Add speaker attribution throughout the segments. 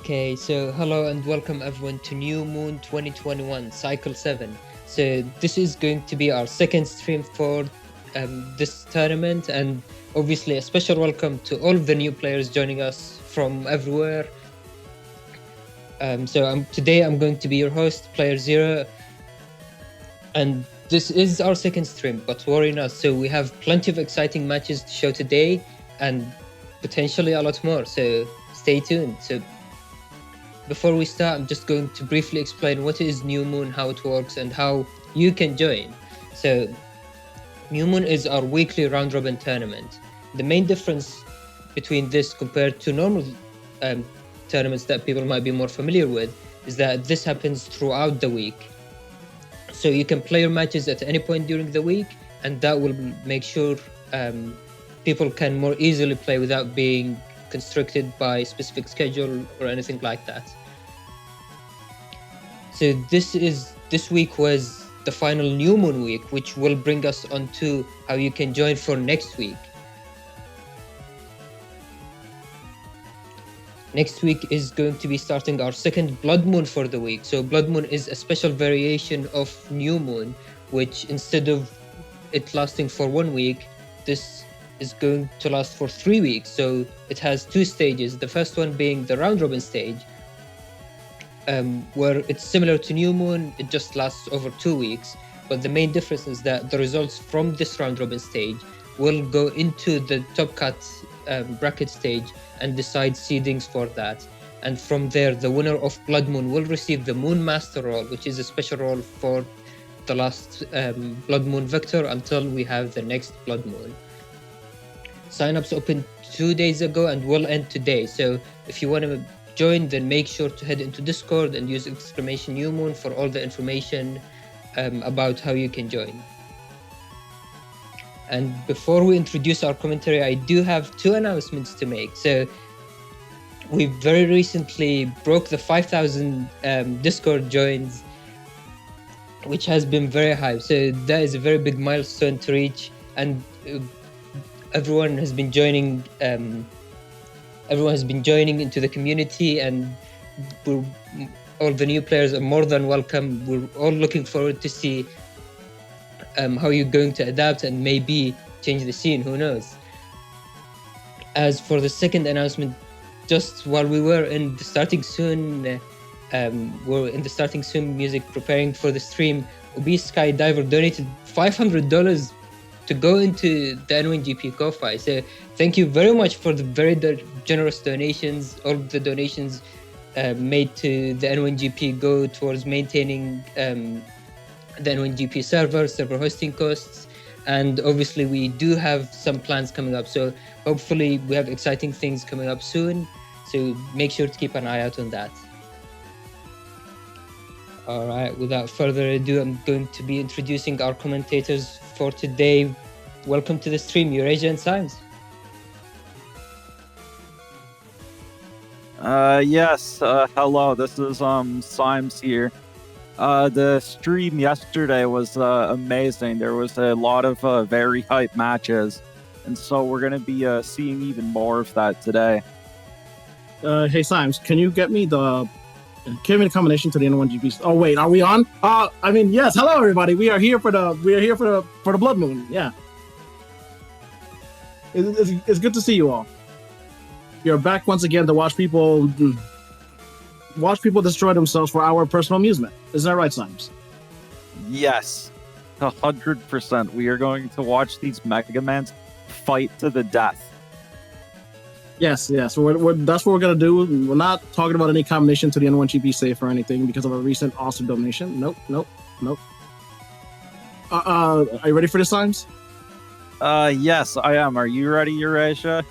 Speaker 1: Okay, so hello and welcome everyone to New Moon 2021 Cycle 7. So this is going to be our second stream for this tournament, and obviously a special welcome to all of the new players joining us from everywhere. Today I'm going to be your host, playerzero, and this is our second stream, but worry not. So we have plenty of exciting matches to show today and potentially a lot more, so stay tuned. So before we start, I'm just going to briefly explain what is New Moon, how it works, and how you can join. So New Moon is our weekly round-robin tournament. The main difference between this compared to normal tournaments that people might be more familiar with is that this happens throughout the week. So you can play your matches at any point during the week, and that will make sure people can more easily play without being constricted by specific schedule or anything like that. So this week was the final New Moon week, which will bring us on to how you can join for next week. Next week is going to be starting our second Blood Moon for the week. So Blood Moon is a special variation of New Moon, which instead of it lasting for 1 week, this is going to last for 3 weeks. So it has 2 stages. The first one being the round robin stage, where it's similar to New Moon, it just lasts over 2 weeks. But the main difference is that the results from this round robin stage will go into the top cut bracket stage and decide seedings for that. And from there, the winner of Blood Moon will receive the Moon Master role, which is a special role for the last Blood Moon victor until we have the next Blood Moon. Sign-ups opened 2 days ago and will end today. So if you want to join, then make sure to head into Discord and use exclamation New Moon for all the information about how you can join. And before we introduce our commentary, I do have 2 announcements to make. So we very recently broke the 5,000 Discord joins, which has been very high. So that is a very big milestone to reach, and everyone has been joining. Everyone has been joining into the community, and all the new players are more than welcome. We're all looking forward to see how you're going to adapt and maybe change the scene. Who knows? As for the second announcement, just while we were in the starting soon, we're in the starting soon music preparing for the stream, Obese Skydiver donated $500 to go into the N1GP Ko-Fi. So thank you very much for the very generous donations. All of the donations made to the N1GP go towards maintaining the N1GP server hosting costs, and obviously we do have some plans coming up. So hopefully we have exciting things coming up soon. So make sure to keep an eye out on that. All right, without further ado, I'm going to be introducing our commentators for today. Welcome to the stream, Eurasia and Symes.
Speaker 2: Yes, hello, this is Symes here. The stream yesterday was amazing. There was a lot of very hype matches, and so we're going to be seeing even more of that today.
Speaker 3: Hey Symes, can you get me the combination to the N1GP? Oh wait, are we on? Yes. Hello everybody. We are here for the Blood Moon. Yeah. It's good to see you all. You're back once again to watch people destroy themselves for our personal amusement. Is that right, Symes?
Speaker 2: Yes, 100%. We are going to watch these Megamans fight to the death.
Speaker 3: Yes. That's what we're gonna do. We're not talking about any combination to the N1GP safe or anything because of a recent awesome donation. Nope. Are you ready for this, Symes?
Speaker 2: Yes, I am. Are you ready, Eurasia?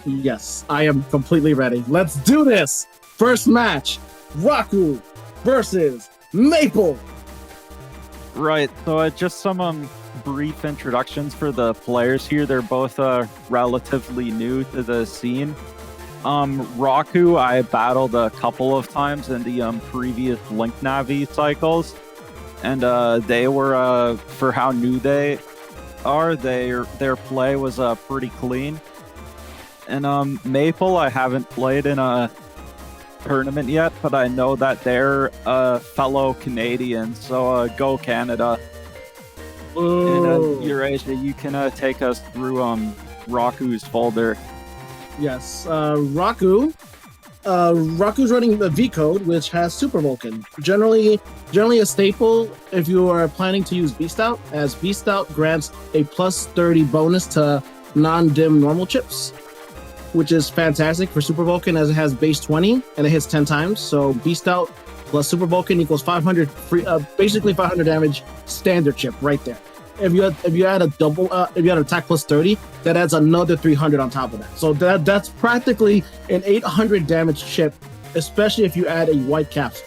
Speaker 3: Yes, I am completely ready. Let's do this! First match, Rocku versus Maple.
Speaker 2: Right, so just some brief introductions for the players here. They're both relatively new to the scene. Rocku, I battled a couple of times in the previous Link Navi cycles, and they were, for how new they are, their play was pretty clean. And Maple, I haven't played in tournament yet, but I know that they're fellow Canadians, so go Canada.
Speaker 3: Ooh.
Speaker 2: And Eurasia, you can take us through Rocku's folder.
Speaker 3: Yes, Rocku's running the V code, which has Super Vulcan. Generally a staple if you are planning to use Beast Out, as Beast Out grants a plus 30 bonus to non-dim normal chips, which is fantastic for Super Vulcan as it has base 20 and it hits 10 times. So Beast Out plus Super Vulcan equals 500 free, basically 500 damage standard chip right there. If you add a double, if you add attack plus 30, that adds another 300 on top of that. So that's practically an 800 damage chip, especially if you add a white capsule.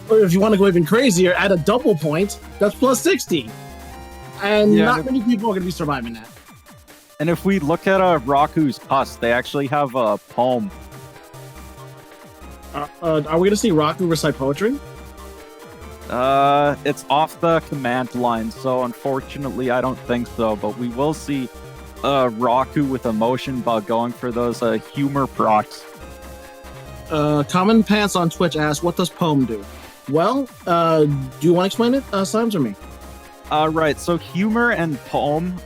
Speaker 3: Or if you want to go even crazier, add a double point, that's plus 60. And not many people are going to be surviving that.
Speaker 2: And if we look at Rocku's Cuss, they actually have a poem.
Speaker 3: Are we going to see Rocku recite poetry?
Speaker 2: It's off the command line, so unfortunately I don't think so, but we will see Rocku with a motion bug going for those humor procs.
Speaker 3: Common Pants on Twitch asks, what does poem do? Well, do you want to explain it, Symes, or me?
Speaker 2: Right, so humor and poem,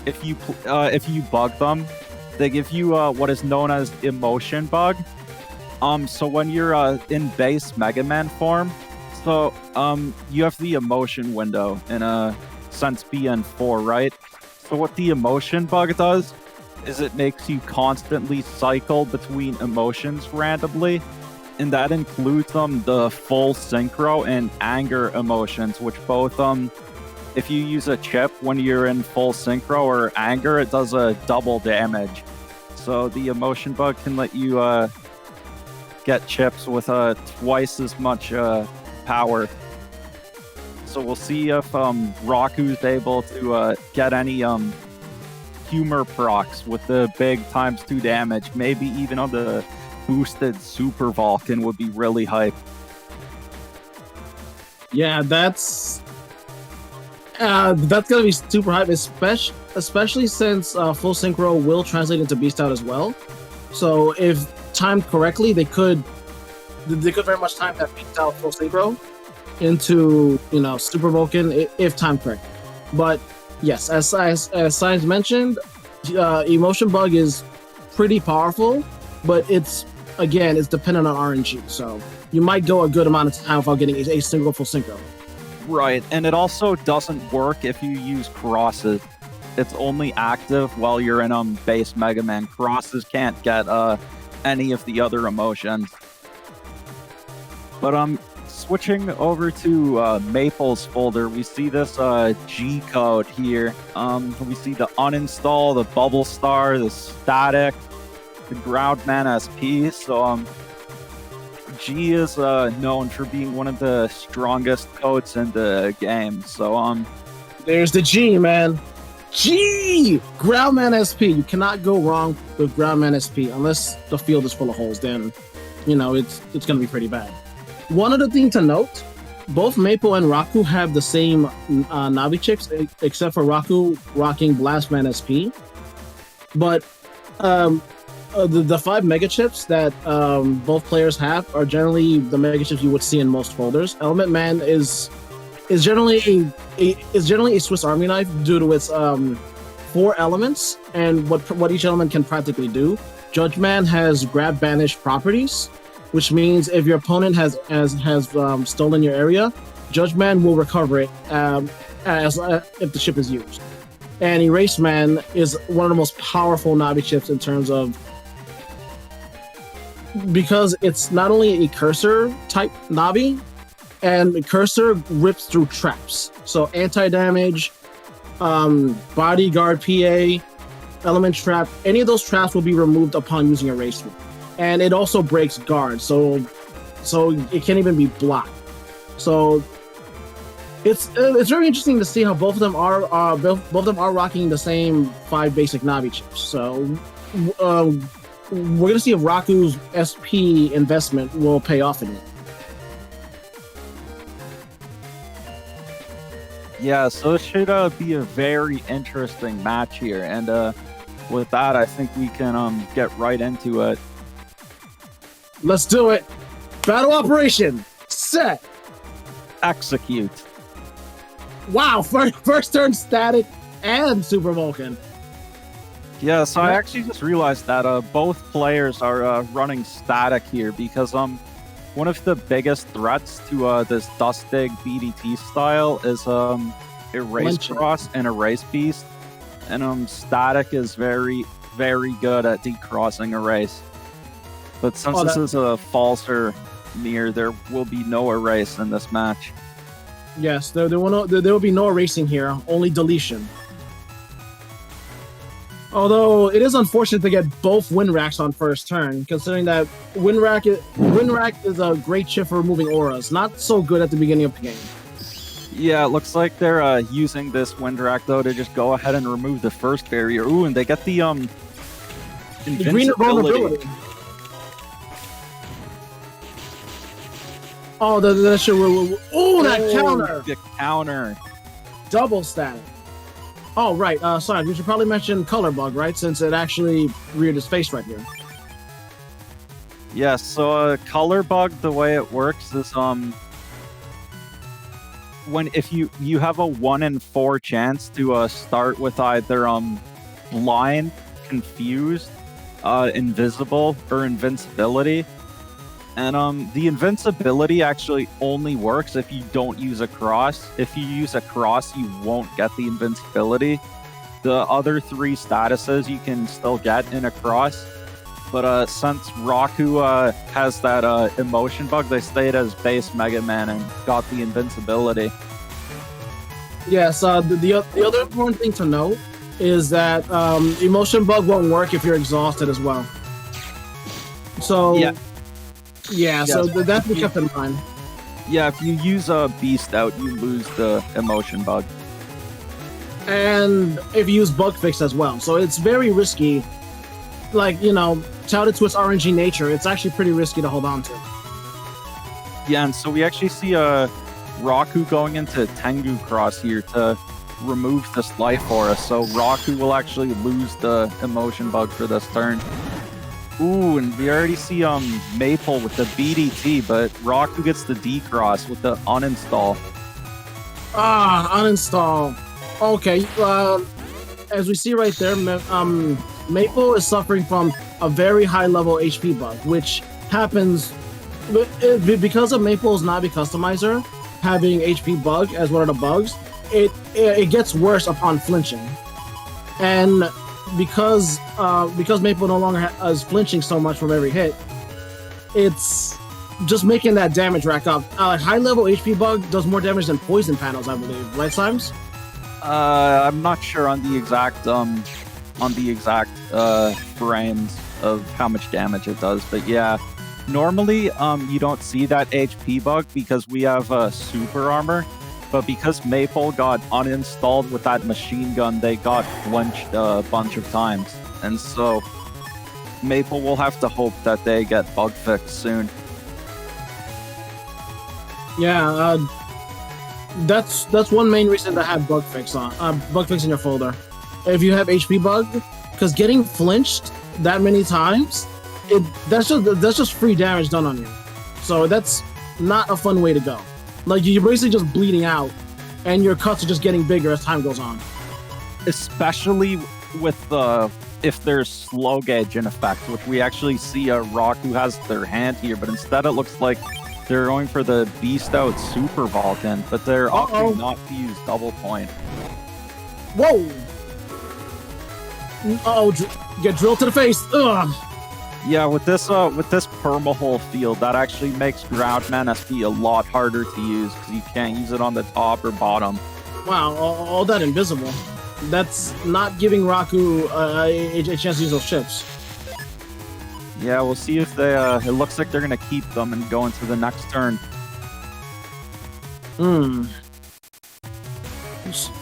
Speaker 2: if you bug them, they give you what is known as emotion bug. So when you're in base Mega Man form, so you have the emotion window in a sense BN4, right? So what the emotion bug does is it makes you constantly cycle between emotions randomly, and that includes the full synchro and anger emotions, which both if you use a chip when you're in full synchro or anger, it does a double damage. So the emotion bug can let you get chips with twice as much power. So we'll see if Rocku's able to get any humor procs with the big ×2 damage. Maybe even on the boosted Super Vulcan would be really hype.
Speaker 3: Yeah, that's gonna be super hype, especially since full synchro will translate into Beast Out as well. So if timed correctly, they could very much time that Beast Out full synchro into Super Vulcan if timed correct. But yes, as Symes mentioned, emotion bug is pretty powerful, but it's dependent on RNG. So you might go a good amount of time without getting a single full synchro.
Speaker 2: Right, and it also doesn't work if you use crosses. It's only active while you're in base Mega Man. Crosses can't get any of the other emotions. But switching over to Maple's folder, we see this G code here. We see the uninstall, the bubble star, the static, the Groundman SP. So G is known for being one of the strongest codes in the game. So
Speaker 3: there's the G, man. G! Groundman SP. You cannot go wrong with Groundman SP unless the field is full of holes. Then, it's gonna be pretty bad. One other thing to note: both Maple and Rocku have the same Navi chips, except for Rocku rocking Blastman SP. But the 5 mega chips that both players have are generally the mega chips you would see in most folders. Element Man is generally a Swiss Army knife due to its 4 elements and what each element can practically do. Judge Man has grab banish properties, which means if your opponent has stolen your area, Judge Man will recover it if the chip is used. And Erase Man is one of the most powerful Navi chips in terms of, because it's not only a cursor type Navi, and the cursor rips through traps. So anti-damage, bodyguard PA, element trap, any of those traps will be removed upon using Erase Man. And it also breaks guard, so it can't even be blocked. So it's very interesting to see how both of them are rocking the same 5 basic Navi chips. So we're gonna see if Rocku's SP investment will pay off in it.
Speaker 2: Yeah, so it should be a very interesting match here, and with that, I think we can get right into it.
Speaker 3: Let's do it. Battle operation. Set.
Speaker 2: Execute.
Speaker 3: Wow, first turn static and Super Vulcan.
Speaker 2: Yeah, so I actually just realized that both players are running static here because one of the biggest threats to this Dustig BDT style is SoulXCross and Erase Beast, and static is very, very good at decrossing Erase. But since this is a falser mirror, there will be no erase in this match.
Speaker 3: Yes, there will be no erasing here, only deletion. Although it is unfortunate to get both Wind Racks on first turn, considering that Wind Rack is a great chip for removing auras. Not so good at the beginning of the game.
Speaker 2: Yeah, it looks like they're using this Wind Rack though to just go ahead and remove the first barrier. Ooh, and they get the
Speaker 3: green vulnerability. Oh, that shit. Oh, that counter.
Speaker 2: The counter.
Speaker 3: Double static. Oh, right. Sorry, we should probably mention Color Bug, right? Since it actually reared his face right here.
Speaker 2: Yes, so Color Bug, the way it works is if you have a 1 in 4 chance to start with either blind, confused, invisible, or invincibility. And the invincibility actually only works if you don't use a cross. If you use a cross, you won't get the invincibility. The other 3 statuses you can still get in a cross. But since Rocku has that emotion bug, they stayed as base Mega Man and got the invincibility.
Speaker 3: Yes, the other important thing to note is that emotion bug won't work if you're exhausted as well. So yeah, so that we kept in mind.
Speaker 2: Yeah, if you use a Beast out, you lose the emotion bug.
Speaker 3: And if you use Bug Fix as well. So it's very risky. Like, touted to its RNG nature, it's actually pretty risky to hold on to.
Speaker 2: Yeah, and so we actually see Rocku going into Tengu Cross here to remove this life aura. So Rocku will actually lose the emotion bug for this turn. Ooh, and we already see Maple with the BDT, but Rocku gets the D-Cross with the uninstall.
Speaker 3: Uninstall. Okay, as we see right there, Maple is suffering from a very high-level HP bug, which happens because of Maple's Navi Customizer having HP bug as one of the bugs. It gets worse upon flinching, and because Maple no longer is flinching so much from every hit, it's just making that damage rack up. High-level HP bug does more damage than poison panels, I believe. Right, Symes?
Speaker 2: I'm not sure on the exact frames of how much damage it does, but yeah, normally you don't see that HP bug because we have super armor. But because Maple got uninstalled with that machine gun, they got flinched a bunch of times. And so Maple will have to hope that they get bug fixed soon.
Speaker 3: Yeah, that's one main reason to have bug fix in your folder. If you have HP bug, because getting flinched that many times, that's just free damage done on you. So that's not a fun way to go. Like, you're basically just bleeding out, and your cuts are just getting bigger as time goes on.
Speaker 2: Especially with if there's slow gauge in effect, which we actually see Rocku has their hand here, but instead it looks like they're going for the Beast Out Super Vulcan, but they're opting not to use double point.
Speaker 3: Whoa! Get drilled to the face. Ugh.
Speaker 2: Yeah, with this perma-hole field, that actually makes Groundman SP a lot harder to use because you can't use it on the top or bottom.
Speaker 3: Wow, all that invisible. That's not giving Rocku a chance to use those chips.
Speaker 2: Yeah, we'll see if they. It looks like they're gonna keep them and go into the next turn.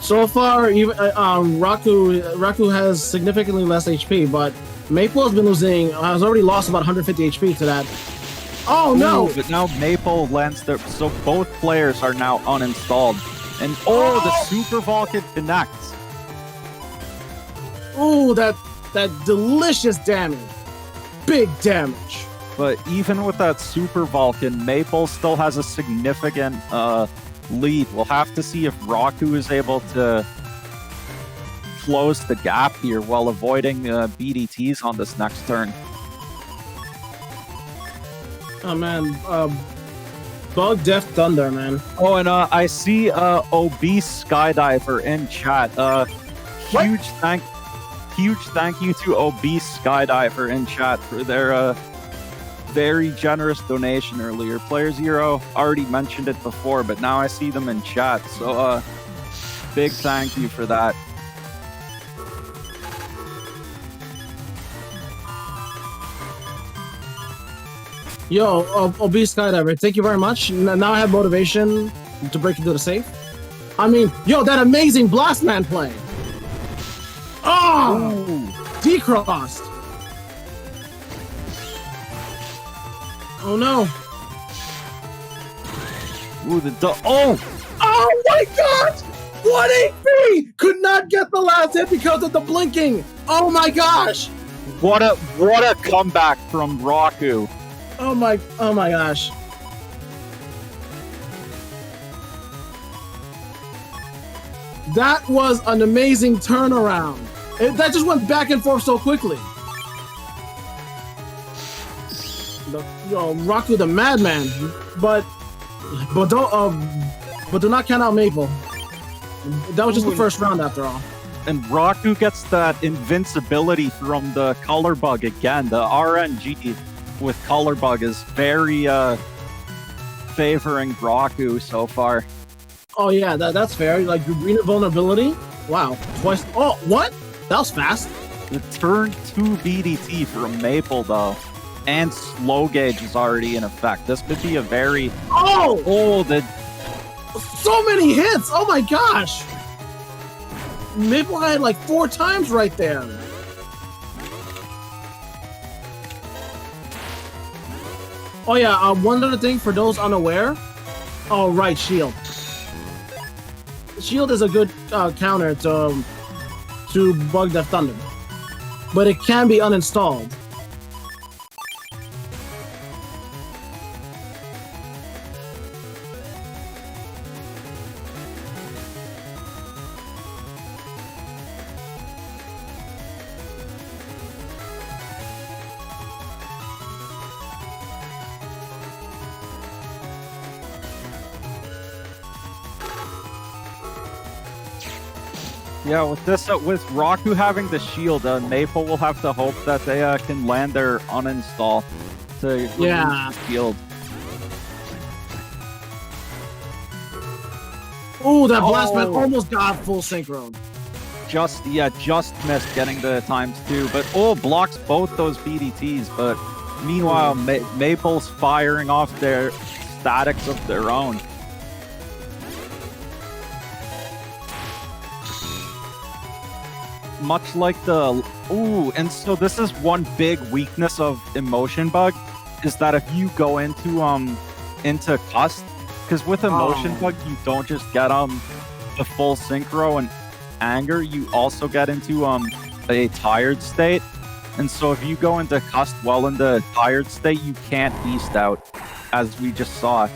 Speaker 3: So far, even Rocku has significantly less HP, but Maple has already lost about 150 HP to that. Oh no!
Speaker 2: But now Maple lands there, so both players are now uninstalled. And the Super Vulcan connects.
Speaker 3: Oh, that delicious damage. Big damage.
Speaker 2: But even with that Super Vulcan, Maple still has a significant lead. We'll have to see if Rocku is able to close the gap here while avoiding BDTs on this next turn.
Speaker 3: Oh man, Bug Death Thunder, man.
Speaker 2: Oh, and I see Obese Skydiver in chat. Huge thank you to Obese Skydiver in chat for their very generous donation earlier. playerzero already mentioned it before, but now I see them in chat, so big thank you for that.
Speaker 3: Yo, Obese Skydiver, thank you very much. Now I have motivation to break into the safe. I mean, yo, that amazing Blastman play. Oh, decrossed. Oh no.
Speaker 2: Ooh,
Speaker 3: Oh my god! 1 HP! Could not get the last hit because of the blinking. Oh my gosh!
Speaker 2: What a comeback from Rocku.
Speaker 3: Oh my gosh. That was an amazing turnaround. That just went back and forth so quickly. Rocku the madman, but do not count out Maple. That was just the first round after all.
Speaker 2: And Rocku gets that invincibility from the color bug again. The RNG with color bug is very favoring Rocku so far.
Speaker 3: Oh yeah, that's fair. Like green vulnerability. Wow, twice. Oh, what? That was fast.
Speaker 2: The turn 2 BDT from Maple though. And slow gauge is already in effect. This could be a very
Speaker 3: so many hits. Oh my gosh, Maple had like 4 times right there. Oh yeah, one other thing for those unaware. Oh right, shield. Shield is a good counter to Bug Death Thunder, but it can be uninstalled.
Speaker 2: Yeah, with this, with Rocku having the shield, Maple will have to hope that they can land their uninstall to remove the shield.
Speaker 3: Oh, that Blastman almost got full synchro.
Speaker 2: Just missed getting the ×2, but blocks both those BDTs. But meanwhile, Maple's firing off their statics of their own. Much like and so this is one big weakness of Emotion Bug, is that if you go into Cust, because with Emotion Bug you don't just get the full synchro and anger, you also get into a tired state, and so if you go into Cust well in the tired state, you can't beast out, as we just saw.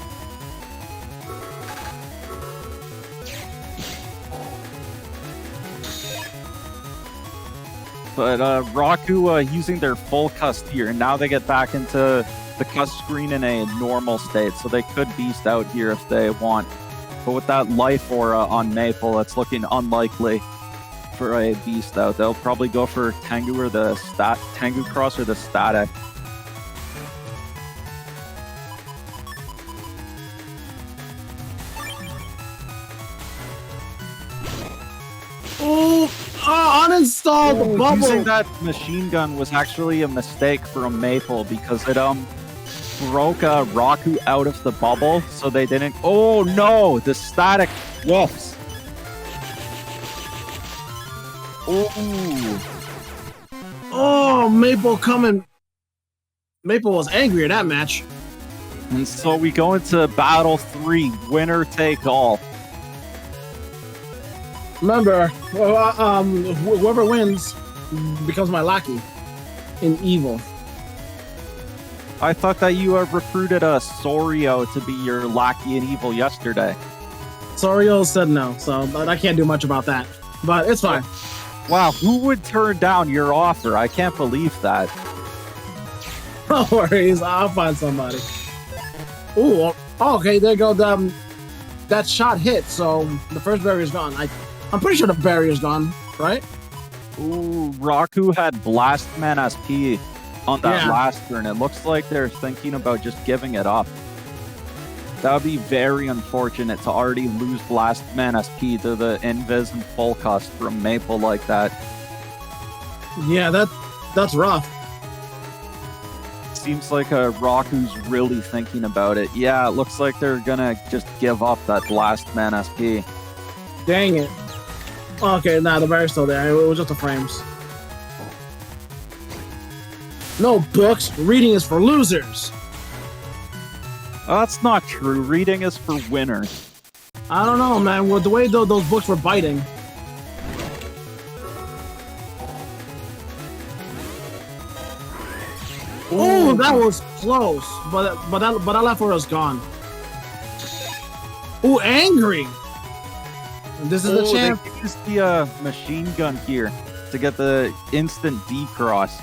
Speaker 2: But Rocku using their full Cust here, and now they get back into the Cust screen in a normal state, so they could beast out here if they want. But with that life aura on Maple, it's looking unlikely for a beast out. They'll probably go for Tengu or the Tengu Cross or the static.
Speaker 3: Uninstall the bubble.
Speaker 2: Using that machine gun was actually a mistake from Maple because it broke Rocku out of the bubble, so they didn't. Oh no, the static woofs.
Speaker 3: Oh, Maple coming. Maple was angry at that match.
Speaker 2: And so we go into battle 3, winner take all.
Speaker 3: Remember, whoever wins becomes my lackey in Evil.
Speaker 2: I thought that you recruited a Sorio to be your lackey in evil yesterday.
Speaker 3: Sorio said no, so I can't do much about that. But it's fine.
Speaker 2: Wow, who would turn down your offer? I can't believe that.
Speaker 3: No worries, I'll find somebody. Ooh, okay, there you go. That shot hit, so the first barrier's gone. I'm pretty sure the barrier's gone, right?
Speaker 2: Ooh, Rocku had Blast Man SP on that
Speaker 3: Yeah.
Speaker 2: last turn. It looks like they're thinking about just giving it up. That would be very unfortunate to already lose Blast Man SP to the Invis and Full Cost from Maple like that.
Speaker 3: Yeah, that's rough.
Speaker 2: Seems like Rocku's really thinking about it. Yeah, it looks like they're gonna just give up that Blast Man SP.
Speaker 3: Dang it. Okay, nah, the barrier's still there. It was just the frames. No books. Reading is for losers.
Speaker 2: That's not true. Reading is for winners.
Speaker 3: I don't know, man. With the way those books were biting. Oh, that was close, but that left where it was gone. Ooh, angry. This is the chance.
Speaker 2: They used the machine gun here to get the instant D-cross.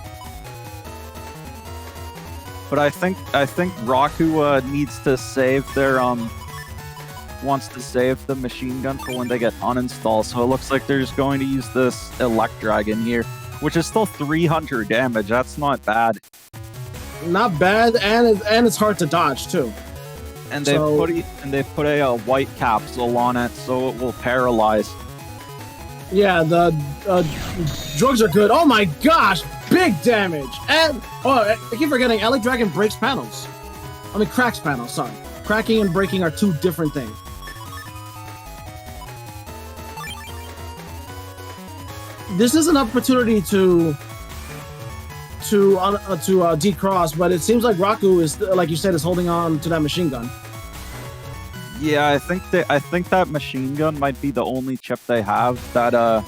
Speaker 2: But I think Rocku needs to save their wants to save the machine gun for when they get uninstalled. So it looks like they're just going to use this Electragon here, which is still 300 damage. That's not bad.
Speaker 3: Not bad, and it's hard to dodge too.
Speaker 2: And they put a white capsule on it, so it will paralyze.
Speaker 3: Yeah, the drugs are good. Oh my gosh, big damage! And I keep forgetting, Electragon breaks panels. I mean, cracks panels. Sorry, cracking and breaking are two different things. This is an opportunity to decross, but it seems like Rocku is, like you said, is holding on to that machine gun.
Speaker 2: Yeah, I think that machine gun might be the only chip they have that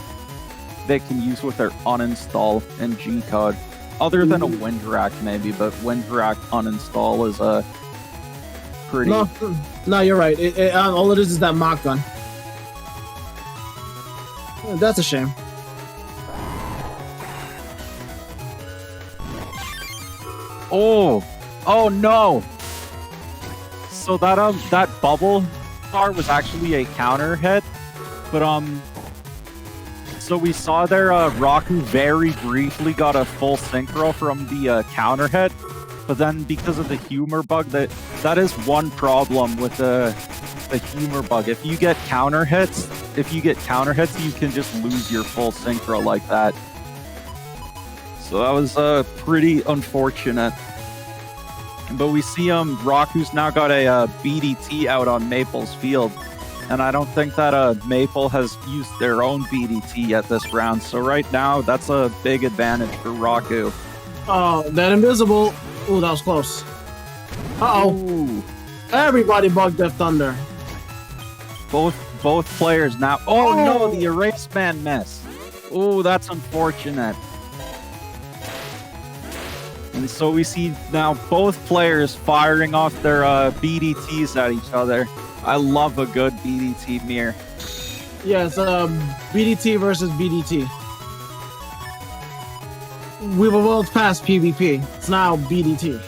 Speaker 2: they can use with their uninstall and G code, other than a Windrak maybe. But Windrak uninstall is a pretty.
Speaker 3: No, you're right. All it is that mock gun. That's a shame.
Speaker 2: Oh no! So that bubble bar was actually a counter hit, but so we saw there Rocku very briefly got a full synchro from the counter hit, but then because of the humor bug, that is one problem with the humor bug. If you get counter hits, you can just lose your full synchro like that. So that was pretty unfortunate. But we see Rocku's now got a BDT out on Maple's field. And I don't think that Maple has used their own BDT yet this round. So right now, that's a big advantage for Rocku.
Speaker 3: Oh, that invisible. Ooh, that was close. Uh-oh.
Speaker 2: Ooh.
Speaker 3: Everybody bugged Death Thunder.
Speaker 2: Both players now. Oh no, the Erase Man miss. Ooh, that's unfortunate. And so we see now both players firing off their BDTs at each other. I love a good BDT mirror.
Speaker 3: Yes, BDT versus BDT. We've evolved past PvP. It's now BDT.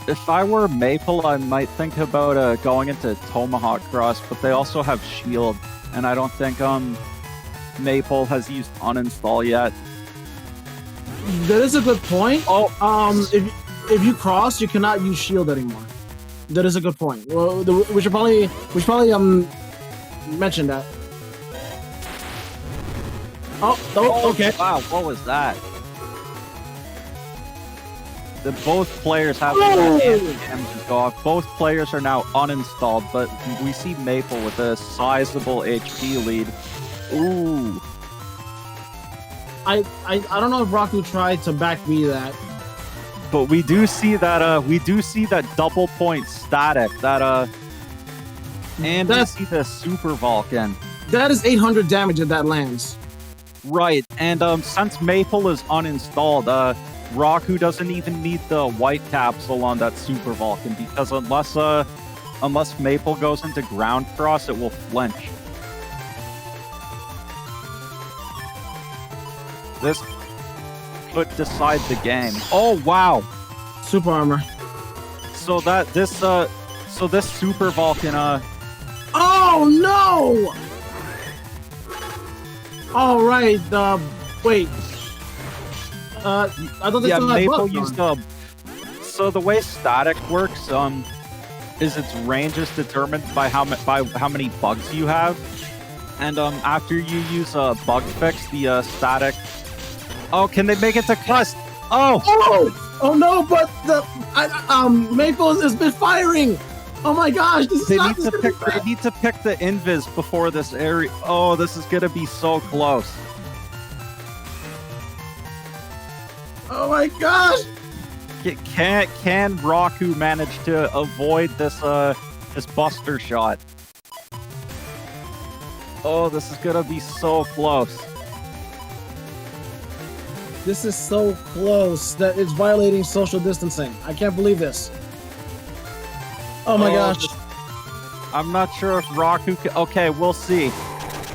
Speaker 2: If I were Maple, I might think about going into Tomahawk Cross, but they also have Shield, and I don't think Maple has used uninstall yet.
Speaker 3: That is a good point. If you cross, you cannot use shield anymore. That is a good point. Well, we should probably mention that. Oh, okay.
Speaker 2: Wow, what was that? Both players have damage go off. Both players are now uninstalled, but we see Maple with a sizable HP lead. Ooh.
Speaker 3: I don't know if Rocku tried to back me that.
Speaker 2: But we do see that double point static, and we see the Super Vulcan.
Speaker 3: That is 800 damage if that lands.
Speaker 2: Right, and since Maple is uninstalled, Rocku doesn't even need the white capsule on that Super Vulcan because unless Maple goes into ground cross, it will flinch. This could decide the game. Oh wow!
Speaker 3: Super armor.
Speaker 2: So this Super Vulcan
Speaker 3: Oh no! All right. Wait. I don't think
Speaker 2: Maple used so the way static works is its range is determined by how many bugs you have, and after you use a bug fix, the static. Oh, can they make it to Quest? Oh no! But the
Speaker 3: Maple has been firing. Oh my gosh!
Speaker 2: They need to pick the invis before this area. Oh, this is gonna be so close.
Speaker 3: Oh my gosh!
Speaker 2: Can Rocku manage to avoid this buster shot? Oh, this is gonna be so close.
Speaker 3: This is so close that it's violating social distancing. I can't believe this. Oh my gosh.
Speaker 2: I'm not sure if Rocku can... Okay, we'll see.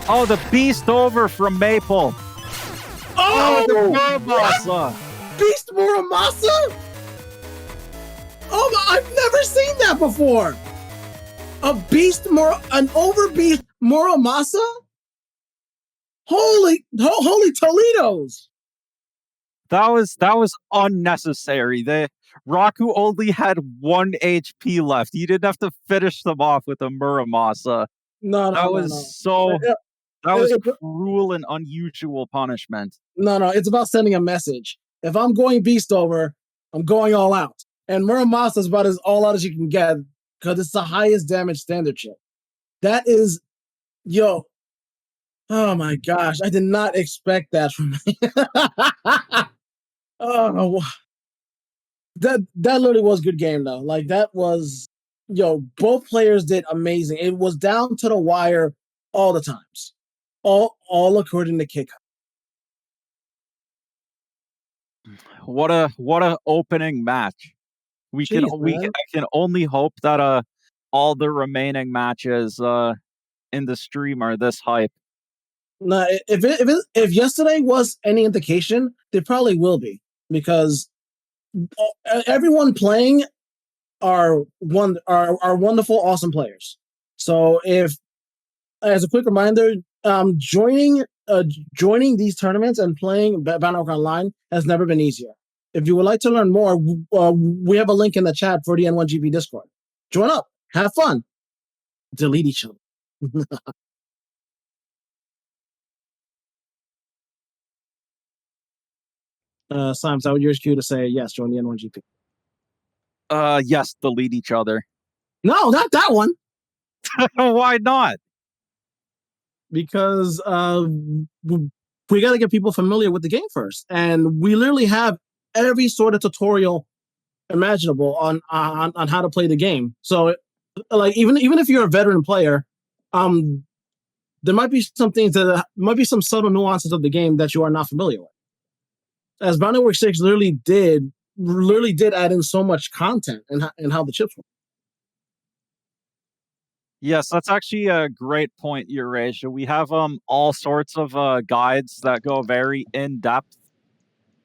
Speaker 2: Oh, the beast over from Maple.
Speaker 3: Oh,
Speaker 2: the Muramasa.
Speaker 3: Beast Muramasa? Oh my, I've never seen that before. An over beast Muramasa? Holy Toledos.
Speaker 2: That was unnecessary. Rocku only had 1 HP left. You didn't have to finish them off with a Muramasa. That was cruel and unusual punishment.
Speaker 3: No, it's about sending a message. If I'm going beast over, I'm going all out. And Muramasa is about as all out as you can get because it's the highest damage standard chip. That is, oh my gosh, I did not expect that from me. Oh, that literally was a good game though. Like that was, both players did amazing. It was down to the wire all the times, all according to Kick.
Speaker 2: What a opening match. I can only hope that all the remaining matches in the stream are this hype.
Speaker 3: No, if yesterday was any indication, they probably will be because everyone playing are wonderful, awesome players. So if, as a quick reminder, joining these tournaments and playing Bannerwalk Online has never been easier. If you would like to learn more, we have a link in the chat for the N1GP Discord. Join up, have fun, delete each other. Symes, I would use you to say yes, join the N1GP.
Speaker 2: Yes, delete each other.
Speaker 3: No, not that one.
Speaker 2: Why not?
Speaker 3: Because we got to get people familiar with the game first, and we literally have every sort of tutorial imaginable on how to play the game. So, like even if you're a veteran player, there might be some things might be some subtle nuances of the game that you are not familiar with. As MegaMasterX literally did add in so much content and how the chips work.
Speaker 2: Yes, that's actually a great point, Eurasia. We have all sorts of guides that go very in depth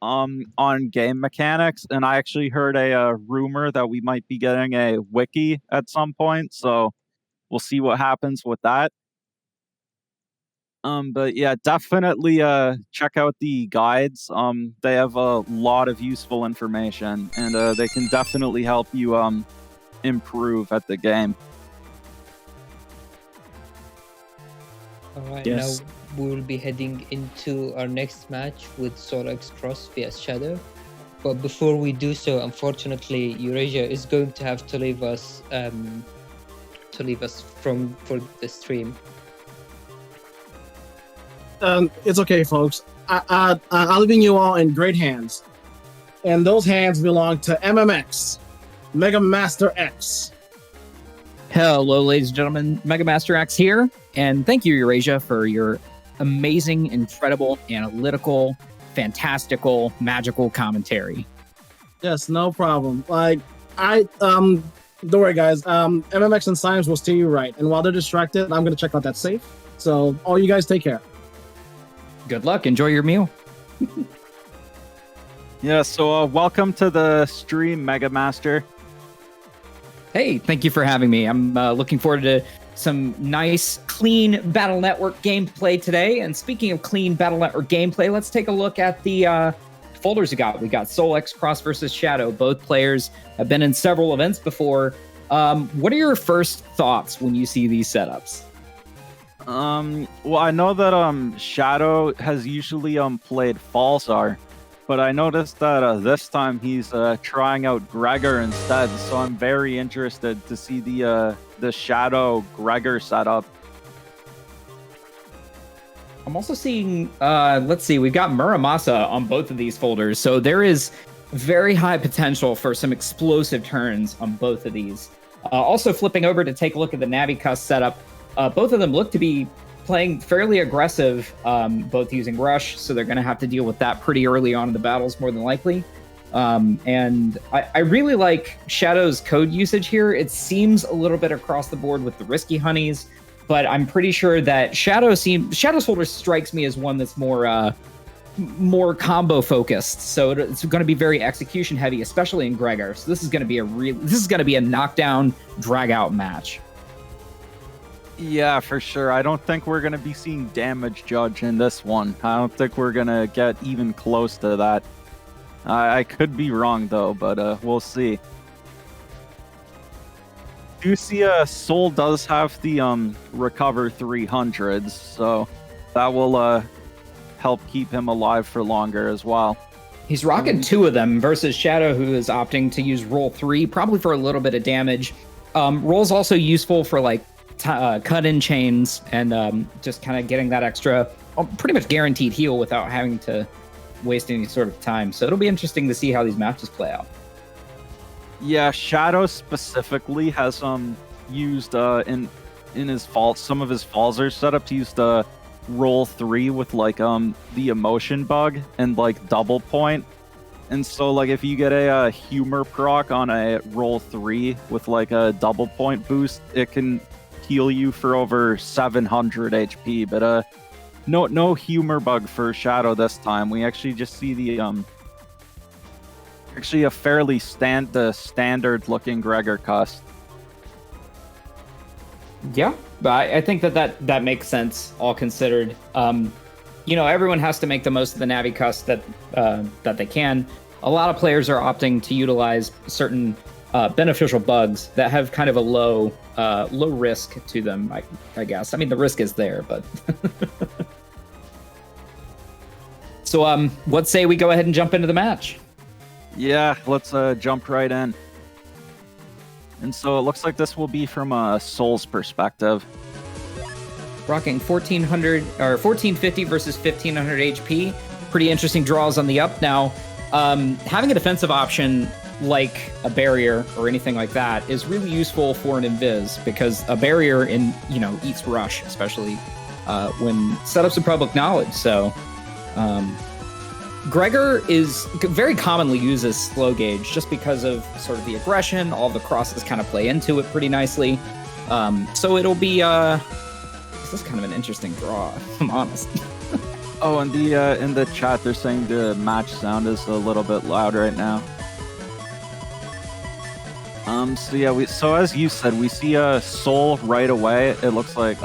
Speaker 2: on game mechanics, and I actually heard a rumor that we might be getting a wiki at some point. So we'll see what happens with that. But yeah, definitely check out the guides. They have a lot of useful information, and they can definitely help you improve at the game.
Speaker 1: All right,
Speaker 3: yes.
Speaker 1: Now we will be heading into our next match with SoulXCross vs Shadow. But before we do so, unfortunately, Eurasia is going to have to leave us for the stream.
Speaker 3: It's okay, folks. I'm leaving you all in great hands, and those hands belong to MMX, MegaMasterX.
Speaker 4: Hello, ladies and gentlemen. MegaMasterX here, and thank you, Eurasia, for your amazing, incredible, analytical, fantastical, magical commentary.
Speaker 3: Yes, no problem. Don't worry, guys. MMX and Symes will steer you right. And while they're distracted, I'm going to check out that safe. So all you guys take care.
Speaker 4: Good luck. Enjoy your meal.
Speaker 2: Yeah, so welcome to the stream, MegaMaster.
Speaker 4: Hey, thank you for having me. I'm looking forward to some nice, clean Battle Network gameplay today. And speaking of clean Battle Network gameplay, let's take a look at the folders we got. We got SoulXCross versus Shadow. Both players have been in several events before. What are your first thoughts when you see these setups?
Speaker 2: Well, I know that Shadow has usually played Falzar, but I noticed that this time he's trying out Gregor instead. So I'm very interested to see the Shadow Gregor setup.
Speaker 4: I'm also seeing, let's see, we've got Muramasa on both of these folders. So there is very high potential for some explosive turns on both of these. Also flipping over to take a look at the Navicuss setup. Both of them look to be playing fairly aggressive, both using Rush. So they're going to have to deal with that pretty early on in the battles, more than likely. And I really like Shadow's code usage here. It seems a little bit across the board with the Risky Honeys, but I'm pretty sure that Shadow's folder strikes me as one that's more combo focused. So it's going to be very execution heavy, especially in Gregor. So this is going to be a knockdown, drag out match.
Speaker 2: Yeah, for sure. I don't think we're going to be seeing damage judge in this one. I don't think we're going to get even close to that. I could be wrong, though, but we'll see. Do see Soul does have the Recover 300s, so that will help keep him alive for longer as well.
Speaker 4: He's rocking two of them versus Shadow, who is opting to use Roll 3, probably for a little bit of damage. Roll's also useful for, like, cut-in chains and just kind of getting that extra, pretty much guaranteed heal without having to waste any sort of time. So it'll be interesting to see how these matches play out.
Speaker 2: Yeah, Shadow specifically has used in his some of his Falzar setups, used Roll 3 with like the emotion bug and like double point. And so like if you get a humor proc on a Roll 3 with like a double point boost, it can heal you for over 700 HP, but no humor bug for Shadow this time. We actually just see the actually a fairly standard looking Gregor cuss.
Speaker 4: Yeah, but I think that makes sense, all considered. Everyone has to make the most of the Navicuss that they can. A lot of players are opting to utilize certain beneficial bugs that have kind of a low risk to them, I guess. I mean, the risk is there, but... So, let's say we go ahead and jump into the match.
Speaker 2: Yeah, let's jump right in. And so it looks like this will be from Soul's perspective.
Speaker 4: Rocking 1450 versus 1500 HP. Pretty interesting draws on the up. Now, having a defensive option like a barrier or anything like that is really useful for an invis, because a barrier eats rush, especially when setups of public knowledge. So Gregor very commonly uses slow gauge just because of sort of the aggression. All the crosses kind of play into it pretty nicely. So it'll be this is kind of an interesting draw, if I'm honest.
Speaker 2: Oh, and in the chat they're saying the match sound is a little bit loud right now. So as you said, we see Soul right away. It looks like,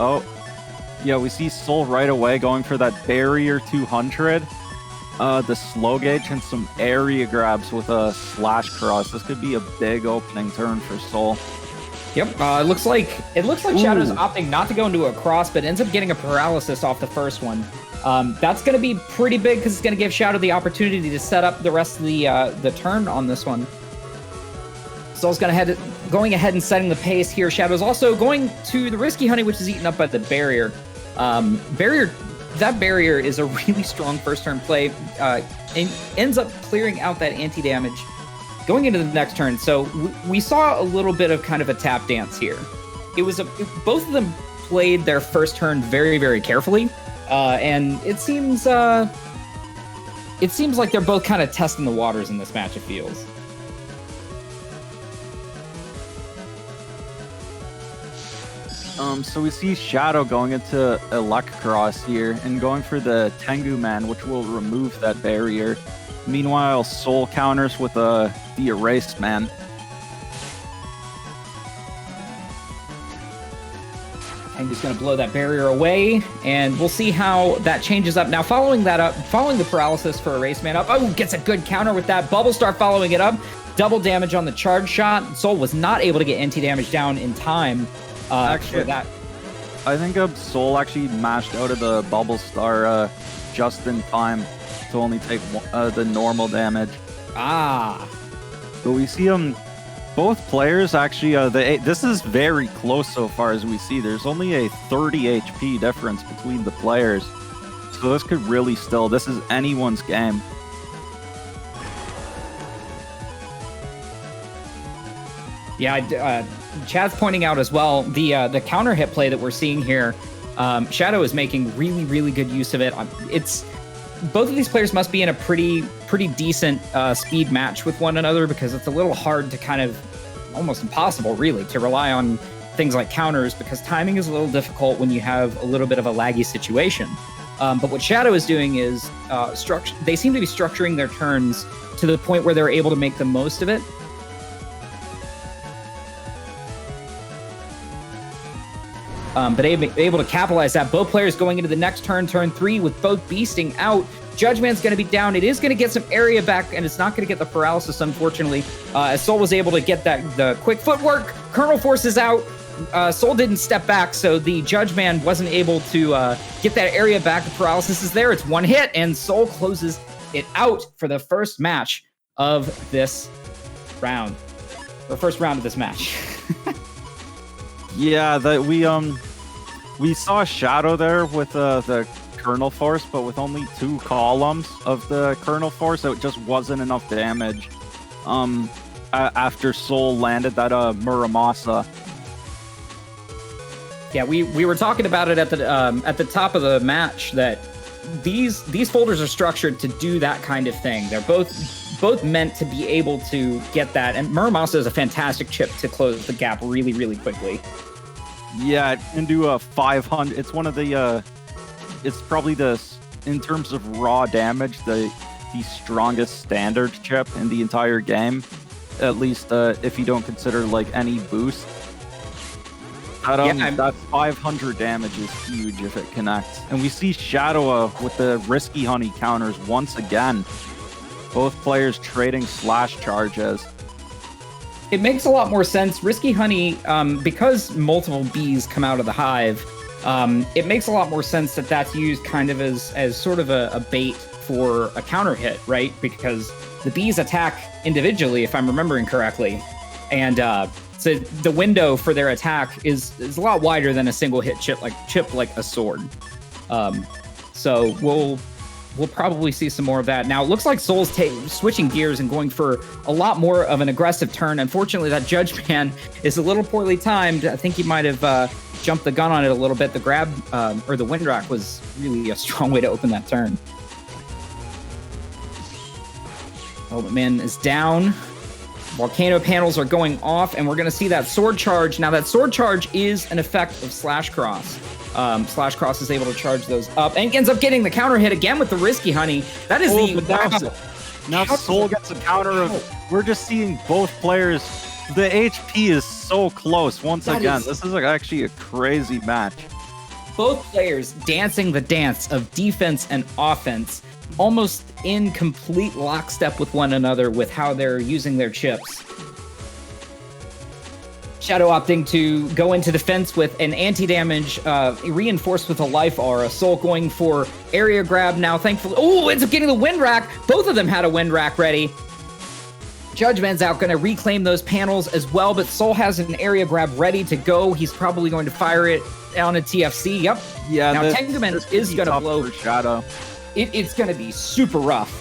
Speaker 2: we see Soul right away going for that barrier 200, the slow gauge, and some area grabs with a slash cross. This could be a big opening turn for Soul.
Speaker 4: Yep. It looks like Shadow's opting not to go into a cross, but ends up getting a paralysis off the first one. That's going to be pretty big because it's going to give Shadow the opportunity to set up the rest of the turn on this one. Soul's going ahead and setting the pace here. Shadow's also going to the Risky Honey, which is eaten up by the barrier. That barrier is a really strong first turn play, and ends up clearing out that anti-damage going into the next turn. So we saw a little bit of kind of a tap dance here. Both of them played their first turn very, very carefully, and it seems it seems like they're both kind of testing the waters in this match, it feels.
Speaker 2: So we see Shadow going into SoulXCross here and going for the Tengu Man, which will remove that barrier. Meanwhile, Soul counters with the Erased Man.
Speaker 4: Tengu's going to blow that barrier away, and we'll see how that changes up. Now, following the paralysis for Erased Man up, oh, gets a good counter with that. Bubble Star following it up. Double damage on the charge shot. Soul was not able to get anti-damage down in time.
Speaker 2: Actually,
Speaker 4: for that.
Speaker 2: I think Soul actually mashed out of the Bubble Star just in time to only take the normal damage.
Speaker 4: Ah.
Speaker 2: But we see both players actually, this is very close so far as we see. There's only a 30 HP difference between the players. So this could really this is anyone's game.
Speaker 4: Yeah, Chad's pointing out as well, the counter hit play that we're seeing here, Shadow is making really, really good use of it. Both of these players must be in a pretty decent speed match with one another, because it's a little hard to kind of, almost impossible really, to rely on things like counters, because timing is a little difficult when you have a little bit of a laggy situation. But what Shadow is doing is, they seem to be structuring their turns to the point where they're able to make the most of it. But able to capitalize that. Both players going into the next turn 3, with both beasting out. Judgment's going to be down. It is going to get some area back, and it's not going to get the paralysis, unfortunately. As Soul was able to get the quick footwork. Colonel Force is out. Soul didn't step back, so the Judgman wasn't able to get that area back. The paralysis is there. It's one hit, and Soul closes it out for the first match of this round. The first round of this match.
Speaker 2: Yeah, we saw Shadow there with the Colonel Force, but with only 2 columns of the Colonel Force, so it just wasn't enough damage. After Soul landed that Muramasa.
Speaker 4: Yeah, we were talking about it at the top of the match, that these folders are structured to do that kind of thing. They're both meant to be able to get that, and Muramasa is a fantastic chip to close the gap really, really quickly.
Speaker 2: Yeah, it can do a 500. It's one of the it's probably in terms of raw damage, the strongest standard chip in the entire game, at least if you don't consider like any boost. That 500 damage is huge if it connects. And we see Shadow with the Risky Honey counters once again. Both players trading slash charges.
Speaker 4: It makes a lot more sense. Risky Honey, because multiple bees come out of the hive, it makes a lot more sense that that's used kind of as sort of a bait for a counter hit, right? Because the bees attack individually, if I'm remembering correctly. And so the window for their attack is a lot wider than a single hit chip like a sword. So we'll probably see some more of that. Now, it looks like Soul's switching gears and going for a lot more of an aggressive turn. Unfortunately, that Judgman is a little poorly timed. I think he might have jumped the gun on it a little bit. The grab, or the wind rack, was really a strong way to open that turn. Helmet Man is down. Volcano panels are going off, and we're going to see that sword charge. Now, that sword charge is an effect of SoulXCross. SoulXCross is able to charge those up and ends up getting the counter hit again with the Risky Honey. That is
Speaker 2: now Soul gets a counter of. We're just seeing both players. The HP is so close once again. This is actually a crazy match.
Speaker 4: Both players dancing the dance of defense and offense, almost in complete lockstep with one another with how they're using their chips. Shadow opting to go into defense with an anti-damage reinforced with a life aura. Soul going for area grab now, thankfully. Oh, ends up getting the wind rack. Both of them had a wind rack ready. Judgman's out, going to reclaim those panels as well, but Soul has an area grab ready to go. He's probably going to fire it on a TFC. Yep.
Speaker 2: Yeah.
Speaker 4: Now, Tenguman is going to blow.
Speaker 2: Shadow.
Speaker 4: It's going to be super rough.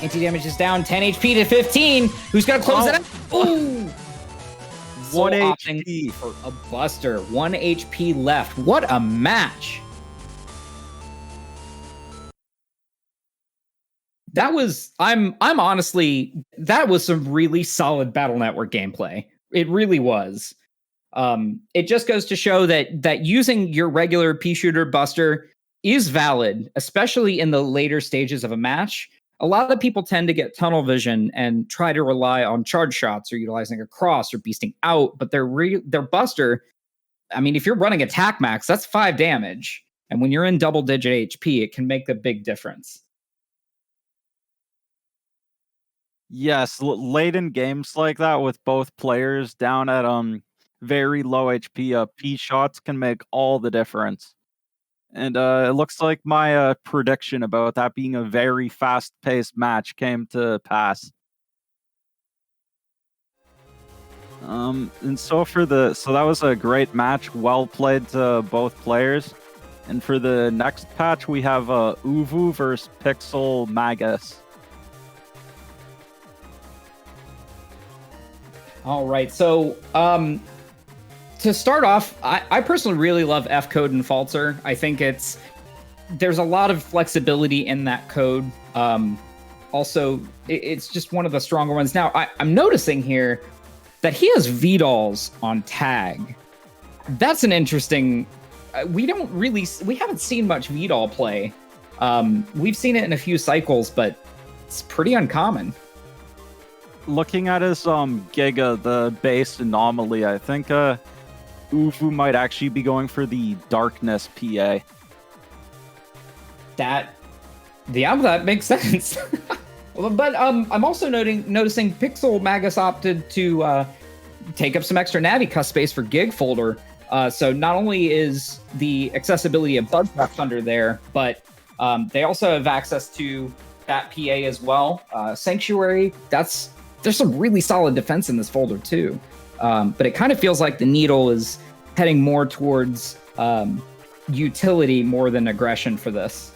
Speaker 4: Anti-damage is down 10 HP to 15. Who's going to close it out? Ooh!
Speaker 2: 1 HP.
Speaker 4: For a buster. 1 HP left. What a match. that was I'm honestly, that was some really solid Battle Network gameplay. It really was. It just goes to show that using your regular pea shooter buster is valid, especially in the later stages of a match. A lot of people tend to get tunnel vision and try to rely on charge shots or utilizing a cross or beasting out, but their buster, I mean, if you're running attack max, that's 5 damage. And when you're in double digit HP, it can make a big difference.
Speaker 2: Yes, late in games like that with both players down at very low HP, P shots can make all the difference. And it looks like my prediction about that being a very fast-paced match came to pass. And so that was a great match, well played to both players. And for the next patch, we have Uvu versus Pixel Magus.
Speaker 4: All right, so to start off, I personally really love F code and Falter. I think there's a lot of flexibility in that code. Also, it's just one of the stronger ones. Now, I'm noticing here that he has VDOLs on tag. That's an interesting. We haven't seen much VDOL play. We've seen it in a few cycles, but it's pretty uncommon.
Speaker 2: Looking at his Giga, the base anomaly, I think Uvu might actually be going for the Darkness PA.
Speaker 4: That makes sense. But I'm also noticing Pixel Magus opted to take up some extra Navi cust space for Gig Folder. So not only is the accessibility of Bugcraft under there, but they also have access to that PA as well. Sanctuary, there's some really solid defense in this folder too. But it kind of feels like the needle is heading more towards utility more than aggression for this.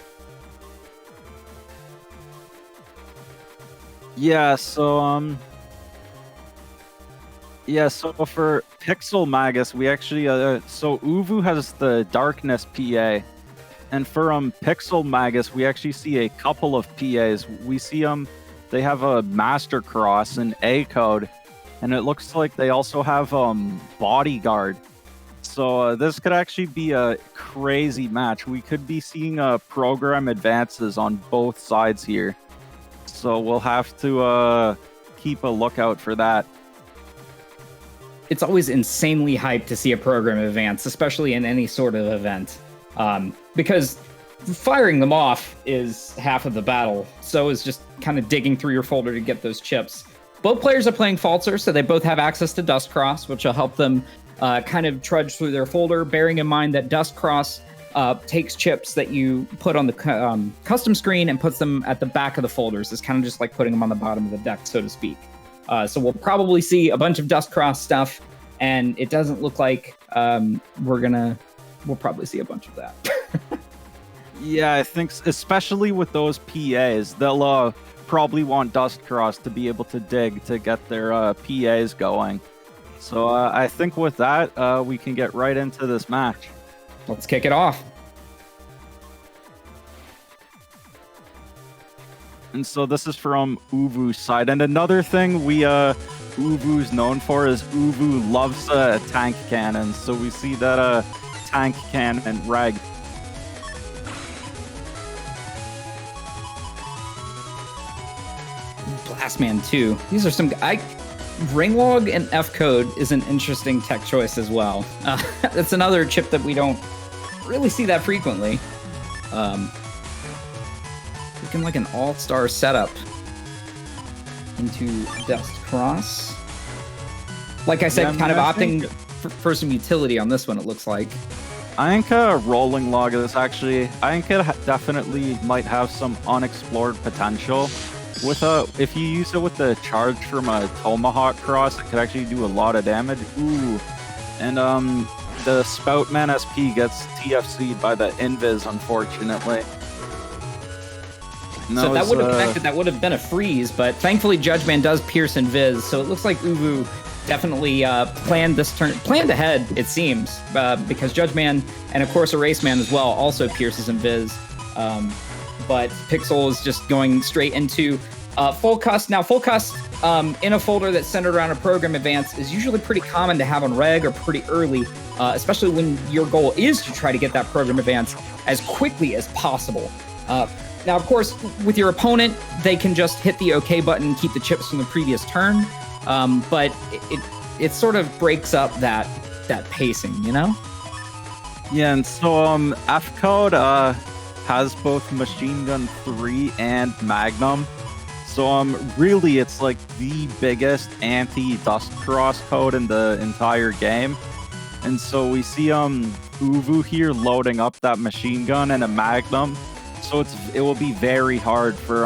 Speaker 2: Yeah, so for Pixel Magus, we actually so Uvu has the Darkness PA, and for Pixel Magus, we actually see a couple of PAs. We see they have a Master Cross and A code, and it looks like they also have Bodyguard. So this could actually be a crazy match. We could be seeing program advances on both sides here. So we'll have to keep a lookout for that.
Speaker 4: It's always insanely hyped to see a program advance, especially in any sort of event. Because firing them off is half of the battle. So is just kind of digging through your folder to get those chips. Both players are playing Falter, so they both have access to Dustcross, which will help them kind of trudge through their folder, bearing in mind that Dustcross takes chips that you put on the custom screen and puts them at the back of the folders. It's kind of just like putting them on the bottom of the deck, so to speak. So we'll probably see a bunch of Dustcross stuff, and it doesn't look like we'll probably see a bunch of that.
Speaker 2: Yeah, I think especially with those PAs, they'll probably want Dustcross to be able to dig to get their PAs going. So I think with that, we can get right into this match.
Speaker 4: Let's kick it off.
Speaker 2: And so this is from Uvu's side. And another thing Uvu's known for is Uvu loves tank cannons. So we see that tank cannon reg.
Speaker 4: Blastman 2. These are some... Ringlog and F-Code is an interesting tech choice as well. That's another chip that we don't really see that frequently. Looking like an all-star setup into Dustcross. Like I said, kind of opting for some utility on this one, it looks like.
Speaker 2: I think Rolling Log is actually... I think it definitely might have some unexplored potential. If you use it with the charge from a Tomahawk Cross, it could actually do a lot of damage. Ooh. And the Spoutman SP gets TFC'd by the Invis, unfortunately.
Speaker 4: So that would have connected, that would have been a freeze, but thankfully Judgeman does pierce Invis, so it looks like Uvu definitely planned ahead, it seems, because Judgeman, and of course Eraseman as well, also pierces Invis. but Pixel is just going straight into full cust. Now, full cust in a folder that's centered around a program advance is usually pretty common to have on reg or pretty early, especially when your goal is to try to get that program advance as quickly as possible. Now, of course, with your opponent, they can just hit the OK button and keep the chips from the previous turn, but it sort of breaks up that pacing, you know?
Speaker 2: Yeah, and so F-Code has both Machine Gun 3 and Magnum. So really it's like the biggest anti-Dust Cross code in the entire game. And so we see Uvu here loading up that machine gun and a Magnum. So it will be very hard for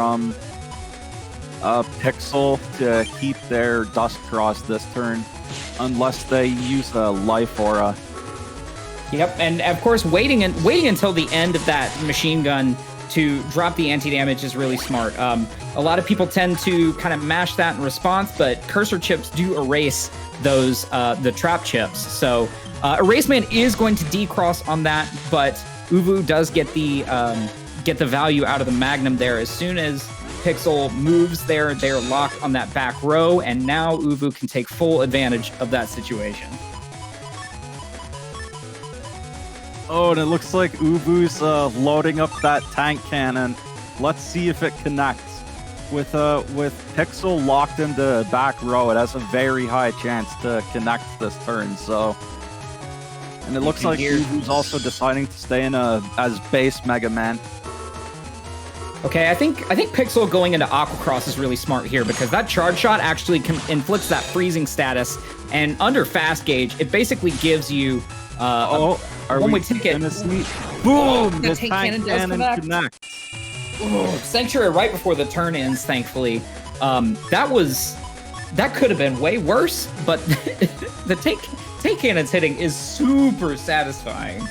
Speaker 2: Pixel to keep their Dust Cross this turn unless they use a Life Aura.
Speaker 4: Yep, and of course waiting until the end of that machine gun to drop the anti-damage is really smart. A lot of people tend to kind of mash that in response, but cursor chips do erase those the trap chips. So Erasement is going to decross on that, but Uvu does get the value out of the Magnum there. As soon as Pixel moves there, they're locked on that back row, and now Uvu can take full advantage of that situation.
Speaker 2: Oh, and it looks like Uvu's loading up that tank cannon. Let's see if it connects. With Pixel locked in the back row, it has a very high chance to connect this turn. So, and it looks like Uvu's also deciding to stay in as base Mega Man.
Speaker 4: Okay, I think Pixel going into Aquacross is really smart here because that charge shot actually inflicts that freezing status, and under fast gauge, it basically gives you one-way ticket.
Speaker 2: Boom! The tank cannon connects.
Speaker 4: Sanctuary right before the turn ends, thankfully. That could have been way worse, but the tank cannon's hitting is super satisfying.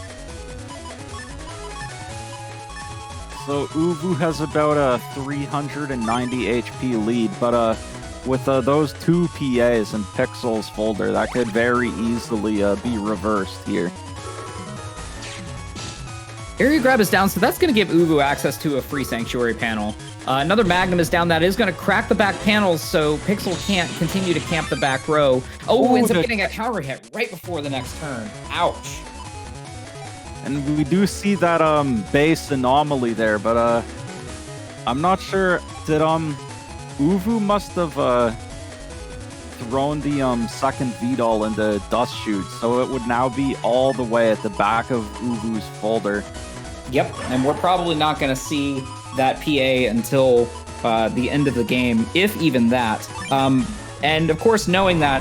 Speaker 2: So Uvu has about a 390 HP lead, but with those two PAs in Pixel's folder, that could very easily be reversed here.
Speaker 4: Area grab is down, so that's going to give Uvu access to a free Sanctuary panel. Another Magnum is down. That is going to crack the back panels, so Pixel can't continue to camp the back row. Oh, ends up getting a counter hit right before the next turn. Ouch.
Speaker 2: And we do see that base anomaly there, but I'm not sure. Did Uvu must have thrown the second VDOL into Dust Chute, so it would now be all the way at the back of Uvu's folder.
Speaker 4: Yep, and we're probably not going to see that PA until the end of the game, if even that. And of course, knowing that,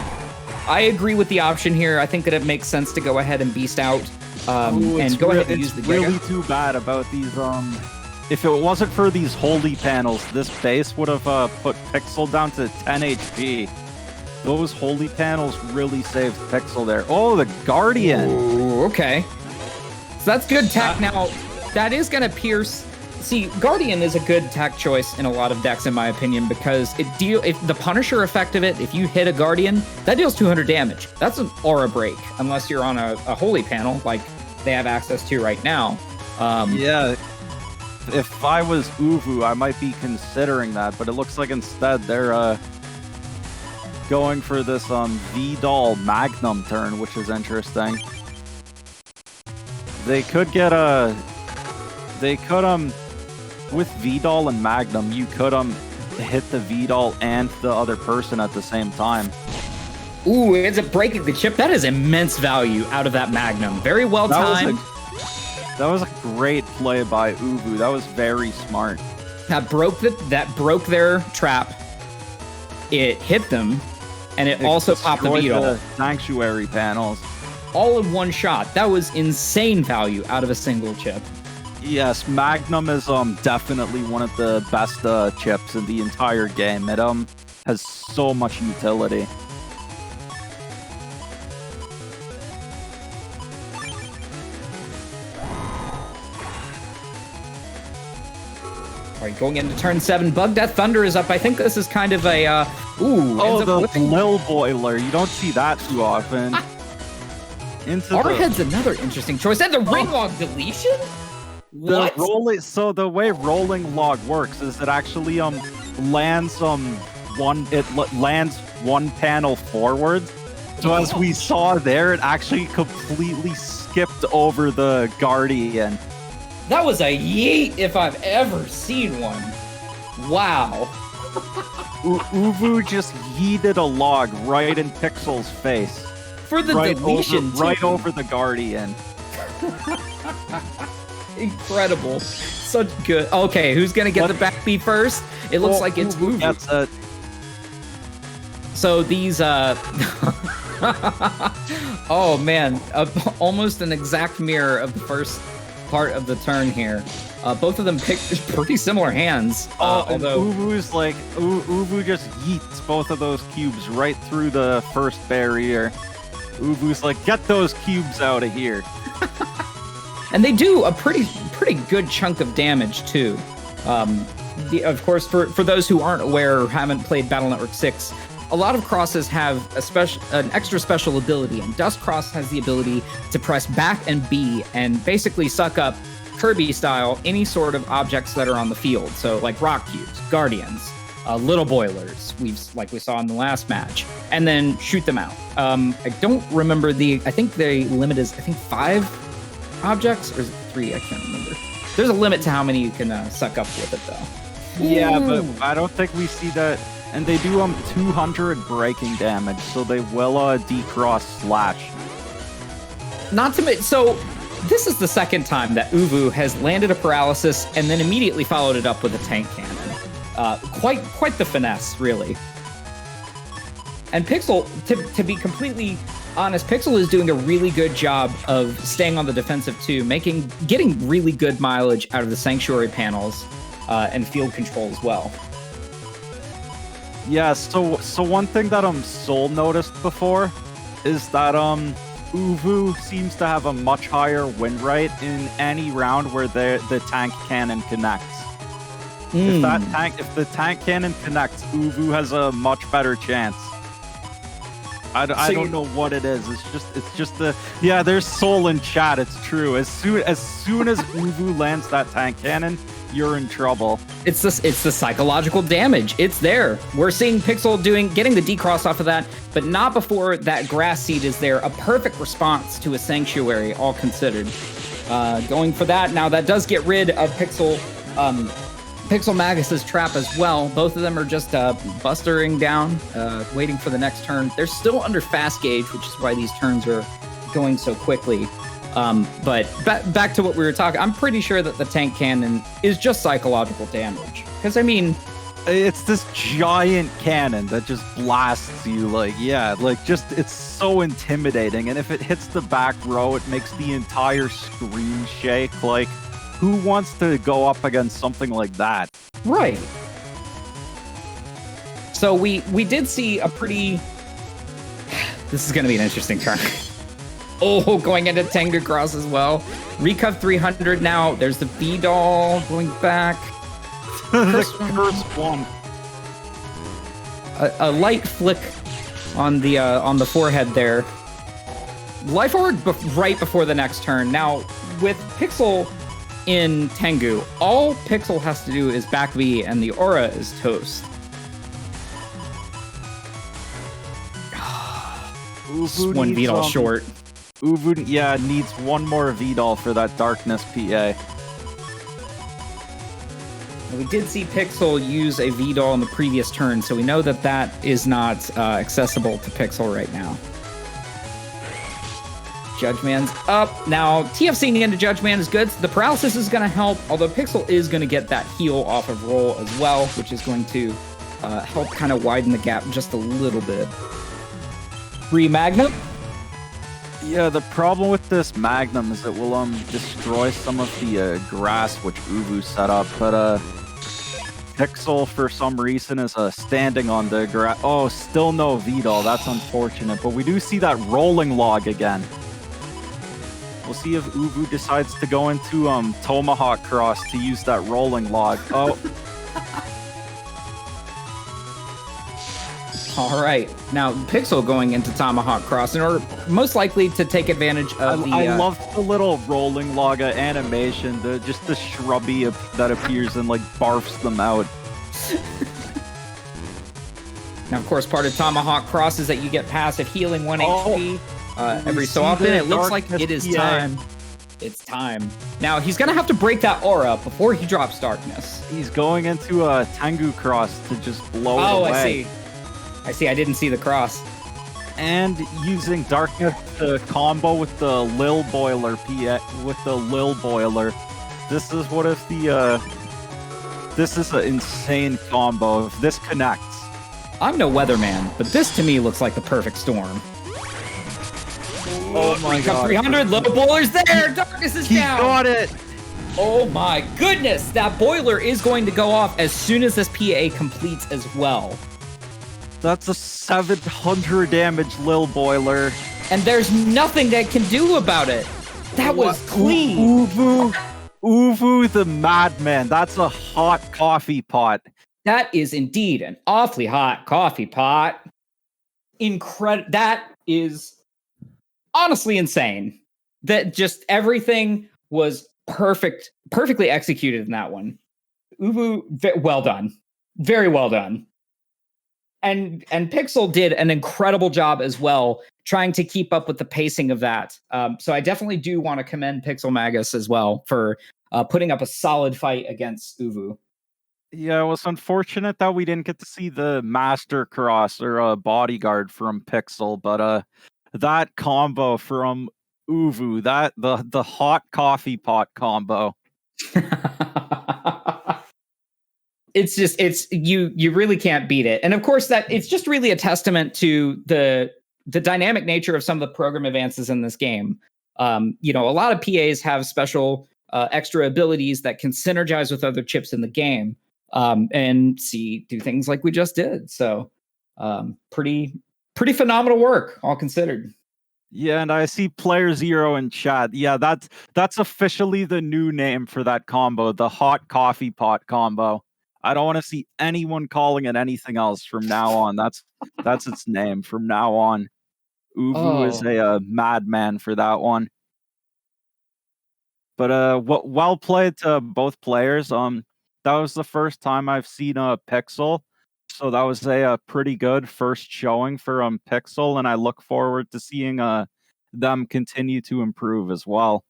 Speaker 4: I agree with the option here. I think that it makes sense to go ahead and beast out and go ahead and use the Giga.
Speaker 2: It's really too bad about these. If it wasn't for these holy panels, this base would have put Pixel down to 10 HP. Those holy panels really saved Pixel there. Oh, the Guardian.
Speaker 4: Ooh, okay. So that's good tech. Now, that is going to pierce. See, Guardian is a good tech choice in a lot of decks, in my opinion, because if the Punisher effect of it, if you hit a Guardian, that deals 200 damage. That's an aura break, unless you're on a holy panel like they have access to right now.
Speaker 2: Yeah. If I was Uvu, I might be considering that, but it looks like instead they're going for this VDOL Magnum turn, which is interesting. They could get with VDOL and Magnum, you could hit the VDOL and the other person at the same time.
Speaker 4: Ooh, ends up breaking the chip. That is immense value out of that Magnum. Very well timed.
Speaker 2: That was a great play by Uvu. That was very smart.
Speaker 4: That broke their trap. It hit them, and it also popped the VDOL.
Speaker 2: The Sanctuary panels.
Speaker 4: All in one shot. That was insane value out of a single chip.
Speaker 2: Yes, Magnum is definitely one of the best chips in the entire game. It has so much utility.
Speaker 4: All right, going into turn 7, Bug Death Thunder is up. I think this is kind of a
Speaker 2: the Lil Boiler. You don't see that too often.
Speaker 4: Arrowhead's another interesting choice. And the Ringlog deletion? What?
Speaker 2: So the way rolling log works is it actually lands lands one panel forward. So as we saw there, it actually completely skipped over the Guardian.
Speaker 4: That was a yeet if I've ever seen one. Wow.
Speaker 2: Uvu just yeeted a log right in Pixel's face.
Speaker 4: For the deletion,
Speaker 2: right over the Guardian.
Speaker 4: Incredible. Such good. Okay, who's gonna get the back B first? It looks like it's Uvu.
Speaker 2: That's it.
Speaker 4: So these, oh man, almost an exact mirror of the first part of the turn here. Both of them picked pretty similar hands. Although
Speaker 2: Uvu just yeets both of those cubes right through the first barrier. Uvu's like, get those cubes out of here.
Speaker 4: And they do a pretty good chunk of damage too. Of course, for those who aren't aware or haven't played Battle Network 6, a lot of crosses have an extra special ability, and Dust Cross has the ability to press back and B and basically suck up Kirby style any sort of objects that are on the field. So like rock cubes, guardians, little boilers, like we saw in the last match, and then shoot them out. I don't remember I think the limit is 5 objects, or is it 3? I can't remember. There's a limit to how many you can suck up with it though.
Speaker 2: Yeah, but I don't think we see that. And they do 200 breaking damage, so they will decross slash.
Speaker 4: Not to so this is the second time that Uvu has landed a paralysis and then immediately followed it up with a tank cannon. Quite the finesse, really. And Pixel, to be completely honest, Pixel is doing a really good job of staying on the defensive too, getting really good mileage out of the sanctuary panels and field control as well.
Speaker 2: Yeah, so one thing that Soul noticed before is that Uvu seems to have a much higher win rate in any round where the tank cannon connects. If the tank cannon connects, Uvu has a much better chance. I don't know what it is. It's just there's Soul in chat. It's true. As soon as Uvu lands that tank cannon, you're in trouble.
Speaker 4: It's the psychological damage. It's there. We're seeing Pixel getting the decross off of that, but not before that grass seed is there. A perfect response to a sanctuary, all considered. Going for that. Now that does get rid of Pixel Magus's trap as well. Both of them are just bustering down, waiting for the next turn. They're still under fast gauge, which is why these turns are going so quickly. But back to what we were talking, I'm pretty sure that the tank cannon is just psychological damage. Because, I mean,
Speaker 2: it's this giant cannon that just blasts you it's so intimidating. And if it hits the back row, it makes the entire screen shake. Like, who wants to go up against something like that?
Speaker 4: Right. So we did see a pretty... This is going to be an interesting turn. Oh, going into Tengu Cross as well. Recov 300 now. There's the V-Doll going back.
Speaker 2: The curse one.
Speaker 4: A light flick on the forehead there. Life Orb right before the next turn. Now, with Pixel in Tengu, all Pixel has to do is back B and the aura is toast. Just one V-Doll short.
Speaker 2: Uvu, needs one more V-Doll for that Darkness PA.
Speaker 4: We did see Pixel use a V-Doll in the previous turn, so we know that is not accessible to Pixel right now. Judge Man's up. Now, TFCing into Judge Man is good. The paralysis is going to help, although Pixel is going to get that heal off of Roll as well, which is going to help kind of widen the gap just a little bit. Magnum.
Speaker 2: Yeah, the problem with this Magnum is it will destroy some of the grass which Uvu set up, but Pixel for some reason is standing on the grass. Oh, still no V-Doll. That's unfortunate, but we do see that rolling log again. We'll see if Uvu decides to go into Tomahawk Cross to use that rolling log. Oh.
Speaker 4: All right. Now, Pixel going into Tomahawk Cross in order, most likely to take advantage of the...
Speaker 2: I love the little rolling log animation, just the shrubby that appears and like barfs them out.
Speaker 4: Now, of course, part of Tomahawk Cross is that you get passive healing 1 HP every so often. It looks like it is time. It's time. Now, he's going to have to break that aura before he drops Darkness.
Speaker 2: He's going into a Tengu Cross to just blow it away.
Speaker 4: I see. I didn't see the cross.
Speaker 2: And using Darkness to combo with the Lil Boiler This is what if the this is an insane combo. If this connects.
Speaker 4: I'm no weatherman, but this to me looks like the perfect storm.
Speaker 2: Oh my god.
Speaker 4: 300, low boiler's there! Darkness is down!
Speaker 2: He got it!
Speaker 4: Oh my goodness! That boiler is going to go off as soon as this PA completes as well.
Speaker 2: That's a 700 damage Lil Boiler.
Speaker 4: And there's nothing that can do about it. That was clean.
Speaker 2: Uvu the Madman. That's a hot coffee pot.
Speaker 4: That is indeed an awfully hot coffee pot. That is honestly insane. That just everything was perfectly executed in that one. Uvu, well done. Very well done. And Pixel did an incredible job as well, trying to keep up with the pacing of that. So I definitely do want to commend Pixel Magus as well for putting up a solid fight against Uvu.
Speaker 2: Yeah, it was unfortunate that we didn't get to see the Master Cross or a bodyguard from Pixel, but that combo from Uvu, that the hot coffee pot combo.
Speaker 4: It's you really can't beat it. And of course that it's just really a testament to the dynamic nature of some of the program advances in this game. A lot of PAs have special extra abilities that can synergize with other chips in the game. And do things like we just did. So pretty phenomenal work, all considered.
Speaker 2: Yeah, and I see playerzero in chat. Yeah, that's officially the new name for that combo, the hot coffee pot combo. I don't want to see anyone calling it anything else from now on. That's its name from now on. Uvu is a madman for that one. But well played to both players. That was the first time I've seen a Pixel, so that was a pretty good first showing for Pixel, and I look forward to seeing them continue to improve as well.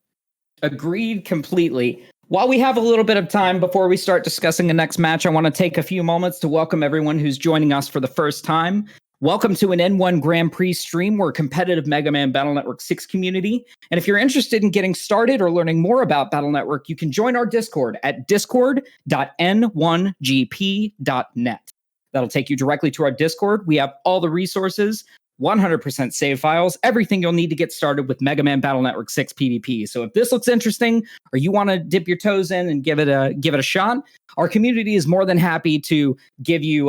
Speaker 2: Agreed
Speaker 4: completely. While we have a little bit of time before we start discussing the next match, I want to take a few moments to welcome everyone who's joining us for the first time. Welcome to an N1 Grand Prix stream. We're a competitive Mega Man Battle Network 6 community. And if you're interested in getting started or learning more about Battle Network, you can join our Discord at discord.n1gp.net. That'll take you directly to our Discord. We have all the resources, 100% save files, everything you'll need to get started with Mega Man Battle Network 6 PvP. So if this looks interesting or you want to dip your toes in and give it a shot, our community is more than happy to show you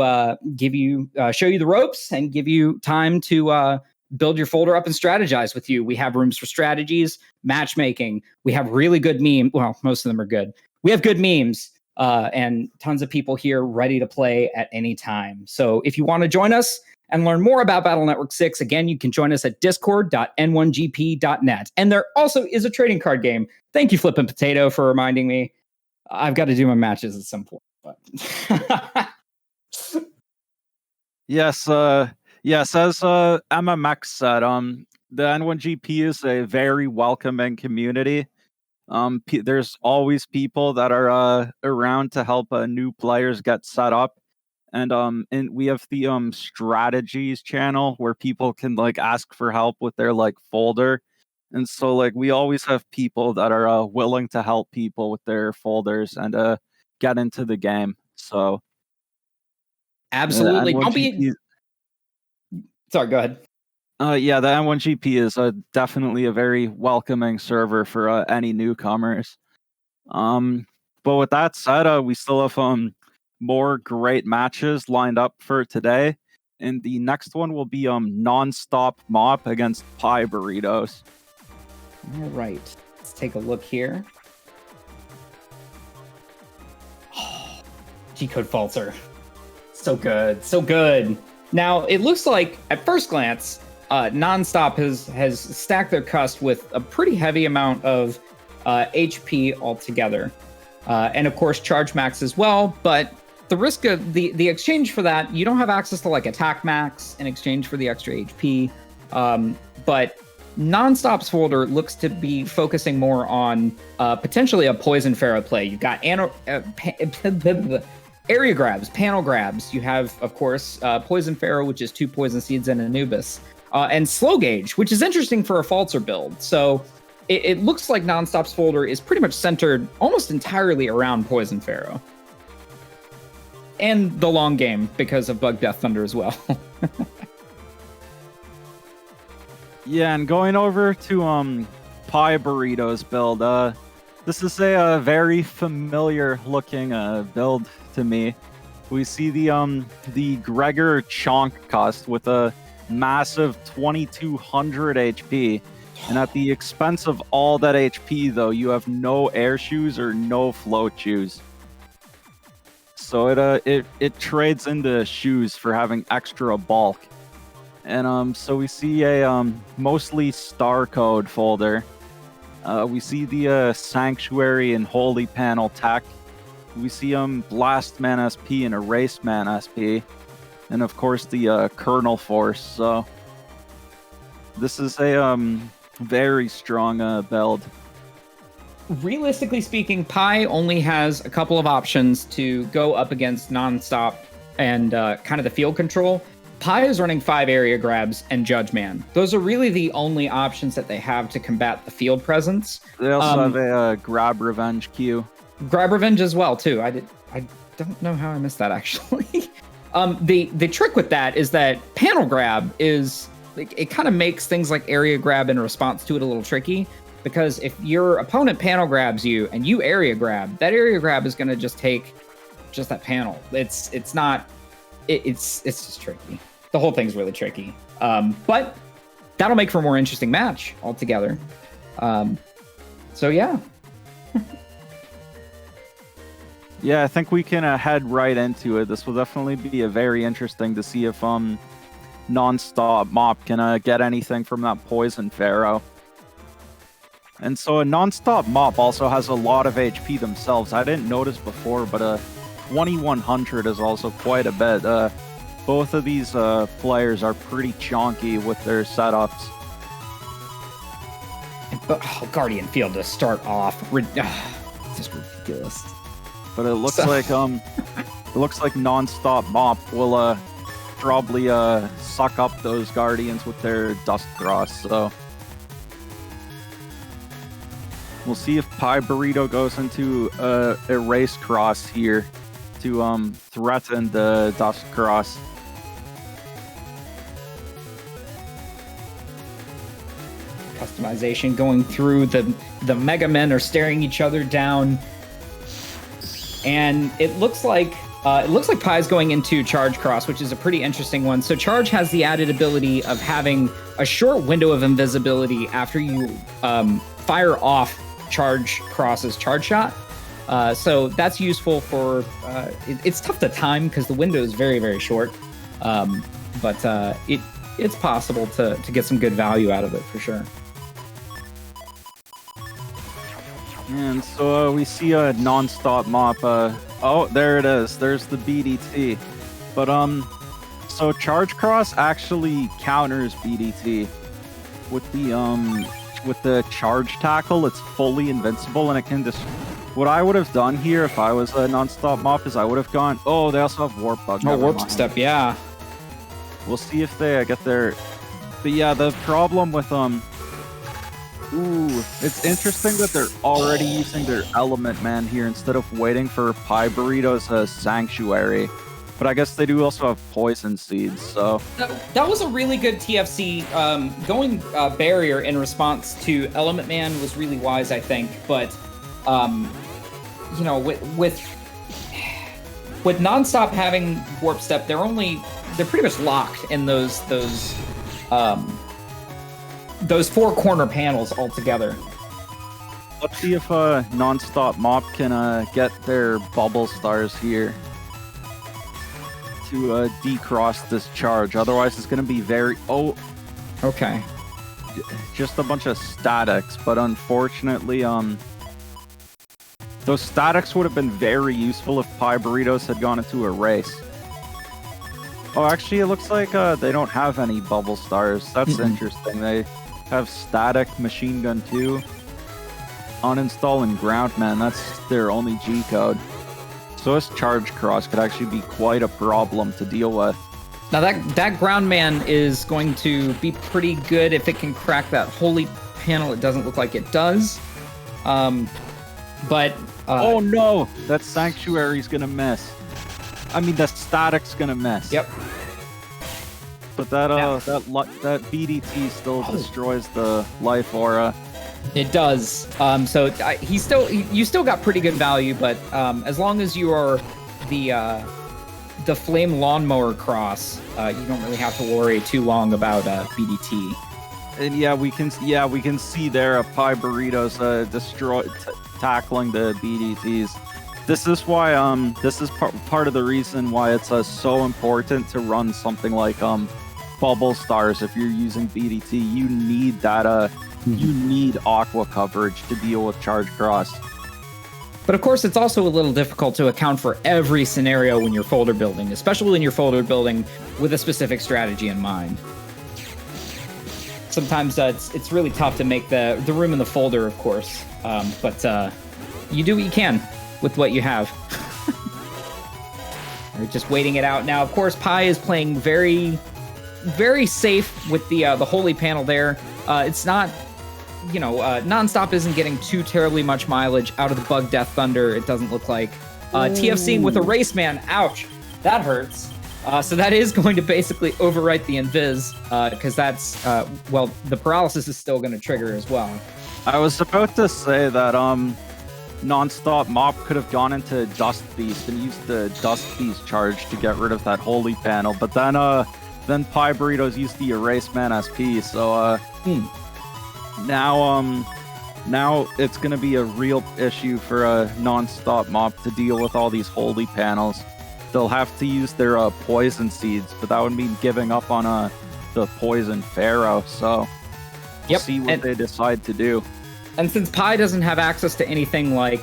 Speaker 4: the ropes and give you time to build your folder up and strategize with you. We have rooms for strategies, matchmaking. We have really good memes. Well, most of them are good. We have good memes and tons of people here ready to play at any time. So if you want to join us and learn more about Battle Network 6, again, you can join us at discord.n1gp.net. And there also is a trading card game. Thank you, Flippin' Potato, for reminding me. I've got to do my matches at some point. But
Speaker 2: Yes, as MMX said, the N1GP is a very welcoming community. There's always people that are around to help new players get set up. And we have the strategies channel where people can ask for help with their folder. And so we always have people that are willing to help people with their folders and get into the game. So
Speaker 4: absolutely. Don't be sorry, go ahead.
Speaker 2: Yeah, the N1GP is definitely a very welcoming server for any newcomers. But with that said, we still have more great matches lined up for today. And the next one will be Nonstopmop against Pie Burritos.
Speaker 4: All right, let's take a look here. G-Code Falter. So good, so good. Now, it looks like, at first glance, Nonstop has stacked their cust with a pretty heavy amount of HP altogether. And of course, charge max as well, but the risk of the exchange for that, you don't have access to like attack max in exchange for the extra HP. But Nonstop's folder looks to be focusing more on potentially a Poison Pharaoh play. You've got area grabs, panel grabs. You have, of course, Poison Pharaoh, which is 2 Poison Seeds and Anubis. And Slow Gauge, which is interesting for a Falter build. So it looks like Nonstop's folder is pretty much centered almost entirely around Poison Pharaoh. And the long game because of Bug Death Thunder as well.
Speaker 2: Yeah, and going over to Pie Burritos build, this is a very familiar looking build to me. We see the Gregor Chonk cost with a massive 2200 HP, and at the expense of all that HP though, you have no air shoes or no float shoes. So it trades into shoes for having extra bulk. And so we see a mostly star code folder. We see the Sanctuary and Holy Panel tech. We see Blast Man SP and Erase Man SP. And of course the Kernel Force. So this is a very strong build.
Speaker 4: Realistically speaking, Pie only has a couple of options to go up against Nonstop and kind of the field control. Pie is running 5 area grabs and Judge Man. Those are really the only options that they have to combat the field presence.
Speaker 2: They also have a Grab Revenge queue.
Speaker 4: Grab Revenge as well, too. I don't know how I missed that, actually. The trick with that is that Panel Grab is... It kind of makes things like area grab in response to it a little tricky. Because if your opponent panel grabs you and you area grab, that area grab is going to just take just that panel. It's just tricky. The whole thing's really tricky. But that'll make for a more interesting match altogether. So yeah.
Speaker 2: Yeah, I think we can head right into it. This will definitely be a very interesting to see if Nonstopmop can get anything from that Poison Pharaoh. And so a Nonstopmop also has a lot of HP themselves. I didn't notice before, but 2100 is also quite a bit. Both of these players are pretty chonky with their setups.
Speaker 4: But Guardian Field to start off, just ridiculous.
Speaker 2: But it looks like Nonstopmop will probably suck up those Guardians with their Dust Cross. So we'll see if Pie Burrito goes into Erase Cross here to threaten the Dust Cross.
Speaker 4: Customization going through, the Mega Men are staring each other down, and it looks like Pie's going into Charge Cross, which is a pretty interesting one. So Charge has the added ability of having a short window of invisibility after you fire off Charge Cross's charge shot. So that's useful for it's tough to time because the window is very, very short. But it's possible to get some good value out of it for sure.
Speaker 2: And so we see a Nonstopmop. Oh, there it is. There's the BDT. But so Charge Cross actually counters BDT with the charge tackle. It's fully invincible, and it can just. What I would have done here if I was a Nonstopmop is I would have gone. Oh, they also have Warp Bug.
Speaker 4: Oh, Warp Step, yeah.
Speaker 2: We'll see if they get their. But yeah, the problem with it's interesting that they're already using their Element Man here instead of waiting for Pie Burrito's Sanctuary. But I guess they do also have Poison Seeds, so...
Speaker 4: That was a really good TFC. Going Barrier in response to Element Man was really wise, I think. But, you know, with Nonstop having Warp Step, they're pretty much locked in those 4 corner panels altogether.
Speaker 2: Let's see if Nonstopmop can get their Bubble Stars here to decross this charge. Otherwise, it's going to be very... Oh,
Speaker 4: Okay.
Speaker 2: just a bunch of statics. But unfortunately, those statics would have been very useful if Pie Burritos had gone into a race. Oh, actually, it looks like they don't have any bubble stars. That's interesting. They have static machine gun 2. Uninstall and ground man. That's their only G code. So this charge cross could actually be quite a problem to deal with.
Speaker 4: Now that ground man is going to be pretty good if it can crack that holy panel. It doesn't look like it does. But
Speaker 2: oh no, that sanctuary's gonna miss. I mean, the static's gonna miss.
Speaker 4: Yep.
Speaker 2: But that that BDT still destroys the life aura.
Speaker 4: It does. So you still got pretty good value, but as long as you are the flame lawnmower cross, you don't really have to worry too long about BDT.
Speaker 2: And yeah, we can see there Pie Burritos tackling the BDTs. This is why this is part of the reason why it's so important to run something like bubble stars. If you're using BDT, you need that you need aqua coverage to deal with charge cross.
Speaker 4: But of course, it's also a little difficult to account for every scenario when you're folder building, especially when you're folder building with a specific strategy in mind. Sometimes it's really tough to make the room in the folder, of course, but you do what you can with what you have. We're just waiting it out now. Of course, Pie is playing very, very safe with the holy panel there. It's not, Nonstop isn't getting too terribly much mileage out of the Bug Death Thunder. It doesn't look like. TFC with a race man. Ouch, that hurts. So that is going to basically overwrite the invis, because that's the paralysis is still going to trigger as well.
Speaker 2: I was about to say that Nonstopmop could have gone into Dust Beast and used the Dust Beast charge to get rid of that holy panel, but then Pie Burritos used the Erase Man SP, so now it's going to be a real issue for Nonstopmop to deal with all these holy panels. They'll have to use their poison seeds, but that would mean giving up on the poison pharaoh, so we'll see what they decide to do.
Speaker 4: And since Pie doesn't have access to anything like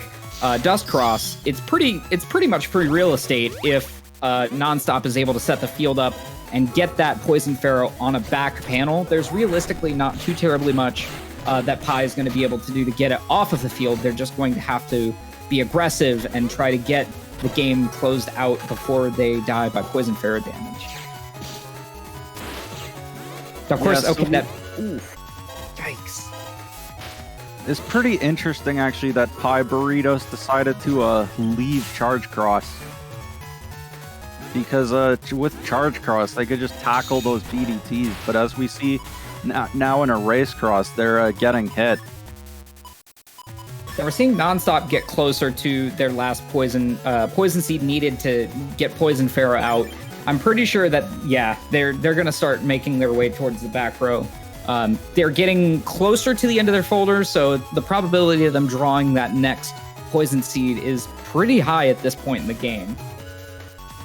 Speaker 4: Dust Cross, it's pretty much free real estate if Nonstop is able to set the field up and get that Poison Pharaoh on a back panel. There's realistically not too terribly much that Pie is going to be able to do to get it off of the field. They're just going to have to be aggressive and try to get the game closed out before they die by Poison Pharaoh damage. Of course, yikes.
Speaker 2: It's pretty interesting, actually, that Pie Burritos decided to leave Charge Cross. Because with Charge Cross, they could just tackle those BDTs. But as we see now in a Race Cross, they're getting hit.
Speaker 4: And we're seeing Nonstop get closer to their last poison seed needed to get Poison Pharaoh out. I'm pretty sure that, they're going to start making their way towards the back row. They're getting closer to the end of their folders, so the probability of them drawing that next poison seed is pretty high at this point in the game.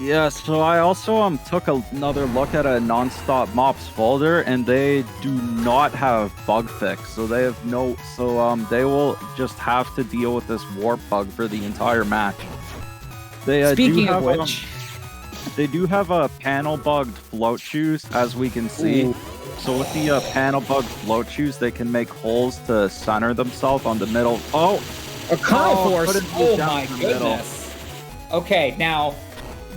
Speaker 2: Yeah, so I also took another look at a Nonstopmop's folder, and they do not have bug fix, so they have they will just have to deal with this warp bug for the entire match. They
Speaker 4: Speaking of which,
Speaker 2: they do have a panel bugged float shoes, as we can see. Ooh. So with the panel bugged float shoes, they can make holes to center themselves on the middle. Oh,
Speaker 4: a kernel force! Oh my goodness! Okay, now.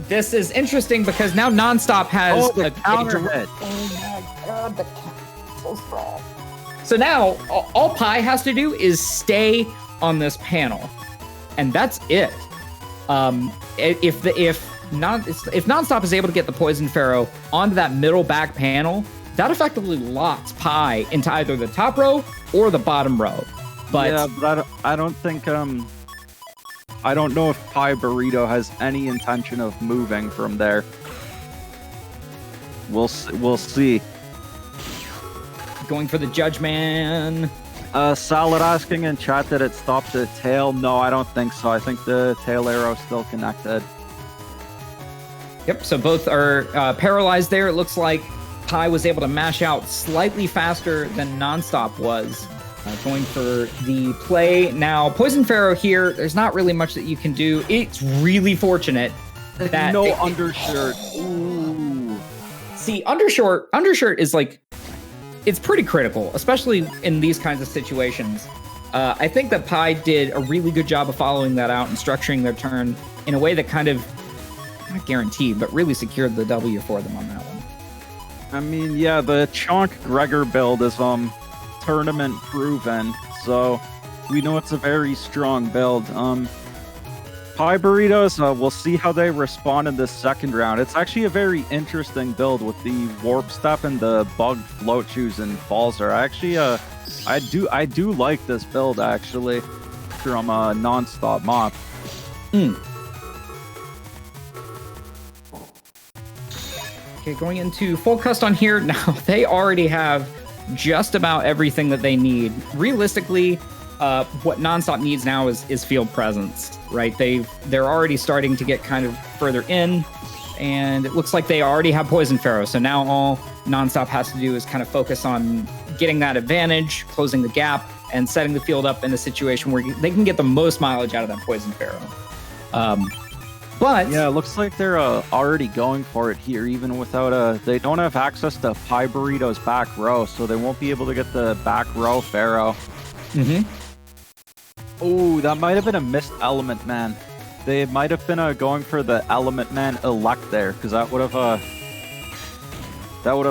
Speaker 4: This is interesting because now Nonstop has
Speaker 2: a counter hit.
Speaker 4: Oh my god, the counter so strong. So now all Pie has to do is stay on this panel, and that's it. If Nonstop is able to get the Poison Pharaoh onto that middle back panel, that effectively locks Pie into either the top row or the bottom row. But
Speaker 2: I don't think I don't know if Pie Burrito has any intention of moving from there. We'll see.
Speaker 4: Going for the Judge Man.
Speaker 2: Salad asking in chat that it stopped the tail. No, I don't think so. I think the tail arrow is still connected.
Speaker 4: Yep, so both are paralyzed there. It looks like Pie was able to mash out slightly faster than Nonstop was. Going for the play. Now, Poison Pharaoh here, there's not really much that you can do. It's really fortunate that...
Speaker 2: No undershirt. Ooh.
Speaker 4: See, undershirt is like... It's pretty critical, especially in these kinds of situations. I think that Pie did a really good job of following that out and structuring their turn in a way that kind of, not guaranteed, but really secured the W for them on that one.
Speaker 2: I mean, yeah, the Chonk Gregor build is tournament proven, so we know it's a very strong build. Pie Burritos, we'll see how they respond in this second round. It's actually a very interesting build with the Warp Step and the Bugged Float Shoes and Falzer. Actually, I do like this build actually from Nonstopmop.
Speaker 4: Okay, going into full custom here. Now, they already have just about everything that they need. Realistically, what Nonstop needs now is field presence, right? They're already starting to get kind of further in, and it looks like they already have Poison Pharaoh. So now all Nonstop has to do is kind of focus on getting that advantage, closing the gap, and setting the field up in a situation where they can get the most mileage out of that Poison Pharaoh. But
Speaker 2: yeah, it looks like they're already going for it here, even without they don't have access to Pie Burrito's back row, so they won't be able to get the back row Pharaoh. Oh, that might have been a missed Element Man. They might have been going for the Element Man elect there, because that would have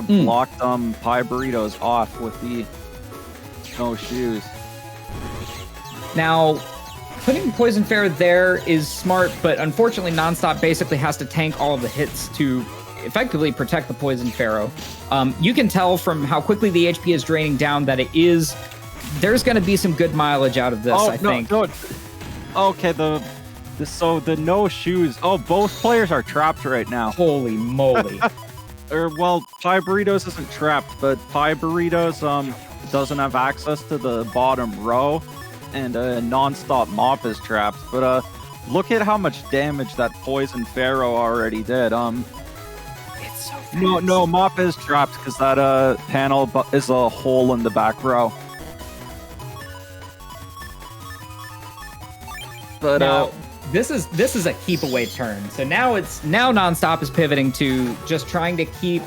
Speaker 2: blocked Pie Burritos off with the no shoes.
Speaker 4: Now, putting Poison Pharaoh there is smart, but unfortunately Nonstop basically has to tank all of the hits to effectively protect the Poison Pharaoh. You can tell from how quickly the HP is draining down that there's going to be some good mileage out of this, I think.
Speaker 2: No. Okay, so the no shoes. Oh, both players are trapped right now.
Speaker 4: Holy moly.
Speaker 2: Well, Pie Burritos isn't trapped, but Pie Burritos doesn't have access to the bottom row, and Nonstopmop is trapped. But look at how much damage that Poison Pharaoh already did.
Speaker 4: It's so fast.
Speaker 2: No, Mop is trapped because that panel is a hole in the back row. But
Speaker 4: now, this is a keep away turn. So now Nonstop is pivoting to just trying to keep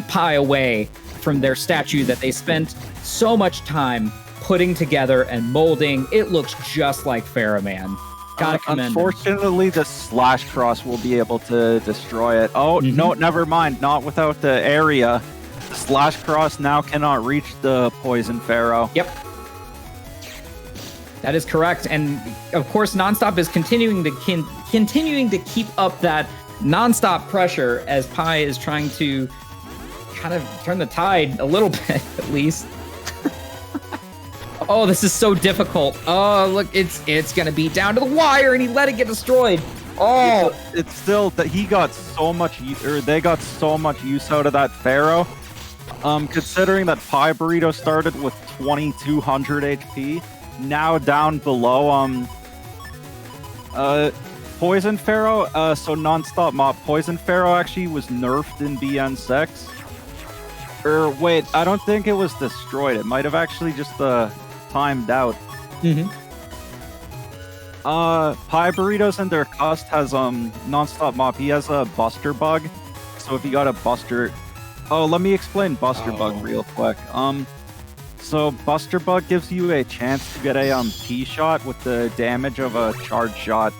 Speaker 4: Pie away from their statue that they spent so much time putting together and molding. It looks just like Pharaoh Man. Gotta commend them.
Speaker 2: Unfortunately, the SoulXCross will be able to destroy it. Oh, no, never mind. Not without the area. The SoulXCross now cannot reach the Poison Pharaoh.
Speaker 4: Yep. That is correct. And of course, Nonstop is continuing to keep up that nonstop pressure as Pie is trying to kind of turn the tide a little bit, at least. Oh, this is so difficult. Oh, look, it's gonna be down to the wire, and he let it get destroyed. Oh,
Speaker 2: it's still that he got so much, or they got so much use out of that Pharaoh. Considering that Pie Burrito started with 2,200 HP. Now down below Poison Pharaoh, so Nonstopmop. Poison Pharaoh actually was nerfed in BN6. Wait, I don't think it was destroyed. It might have actually just timed out. Pie Burritos and their cust has Nonstopmop. He has a Buster Bug. So if you got a Buster... Oh, let me explain Buster Bug real quick. So Buster Bug gives you a chance to get a T-shot with the damage of a charge shot.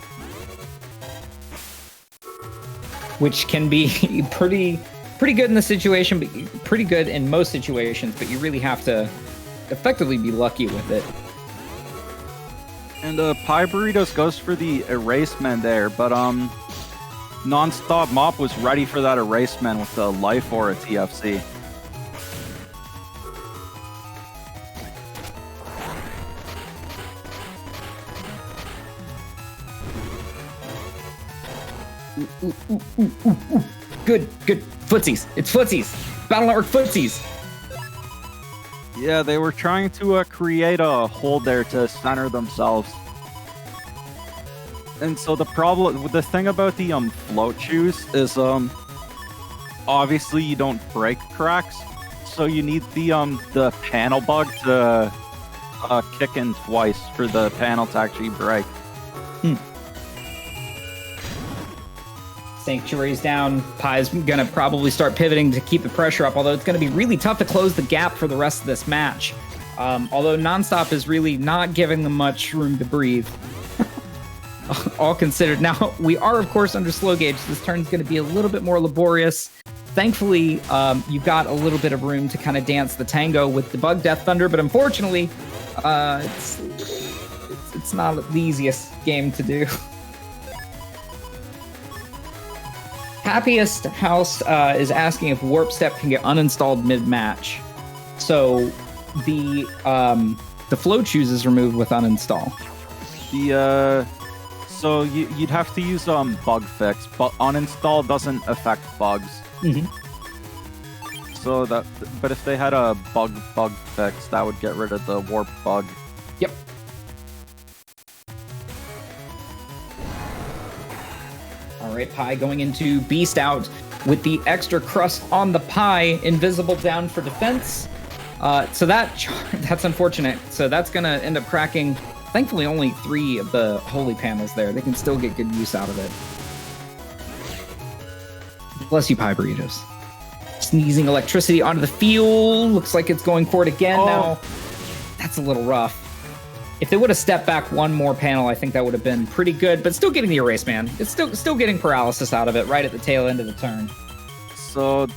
Speaker 4: Which can be pretty good in the situation, but pretty good in most situations, but you really have to effectively be lucky with it.
Speaker 2: And Pie Burritos goes for the Erasement there, but Nonstopmop was ready for that Erasement with the Life Aura TFC.
Speaker 4: Good footsies. It's footsies. Battle Network footsies.
Speaker 2: Yeah, they were trying to create a hold there to center themselves. And so the thing about the float shoes is obviously you don't break cracks, so you need the panel bug to kick in twice for the panel to actually break.
Speaker 4: Sanctuary's down. Pie's gonna probably start pivoting to keep the pressure up, although it's gonna be really tough to close the gap for the rest of this match. Although Nonstop is really not giving them much room to breathe. All considered. Now, we are, of course, under slow gauge. So this turn's going to be a little bit more laborious. Thankfully, you've got a little bit of room to kind of dance the tango with the Bug Death Thunder, but unfortunately, it's not the easiest game to do. Happiest House is asking if Warp Step can get uninstalled mid-match. So the float shoes is removed with uninstall.
Speaker 2: So you'd have to use bug fix, but uninstall doesn't affect bugs.
Speaker 4: Mm-hmm.
Speaker 2: So but if they had a bug fix, that would get rid of the warp bug.
Speaker 4: Yep. All right, Pie going into Beast Out with the extra crust on the pie, invisible down for defense. So that's unfortunate. So that's gonna end up cracking. Thankfully, only 3 of the holy panels there. They can still get good use out of it. Bless you, Pie Burritos. Sneezing electricity onto the field. Looks like it's going for it again now. That's a little rough. If they would have stepped back one more panel, I think that would have been pretty good, but still getting the erase man. It's still getting paralysis out of it right at the tail end of the turn.
Speaker 2: So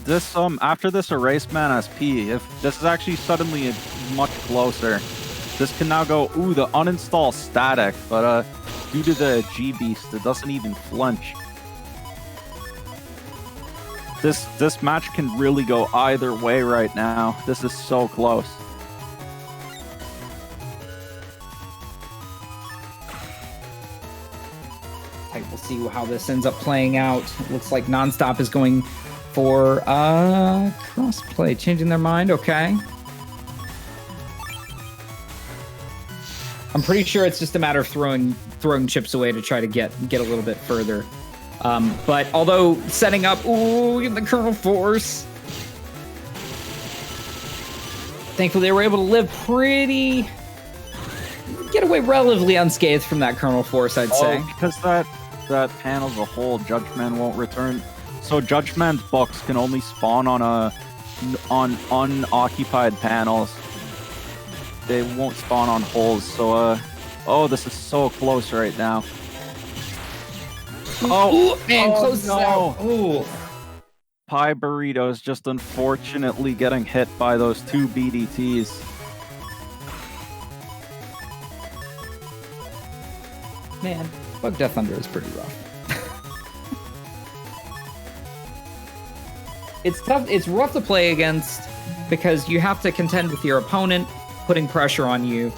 Speaker 2: this after this erase man SP, if this is actually suddenly much closer, this can now go, ooh, the uninstall static, but due to the G-Beast, it doesn't even flinch. This match can really go either way right now. This is so close.
Speaker 4: We'll see how this ends up playing out. It looks like Nonstop is going for crossplay, changing their mind. Okay. I'm pretty sure it's just a matter of throwing chips away to try to get a little bit further. But although setting up, ooh, the Colonel Force. Thankfully, they were able to get away relatively unscathed from that Colonel Force, I'd say.
Speaker 2: Because that panel's a whole, Judgment won't return. So Judgment books can only spawn on unoccupied panels. They won't spawn on holes, so this is so close right now.
Speaker 4: Closes
Speaker 2: no.
Speaker 4: out. Ooh.
Speaker 2: Pie Burritos just unfortunately getting hit by those 2 BDTs.
Speaker 4: Man, Bug Death Thunder is pretty rough. It's tough. It's rough to play against because you have to contend with your opponent putting pressure on you.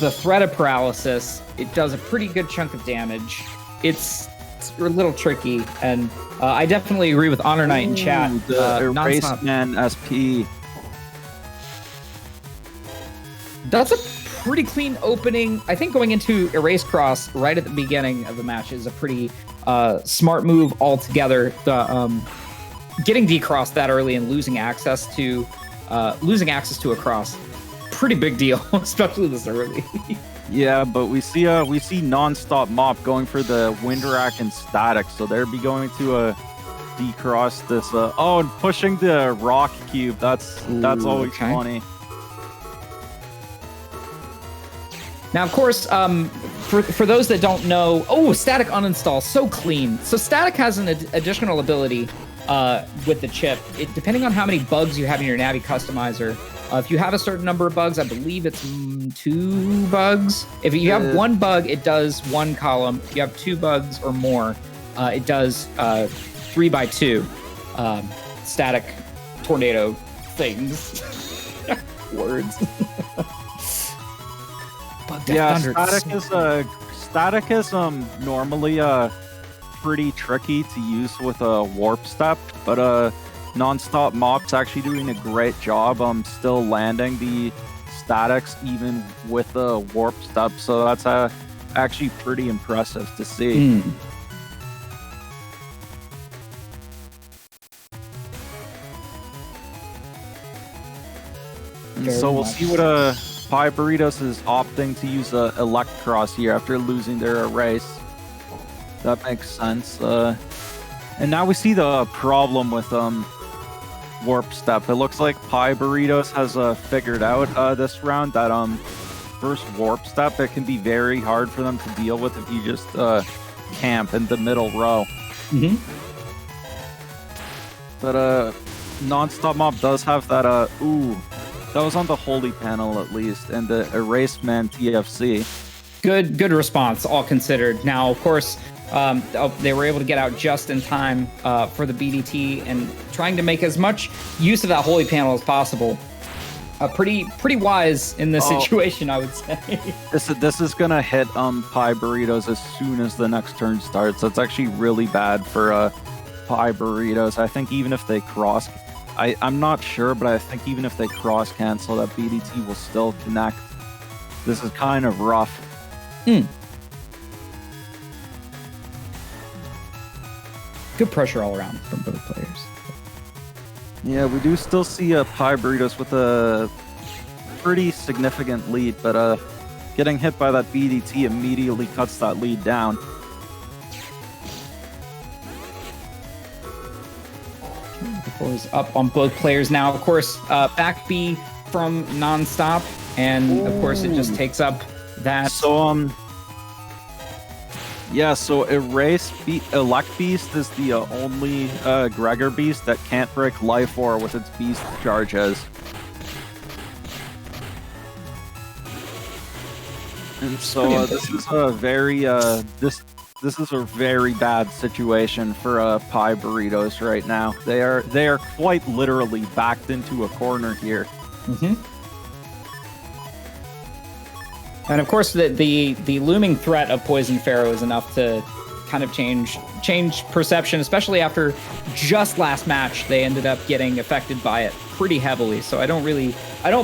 Speaker 4: The threat of paralysis, it does a pretty good chunk of damage. It's a little tricky, and I definitely agree with HonorNite in chat.
Speaker 2: The Erase Man SP.
Speaker 4: That's a pretty clean opening. I think going into Erase Cross right at the beginning of the match is a pretty smart move altogether. Getting decrossed that early and losing access to a cross, pretty big deal, especially this early.
Speaker 2: Yeah, but we see Nonstopmop going for the Wind Rack and Static, so they'll be going to decross this. And pushing the Rock Cube. That's always funny.
Speaker 4: Now, of course, for those that don't know, Static uninstall, so clean. So Static has an additional ability with the chip. Depending on how many bugs you have in your Navi customizer, if you have a certain number of bugs, I believe it's 2 bugs. If you have 1 bug, it does 1 column. If you have 2 bugs or more, it does 3x2 static tornado things. Words.
Speaker 2: Yeah, static is normally pretty tricky to use with a warp step, but Nonstopmop's actually doing a great job still landing the statics even with the warp step, so that's actually pretty impressive to see. And so we'll see what Pie Burritos is opting to use Electros here after losing their race. That makes sense. And now we see the problem with Warp Step. It looks like Pie Burritos has figured out this round that first Warp Step, it can be very hard for them to deal with if you just camp in the middle row. But Nonstopmop does have that that was on the Holy panel at least, and the Erased Man TFC.
Speaker 4: Good response, all considered. Now, of course, they were able to get out just in time for the BDT and trying to make as much use of that Holy panel as possible. Pretty wise in this situation, I would say.
Speaker 2: This is gonna hit Pie Burritos as soon as the next turn starts. That's actually really bad for Pie Burritos. I think even if they cross, I'm not sure, but I think even if they cross cancel, that BDT will still connect. This is kind of rough.
Speaker 4: Good pressure all around from both players.
Speaker 2: Yeah, we do still see Pie Burritos with a pretty significant lead, but getting hit by that BDT immediately cuts that lead down.
Speaker 4: The floor is up on both players now. Of course, back B from Nonstop, and of course it just takes up that.
Speaker 2: So yeah, so Elect Beast is the only Gregor Beast that can't break Life Ore with its Beast charges. And so this is a very this is a very bad situation for Pie Burritos right now. They are quite literally backed into a corner here.
Speaker 4: And of course, the looming threat of Poison Pharaoh is enough to kind of change perception, especially after just last match they ended up getting affected by it pretty heavily. So I don't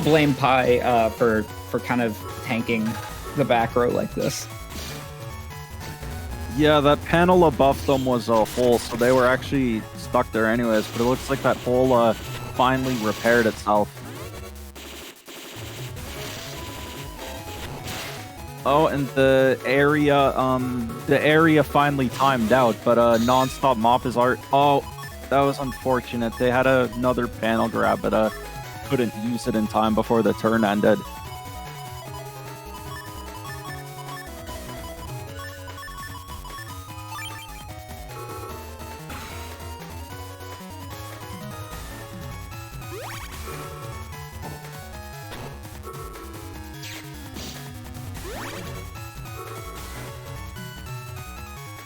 Speaker 4: blame Pie for kind of tanking the back row like this.
Speaker 2: Yeah, that panel above them was a hole, so they were actually stuck there anyways. But it looks like that hole finally repaired itself. Oh, and the area finally timed out, but Nonstopmop is that was unfortunate. They had another panel grab, but couldn't use it in time before the turn ended.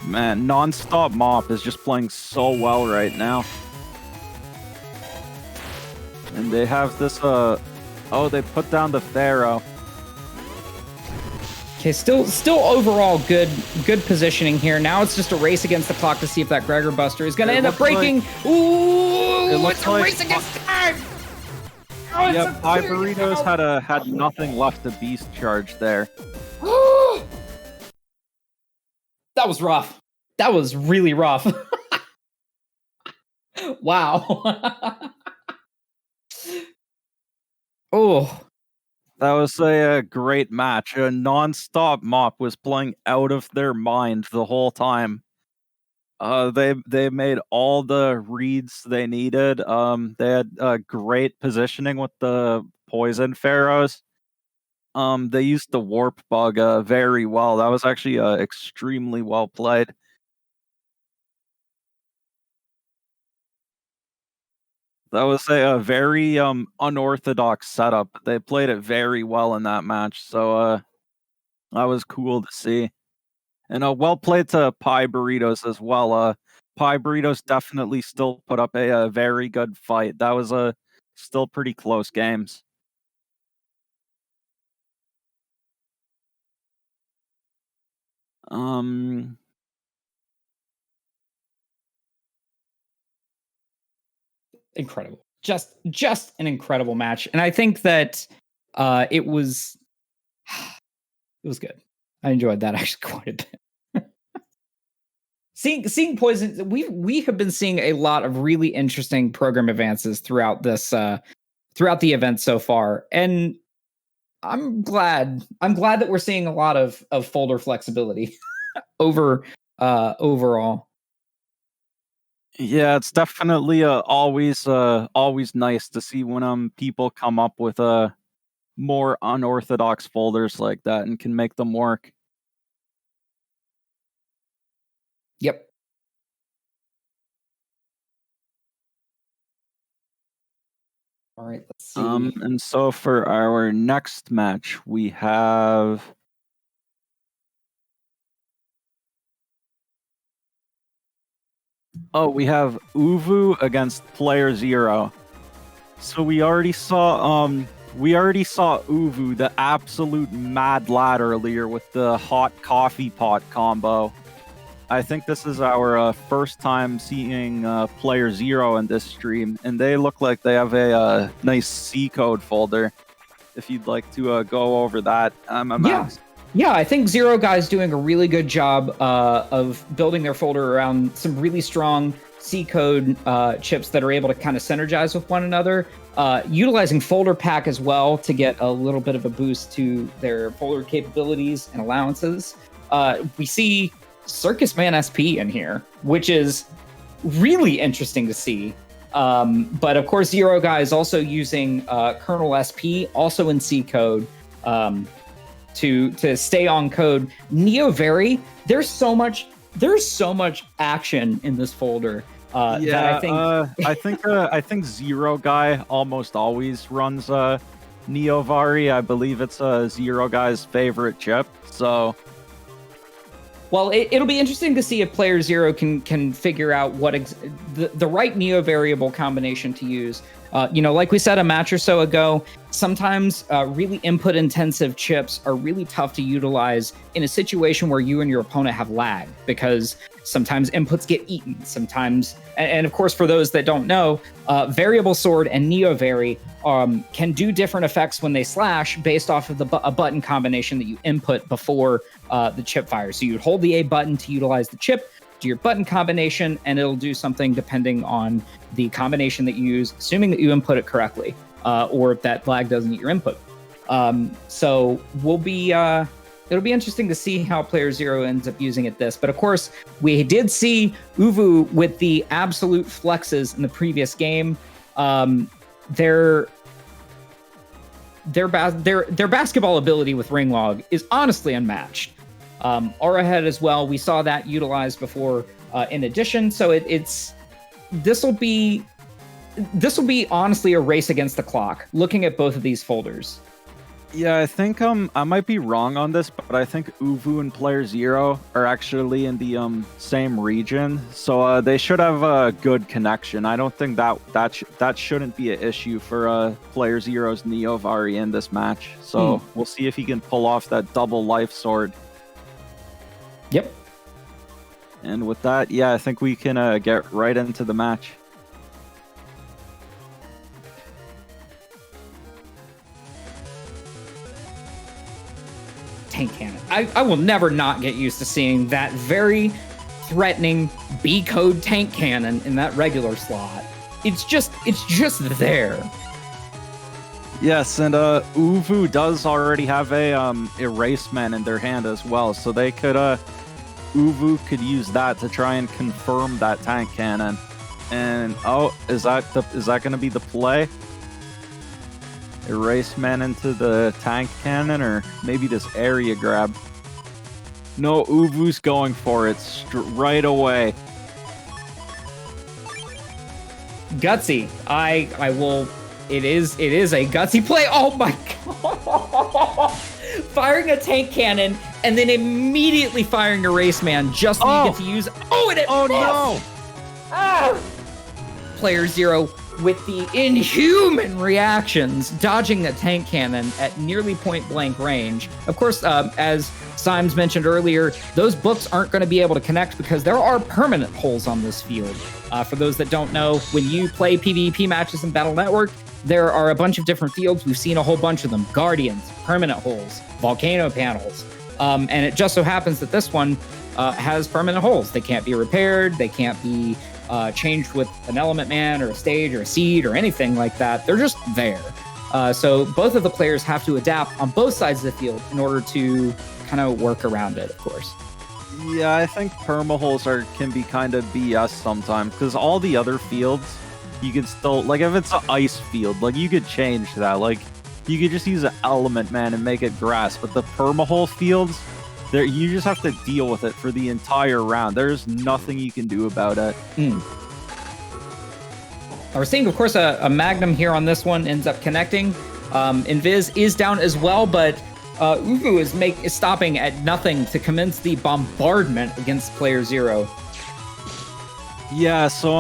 Speaker 2: Man, Nonstopmop is just playing so well right now. And they have this, they put down the Pharaoh.
Speaker 4: Okay, still overall good positioning here. Now it's just a race against the clock to see if that Gregor Buster is going to end up breaking. It's a race against time!
Speaker 2: Yeah, Pie Burritos had nothing left to Beast charge there.
Speaker 4: That was rough. That was really rough. Wow. Oh.
Speaker 2: That was a great match. Nonstopmop was playing out of their mind the whole time. They made all the reads they needed. They had great positioning with the Poison Pharaohs. They used the warp bug very well. That was actually extremely well played. That was a very unorthodox setup. They played it very well in that match, so that was cool to see. And well played to Pie Burritos as well. Pie Burritos definitely still put up a very good fight. That was still pretty close games.
Speaker 4: Incredible. Just an incredible match. And I think that it was good. I enjoyed that actually quite a bit. Seeing poison, we have been seeing a lot of really interesting program advances throughout this throughout the event so far, and I'm glad that we're seeing a lot of folder flexibility overall.
Speaker 2: Yeah, it's definitely always nice to see when people come up with more unorthodox folders like that and can make them work.
Speaker 4: Yep. All right, let's see.
Speaker 2: And so for our next match, we have Uvu against playerzero. So we already saw Uvu, the absolute mad lad, earlier with the hot coffee pot combo. I think this is our first time seeing playerzero in this stream, and they look like they have a nice C code folder. If you'd like to go over that,
Speaker 4: Yeah, I think Zero Guy's doing a really good job of building their folder around some really strong C code chips that are able to kind of synergize with one another. Utilizing folder pack as well to get a little bit of a boost to their folder capabilities and allowances. We see Circus Man SP in here, which is really interesting to see. But of course, Zero Guy is also using kernel SP, also in C code, to stay on code. NeoVary, there's so much action in this folder. That
Speaker 2: I think Zero Guy almost always runs NeoVary. I believe it's Zero Guy's favorite chip. So.
Speaker 4: Well, it'll be interesting to see if playerzero can figure out what the right neo variable combination to use. Like we said a match or so ago, sometimes really input intensive chips are really tough to utilize in a situation where you and your opponent have lag, because sometimes inputs get eaten. Sometimes, and of course, for those that don't know, variable sword and NeoVary can do different effects when they slash based off of a button combination that you input before the chip fires. So you'd hold the A button to utilize the chip, do your button combination, and it'll do something depending on the combination that you use, assuming that you input it correctly, or if that flag doesn't eat your input. So it'll be interesting to see how playerzero ends up using it this. But of course, we did see Uvu with the absolute flexes in the previous game. Their basketball ability with Ringlog is honestly unmatched. Aura Head as well, we saw that utilized before in addition. So this will be honestly a race against the clock, looking at both of these folders.
Speaker 2: Yeah, I think I might be wrong on this, but I think Uvu and playerzero are actually in the same region, so they should have a good connection. I don't think that shouldn't be an issue for playerzero's NeoVary in this match. So we'll see if he can pull off that double life sword.
Speaker 4: Yep.
Speaker 2: And with that, yeah, I think we can get right into the match.
Speaker 4: Tank cannon. I will never not get used to seeing that very threatening B code tank cannon in that regular slot. It's just there.
Speaker 2: Yes, and Uvu does already have a erase man in their hand as well, so they could Uvu could use that to try and confirm that tank cannon. And is that gonna be the play? Erase man into the tank cannon, or maybe this area grab? No, Uvu's going for it right away.
Speaker 4: Gutsy. I will. It is a gutsy play. Oh my god! Firing a tank cannon and then immediately firing Erase Man just so you get to use. Oh, and it missed!
Speaker 2: No!
Speaker 4: Ah! playerzero with the inhuman reactions, dodging the tank cannon at nearly point blank range. Of course, as Symes mentioned earlier, those books aren't going to be able to connect because there are permanent holes on this field. For those that don't know, when you play PvP matches in Battle Network, there are a bunch of different fields. We've seen a whole bunch of them. Guardians, permanent holes, volcano panels, And it just so happens that this one has permanent holes. They can't be repaired. They can't be changed with an Element Man or a stage or a seed or anything like that. They're just there. So both of the players have to adapt on both sides of the field in order to kind of work around it, of course.
Speaker 2: Yeah, I think permaholes can be kind of BS sometimes, because all the other fields, you can still, like, if it's an ice field, like, you could change that. Like, you could just use an Element Man and make it grass, but the permahole fields, you just have to deal with it for the entire round. There's nothing you can do about it.
Speaker 4: We're seeing, of course, a Magnum here on this one ends up connecting. Invis is down as well, but Uvu is stopping at nothing to commence the bombardment against player zero.
Speaker 2: Yeah, so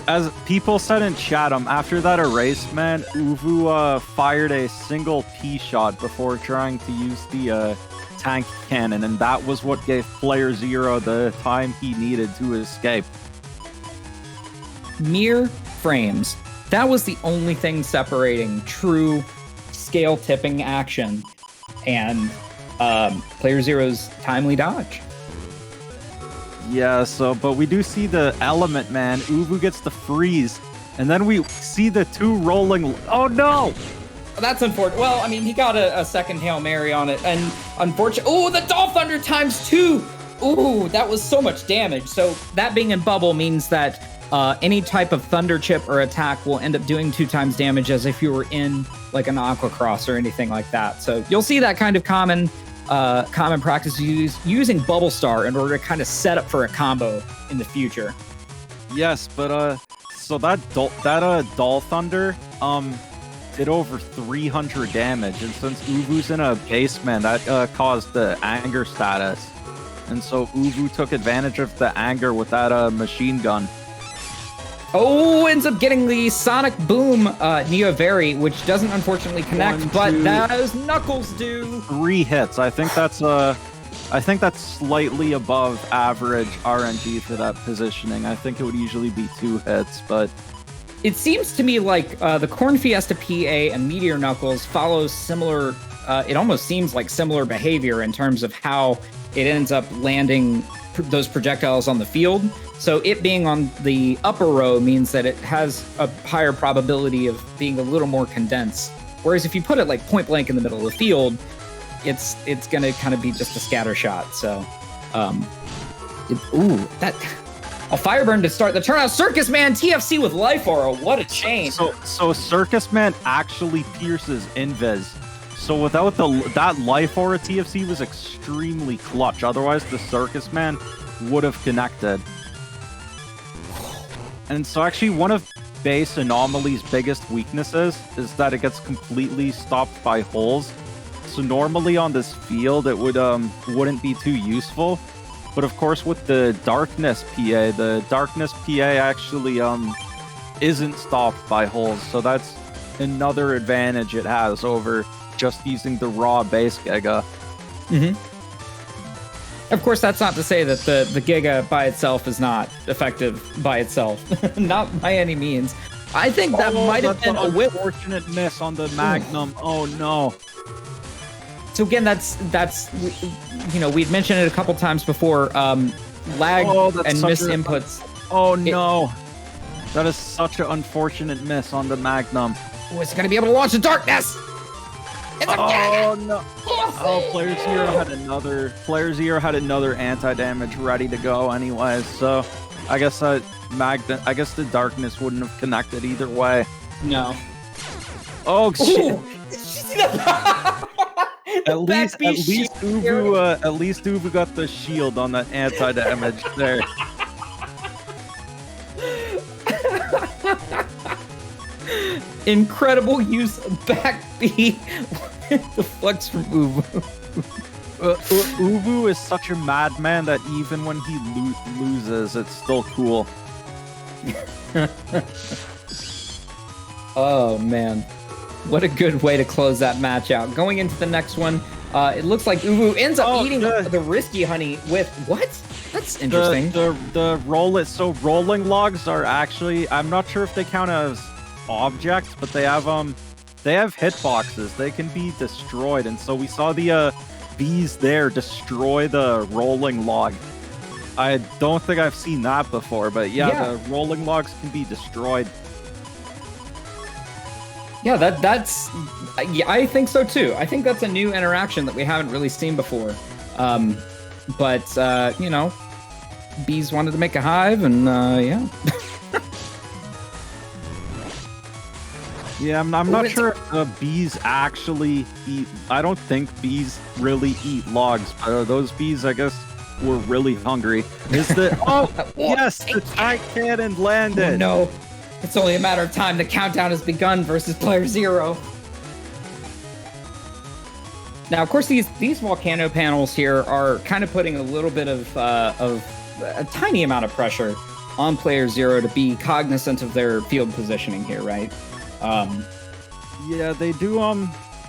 Speaker 2: as people said in chat, after that erase, man, Uvu fired a single P shot before trying to use the tank cannon, and that was what gave player zero the time he needed to escape.
Speaker 4: Mere frames. That was the only thing separating true scale tipping action and player zero's timely dodge.
Speaker 2: Yeah, but we do see the Element Man. Uvu gets the freeze, and then we see the two rolling. Oh no!
Speaker 4: That's unfortunate. Well, I mean, he got a second Hail Mary on it, and unfortunately, oh, the Doll Thunder ×2! Ooh, that was so much damage. So that being in bubble means that any type of thunder chip or attack will end up doing 2 times damage as if you were in like an Aqua Cross or anything like that. So you'll see that kind of common practice using Bubble Star in order to kind of set up for a combo in the future.
Speaker 2: Yes, but so that Doll Thunder did over 300 damage, and since Uvu's in a basement, that caused the anger status, and so Uvu took advantage of the anger with that machine gun.
Speaker 4: Oh, ends up getting the Sonic Boom Neovari, which doesn't unfortunately connect, but those Knuckles do. 3
Speaker 2: hits. I think that's slightly above average RNG for that positioning. I think it would usually be 2 hits, but
Speaker 4: it seems to me like the Corn Fiesta PA and Meteor Knuckles follow similar. It almost seems like similar behavior in terms of how it ends up landing those projectiles on the field. So it being on the upper row means that it has a higher probability of being a little more condensed. Whereas if you put it like point blank in the middle of the field, it's going to kind of be just a scatter shot. So, Fireburn to start the turnout. Circus Man TFC with Life Aura. What a chain.
Speaker 2: So Circus Man actually pierces Invis. So without that Life Aura, TFC was extremely clutch. Otherwise, the Circus Man would have connected. And so actually one of Base Anomaly's biggest weaknesses is that it gets completely stopped by holes. So normally on this field, it wouldn't be too useful. But of course, with the Darkness PA, the Darkness PA actually isn't stopped by holes. So that's another advantage it has over just using the raw base Giga.
Speaker 4: Mm-hmm. Of course, that's not to say that the Giga by itself is not effective by itself. Not by any means. I think that might have been a
Speaker 2: unfortunate miss on the Magnum. Oh no.
Speaker 4: So again, that's we'd mentioned it a couple times before. Lag and misinputs.
Speaker 2: Oh no. That is such an unfortunate miss on the Magnum.
Speaker 4: Oh, it's going to be able to launch the Darkness!
Speaker 2: Oh no! Oh, Player Zero had another anti-damage ready to go, anyways. So, I guess the Darkness wouldn't have connected either way.
Speaker 4: No.
Speaker 2: Oh shit! At least Uvu got the shield on that anti-damage there.
Speaker 4: Incredible use of back B. The flex from Uvu.
Speaker 2: Uvu is such a madman that even when he loses, it's still cool.
Speaker 4: Oh man, what a good way to close that match out. Going into the next one, it looks like Uvu ends up eating the risky honey with what? That's interesting.
Speaker 2: The rolling logs are actually, I'm not sure if they count as objects, but they have hitboxes. They can be destroyed, and so we saw the bees there destroy the rolling log. I don't think I've seen that before, but yeah. The rolling logs can be destroyed.
Speaker 4: Yeah, that's I think so too. I think that's a new interaction that we haven't really seen before. But you know, bees wanted to make a hive, and yeah.
Speaker 2: Yeah, I'm not sure if bees actually eat. I don't think bees really eat logs, but those bees, I guess, were really hungry. Is the yes, the tank cannon landed.
Speaker 4: Oh, no, it's only a matter of time. The countdown has begun versus player 0. Now, of course, these volcano panels here are kind of putting a little bit of a tiny amount of pressure on player 0 to be cognizant of their field positioning here, right?
Speaker 2: Yeah, they do.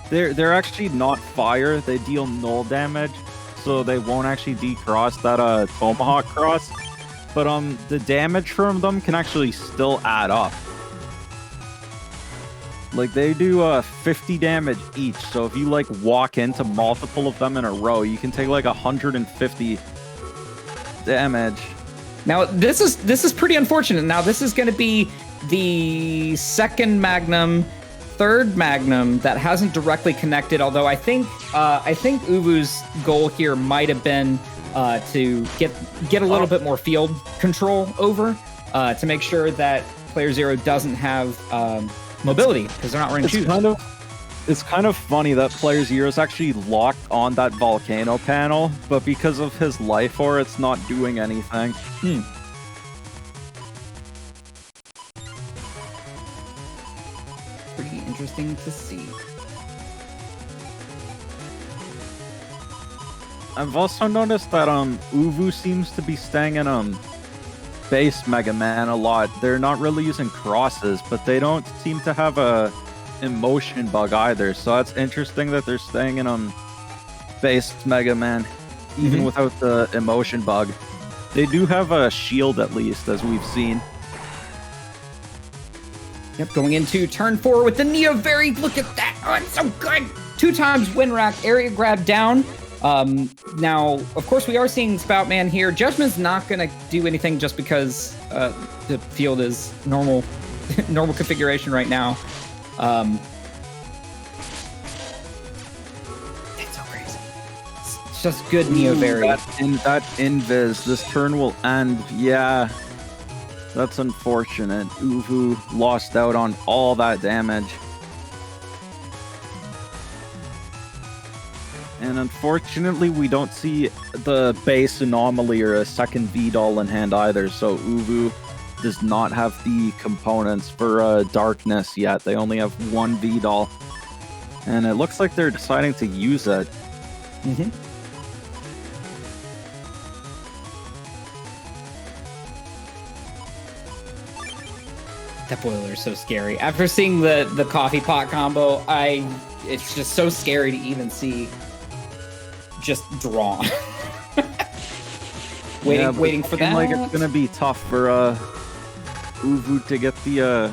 Speaker 2: They're actually not fire. They deal null damage, so they won't actually decross that tomahawk cross. But the damage from them can actually still add up. Like they do 50 damage each. So if you like walk into multiple of them in a row, you can take like 150 damage.
Speaker 4: Now this is pretty unfortunate. Now this is going to be the second Magnum, third Magnum that hasn't directly connected. Although I think Uvu's goal here might have been to get a little bit more field control over to make sure that player 0 doesn't have mobility because they're not wearing shoes.
Speaker 2: It's kind of funny that player 0 is actually locked on that volcano panel, but because of his life ore, it's not doing anything.
Speaker 4: Pretty interesting to see.
Speaker 2: I've also noticed that Uvu seems to be staying in base Mega Man a lot. They're not really using crosses, but they don't seem to have a emotion bug either. So that's interesting that they're staying in base Mega Man, even without the emotion bug. They do have a shield at least, as we've seen.
Speaker 4: Yep, going into turn 4 with the Neo Very. Look at that. Oh, it's so good. 2 times win rack, area grab down. Now, of course, we are seeing Spoutman here. Judgment's not going to do anything just because the field is normal configuration right now. That's so crazy. It's just good Neo Very.
Speaker 2: That invis. This turn will end. Yeah. That's unfortunate. Uvu lost out on all that damage. And unfortunately, we don't see the base anomaly or a second V-Doll in hand either, so Uvu does not have the components for darkness yet. They only have one V-Doll. And it looks like they're deciding to use it.
Speaker 4: That boiler is so scary. After seeing the coffee pot combo, it's just so scary to even see just drawn. waiting for that.
Speaker 2: Like it's gonna be tough for Uvu to get the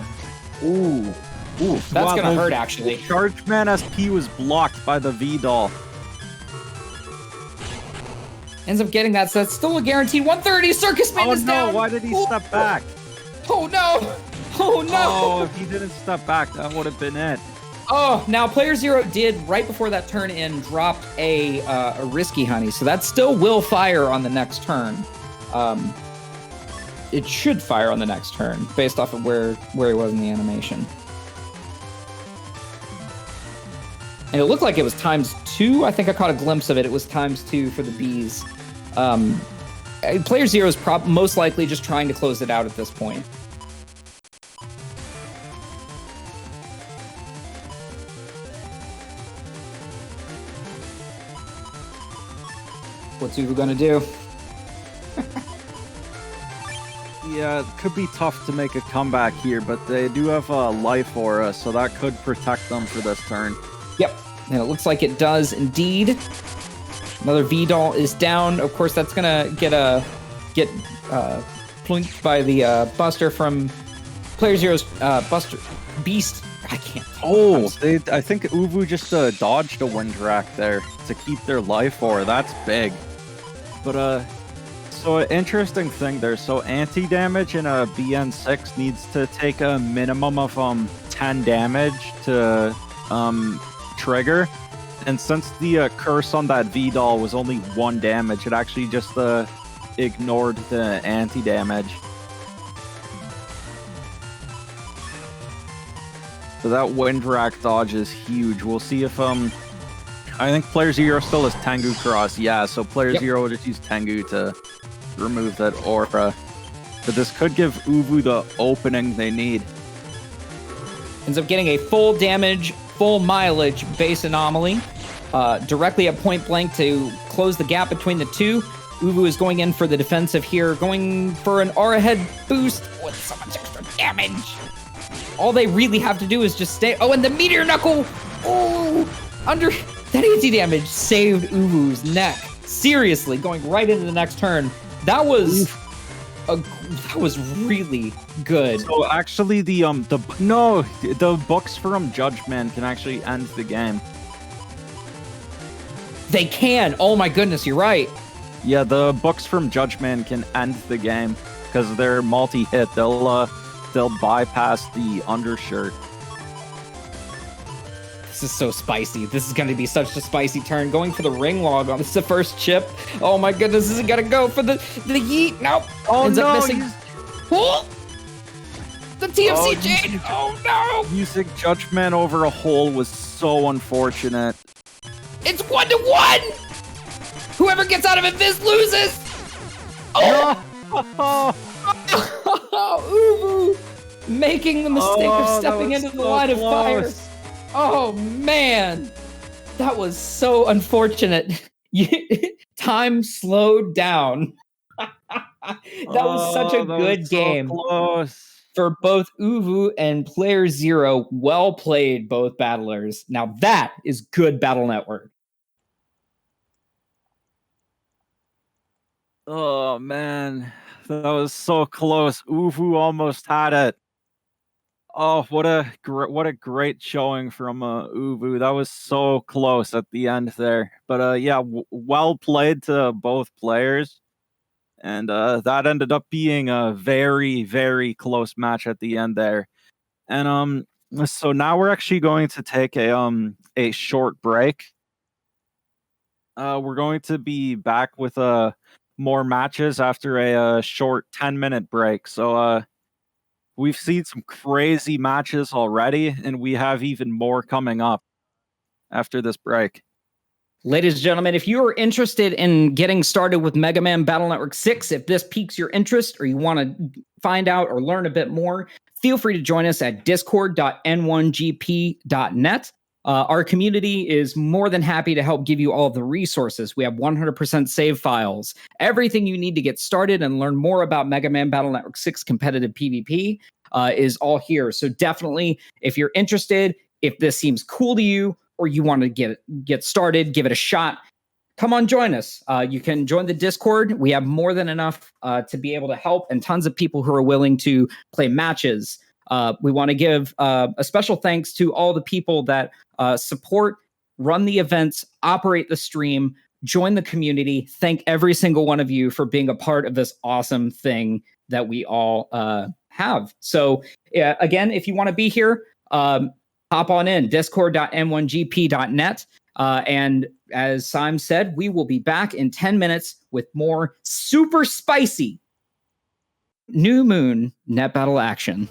Speaker 4: Ooh, that's gonna hurt actually.
Speaker 2: Chargeman SP was blocked by the V-Doll.
Speaker 4: Ends up getting that, so that's still a guaranteed 130. Circus Man is down.
Speaker 2: Why did he step back?
Speaker 4: Oh no! Oh no!
Speaker 2: Oh, if he didn't step back, that would have been it.
Speaker 4: Oh, now player 0 did right before that turn in dropped a risky honey, so that still will fire on the next turn. It should fire on the next turn based off of where he was in the animation. And it looked like it was ×2. I think I caught a glimpse of it. It was ×2 for the bees. Player 0 is most likely just trying to close it out at this point. What's Uvu gonna do?
Speaker 2: Yeah, it could be tough to make a comeback here, but they do have a life aura, so that could protect them for this turn.
Speaker 4: Yep, and it looks like it does indeed. Another V-Doll is down. Of course, that's gonna get plinked by the Buster from Player Zero's Buster Beast I can't.
Speaker 2: Oh, I think Uvu just dodged a wind rack there to keep their life or that's big. But so an interesting thing there. So anti-damage in a BN6 needs to take a minimum of 10 damage to trigger. And since the curse on that V-Doll was only 1 damage, it actually just ignored the anti-damage. So that wind rack dodge is huge. We'll see if I think player 0 still has Tengu Cross. Yeah, so player 0 will just use Tengu to remove that aura. But this could give Uvu the opening they need.
Speaker 4: Ends up getting a full damage, full mileage base anomaly directly at point blank to close the gap between the two. Uvu is going in for the defensive here, going for an aura head boost with so much extra damage. All they really have to do is just stay. Oh, and the meteor knuckle. Oh, under that anti-damage saved Uvu's neck. Seriously, going right into the next turn. That was really good.
Speaker 2: So actually, the books from Judgment can actually end the game.
Speaker 4: They can. Oh my goodness, you're right.
Speaker 2: Yeah, the books from Judgment can end the game because they're multi-hit. They'll bypass the undershirt.
Speaker 4: This is so spicy. This is going to be such a spicy turn. Going for the ring log on. This is the first chip. Oh my goodness, this is going to go for the yeet. Nope.
Speaker 2: Oh,
Speaker 4: ends
Speaker 2: no.
Speaker 4: Up missing. Oh! The TFC Jade. Oh no.
Speaker 2: Using Judgment over a hole was so unfortunate.
Speaker 4: It's 1-1. Whoever gets out of it, this loses. Oh!
Speaker 2: No.
Speaker 4: Uvu making the mistake of stepping into the line of fire. Oh man, that was so unfortunate. Time slowed down. That was such a good game for both Uvu and player 0. Well played, both battlers. Now that is good battle network.
Speaker 2: Oh man, that was so close. Uvu almost had it. Oh, what a great showing from Uvu. That was so close at the end there. But yeah, well played to both players. And that ended up being a very, very close match at the end there. And so now we're actually going to take a short break. We're going to be back with more matches after a short 10-minute break. So we've seen some crazy matches already, and we have even more coming up after this break.
Speaker 4: Ladies and gentlemen, if you are interested in getting started with Mega Man Battle Network 6, if this piques your interest or you want to find out or learn a bit more, feel free to join us at discord.n1gp.net. Our community is more than happy to help give you all of the resources. We have 100% save files, everything you need to get started and learn more about Mega Man Battle Network 6 competitive PvP is all here. So definitely, if you're interested, if this seems cool to you, or you want to get started, give it a shot, come on, join us. You can join the Discord. We have more than enough to be able to help, and tons of people who are willing to play matches. We want to give a special thanks to all the people that support, run the events, operate the stream, join the community. Thank every single one of you for being a part of this awesome thing that we all have. So again, if you want to be here, hop on in, discord.n1gp.net. And as Symes said, we will be back in 10 minutes with more super spicy New Moon net battle action.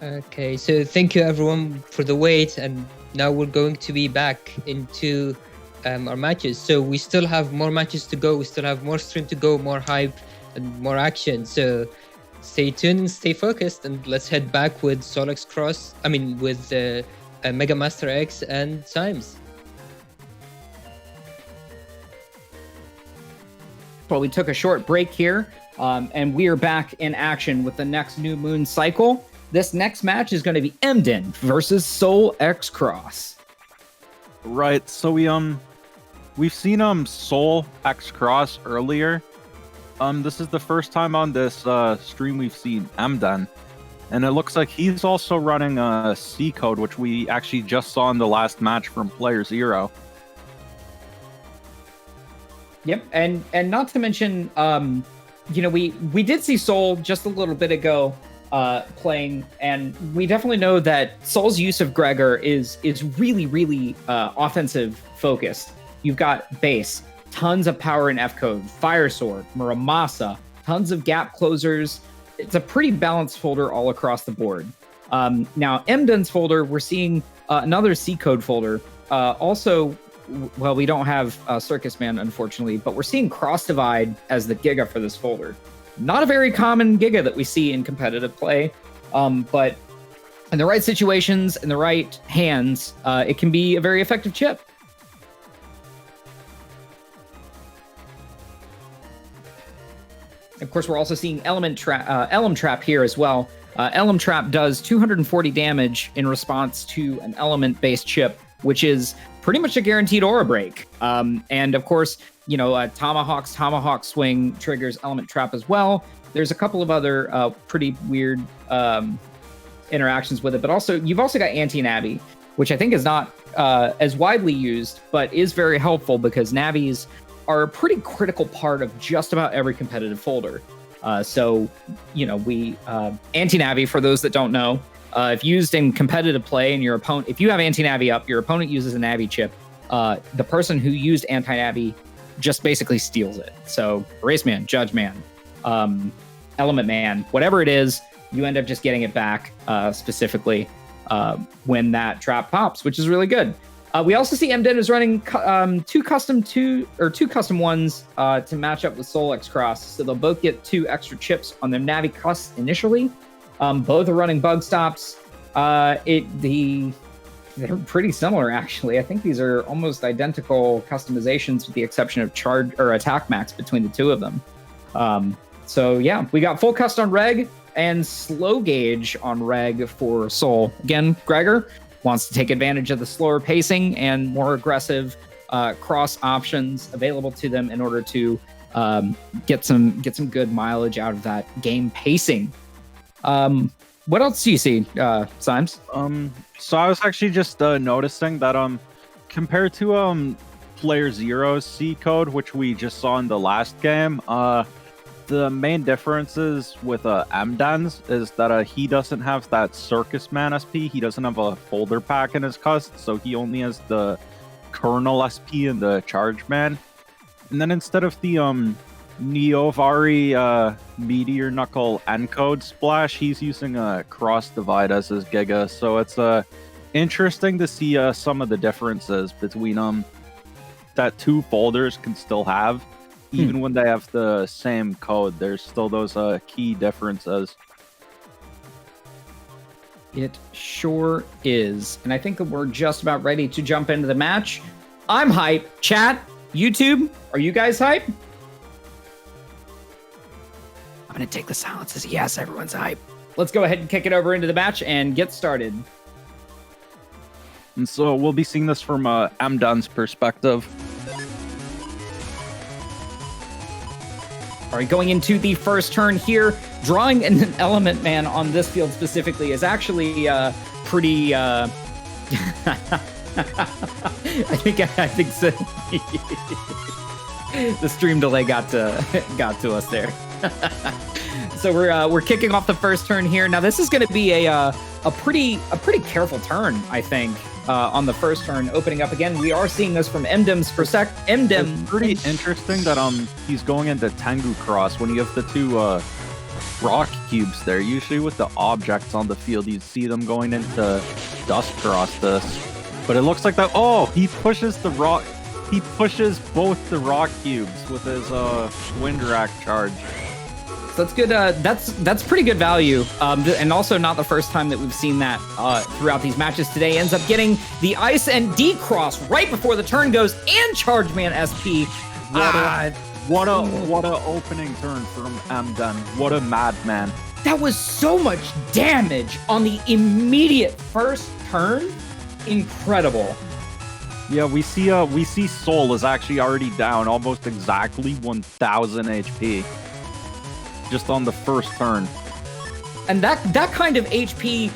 Speaker 1: Okay, so thank you everyone for the wait, and now we're going to be back into our matches. So we still have more matches to go, we still have more stream to go, more hype and more action. So stay tuned and stay focused, and let's head back with SoulXCross. I mean, with MegaMasterX and Symes.
Speaker 4: Well, we took a short break here, and we are back in action with the next New Moon cycle. This next match is going to be Emden versus SoulXCross.
Speaker 2: Right. So we've seen SoulXCross earlier. This is the first time on this stream we've seen Emden. And it looks like he's also running a C code, which we actually just saw in the last match from playerzero.
Speaker 4: Yep, and not to mention, you know, we did see Soul just a little bit ago playing, and we definitely know that Soul's use of Gregor is really, really offensive focused. You've got base, tons of power in F code, Fire Sword, Muramasa, tons of gap closers. It's a pretty balanced folder all across the board. Now, MDun's folder, we're seeing another C code folder. Also, well, we don't have Circus Man, unfortunately, but we're seeing Cross Divide as the Giga for this folder. Not a very common Giga that we see in competitive play, but in the right situations, in the right hands, it can be a very effective chip. Of course, we're also seeing Elm Trap here as well. Elm Trap does 240 damage in response to an element-based chip, which is pretty much a guaranteed aura break. And of course, you know, Tomahawk Swing triggers Element Trap as well. There's a couple of other pretty weird interactions with it, but also you've also got Anti-Navi, which I think is not as widely used, but is very helpful because Navis are a pretty critical part of just about every competitive folder. So, you know, Anti-Navi, for those that don't know, if used in competitive play and your opponent, if you have Anti-Navi up, your opponent uses a Navi chip, the person who used Anti-Navi just basically steals it. So Race Man, Judge Man, Element Man, whatever it is, you end up just getting it back specifically when that trap pops, which is really good. We also see MDen is running two custom ones to match up with SoulXCross, so they'll both get 2 extra chips on their Navi Cus initially. Both are running bug stops. They're pretty similar, actually. I think these are almost identical customizations with the exception of charge or attack max between the two of them. So yeah, we got full cust on Reg and slow gauge on Reg for Soul. Again, Gregor wants to take advantage of the slower pacing and more aggressive cross options available to them in order to get some good mileage out of that game pacing. What else do you see, Symes?
Speaker 2: So I was actually just noticing that compared to playerzero C code, which we just saw in the last game, the main differences with MDen's is that he doesn't have that Circus Man SP. He doesn't have a folder pack in his cust, so he only has the Kernel SP and the Charge Man. And then instead of the Neovari Meteor Knuckle encode splash, he's using a Cross Divide as his Giga. So it's interesting to see some of the differences between that 2 folders can still have. Even when they have the same code, there's still those key differences.
Speaker 4: It sure is. And I think that we're just about ready to jump into the match. I'm hype. Chat, YouTube, are you guys hype? I'm going to take the silence as yes, everyone's hype. Let's go ahead and kick it over into the match and get started.
Speaker 2: And so we'll be seeing this from MDun's perspective.
Speaker 4: All right, going into the first turn here, drawing an Element Man on this field specifically is actually pretty. I think so. The stream delay got to us there. So we're kicking off the first turn here. Now this is going to be a pretty careful turn, I think. On the first turn, opening up again, we are seeing this from MDem's MDem.
Speaker 2: It's pretty interesting that he's going into Tengu Cross when you have the 2 rock cubes there. Usually with the objects on the field, you see them going into Dust Cross this. But it looks like that. Oh, he pushes the rock. He pushes both the rock cubes with his Wind Rack charge.
Speaker 4: So that's good. That's pretty good value, and also not the first time that we've seen that throughout these matches today. Ends up getting the Ice and D Cross right before the turn goes, and Charge Man SP.
Speaker 2: What a opening turn from MDen. What a madman.
Speaker 4: That was so much damage on the immediate first turn. Incredible.
Speaker 2: Yeah, we see Soul is actually already down almost exactly 1,000 HP. Just on the first turn.
Speaker 4: And that kind of HP,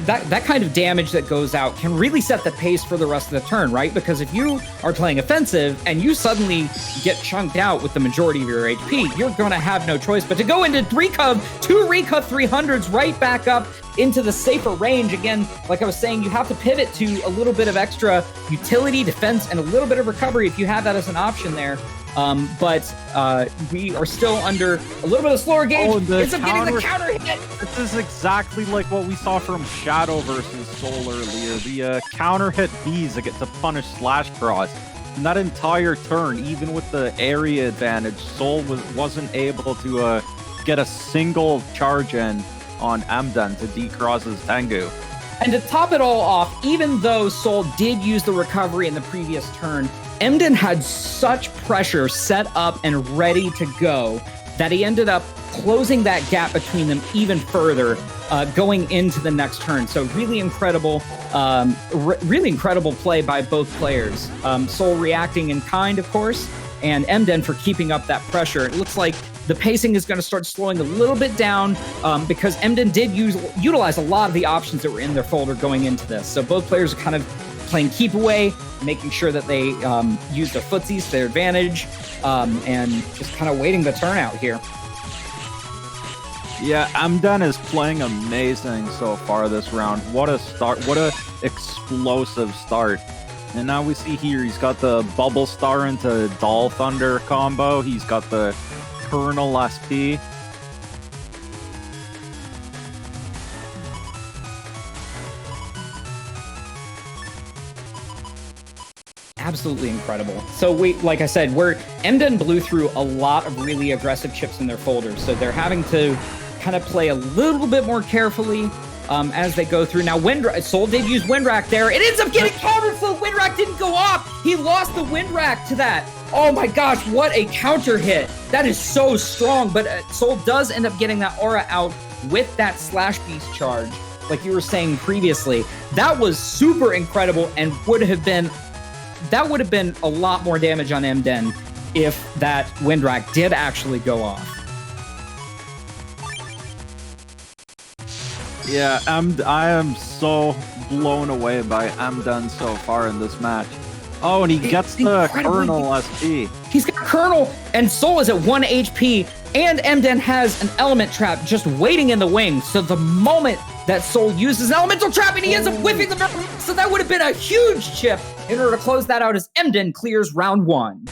Speaker 4: that kind of damage that goes out can really set the pace for the rest of the turn, right? Because if you are playing offensive and you suddenly get chunked out with the majority of your HP, you're going to have no choice but to go into two recov 300s right back up into the safer range. Again, like I was saying, you have to pivot to a little bit of extra utility, defense, and a little bit of recovery if you have that as an option there. But we are still under a little bit of slower gauge. Ends up getting the counter hit.
Speaker 2: This is exactly like what we saw from Shadow versus Soul earlier. The counter hit Bs that get to punish SoulXCross. And that entire turn, even with the area advantage, Soul wasn't able to get a single charge in on Emden to decross Tengu.
Speaker 4: And to top it all off, even though Soul did use the recovery in the previous turn, Emden had such pressure set up and ready to go that he ended up closing that gap between them even further, going into the next turn. So really incredible play by both players. Soul reacting in kind, of course, and Emden for keeping up that pressure. It looks like the pacing is going to start slowing a little bit down because Emden did utilize a lot of the options that were in their folder going into this. So both players are kind of playing keep away, making sure that they use their footsies to their advantage, and just kind of waiting the turn out here.
Speaker 2: Yeah, Emden is playing amazing so far this round. What a start. What a explosive start. And now we see here, he's got the Bubble Star into Doll Thunder combo. He's got the Colonel SP.
Speaker 4: Absolutely incredible. So like I said, Emden blew through a lot of really aggressive chips in their folders. So they're having to kind of play a little bit more carefully as they go through. Now, Soul did use Windrack there. It ends up getting countered, so Windrack didn't go off. He lost the Windrack to that. Oh my gosh, what a counter hit. That is so strong, but Soul does end up getting that aura out with that Slash Beast charge, like you were saying previously. That was super incredible and would have been a lot more damage on Emden if that Windrack did actually go off.
Speaker 2: Yeah, I am so blown away by Emden so far in this match. Oh, and he gets the Colonel SP.
Speaker 4: He's got Colonel, and Soul is at 1 HP, and Emden has an Element Trap just waiting in the wings. So the moment that Soul uses an Elemental Trap and he ends up whiffing the barrel, so that would have been a huge chip in order to close that out as Emden clears round 1.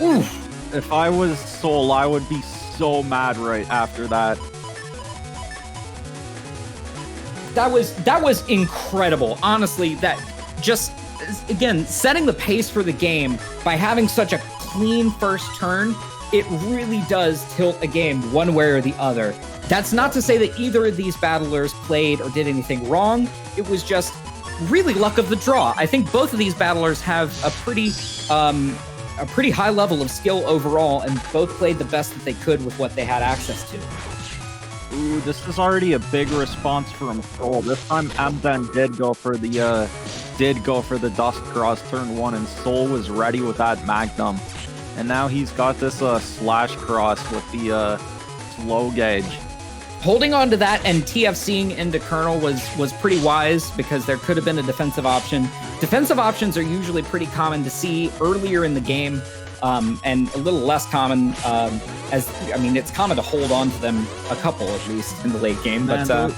Speaker 2: Oof. If I was Soul, I would be so mad right after that.
Speaker 4: That was incredible. Honestly, that just, again, setting the pace for the game by having such a clean first turn, it really does tilt a game one way or the other. That's not to say that either of these battlers played or did anything wrong. It was just really luck of the draw. I think both of these battlers have a pretty high level of skill overall, and both played the best that they could with what they had access to.
Speaker 2: Ooh, this is already a big response from Soul. This time Emden did go for the Dust Cross turn 1, and Soul was ready with that Magnum. And now he's got this SoulXCross with the slow gauge.
Speaker 4: Holding on to that and TFCing into Colonel was pretty wise, because there could have been a defensive option. Defensive options are usually pretty common to see earlier in the game, and a little less common it's common to hold on to them a couple at least in the late game.
Speaker 2: Man,
Speaker 4: but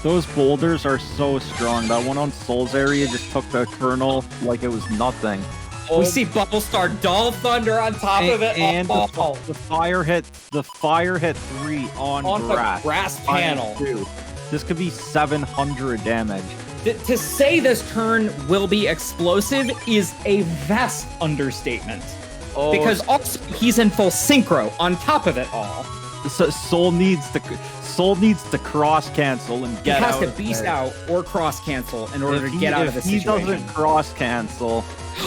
Speaker 2: those boulders are so strong. That one on Soul's area just took the Colonel like it was nothing.
Speaker 4: We see Bubble Star Doll Thunder on top of it.
Speaker 2: And the fire hit 3 on grass.
Speaker 4: The grass panel.
Speaker 2: This could be 700 damage.
Speaker 4: To say this turn will be explosive is a vast understatement.
Speaker 2: Oh,
Speaker 4: because also he's in full synchro on top of it all.
Speaker 2: So Soul needs to cross cancel and get out.
Speaker 4: He has to beast out or cross cancel in order to get out of the situation.
Speaker 2: He doesn't cross cancel.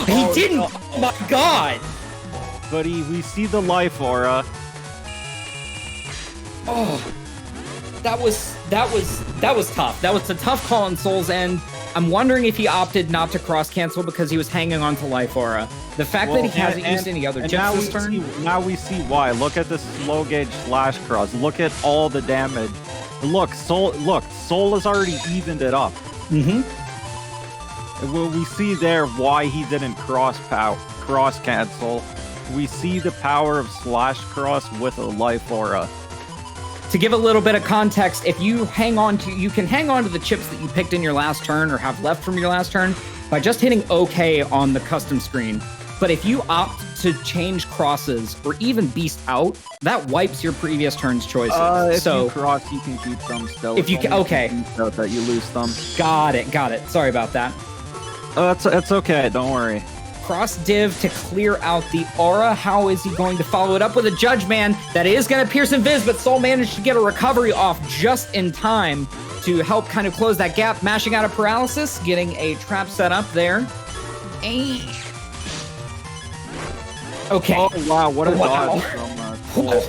Speaker 4: He didn't. No. Oh my god!
Speaker 2: But we see the life aura.
Speaker 4: Oh, that was tough. That was a tough call on Soul's end. I'm wondering if he opted not to cross cancel because he was hanging on to Life Aura. The fact that he hasn't used any other chips this turn.
Speaker 2: Now we see why. Look at this slow gauge /cross. Look at all the damage. Look, Soul has already evened it up.
Speaker 4: Mm-hmm.
Speaker 2: Well, we see there why he didn't cross cancel. We see the power of /cross with a Life Aura.
Speaker 4: To give a little bit of context, if you hang on to, you can hang on to the chips that you picked in your last turn or have left from your last turn by just hitting OK on the custom screen. But if you opt to change crosses or even beast out, that wipes your previous turn's choices.
Speaker 2: If you cross, you can keep them still.
Speaker 4: If you can, okay.
Speaker 2: That you lose them.
Speaker 4: Got it. Sorry about that.
Speaker 2: It's okay. Don't worry.
Speaker 4: Cross div to clear out the aura. How is he going to follow it up with a Judge Man? That is going to pierce Invis, but Soul managed to get a recovery off just in time to help kind of close that gap, mashing out a paralysis, getting a trap set up there. Okay.
Speaker 2: Oh, wow. What a dodge from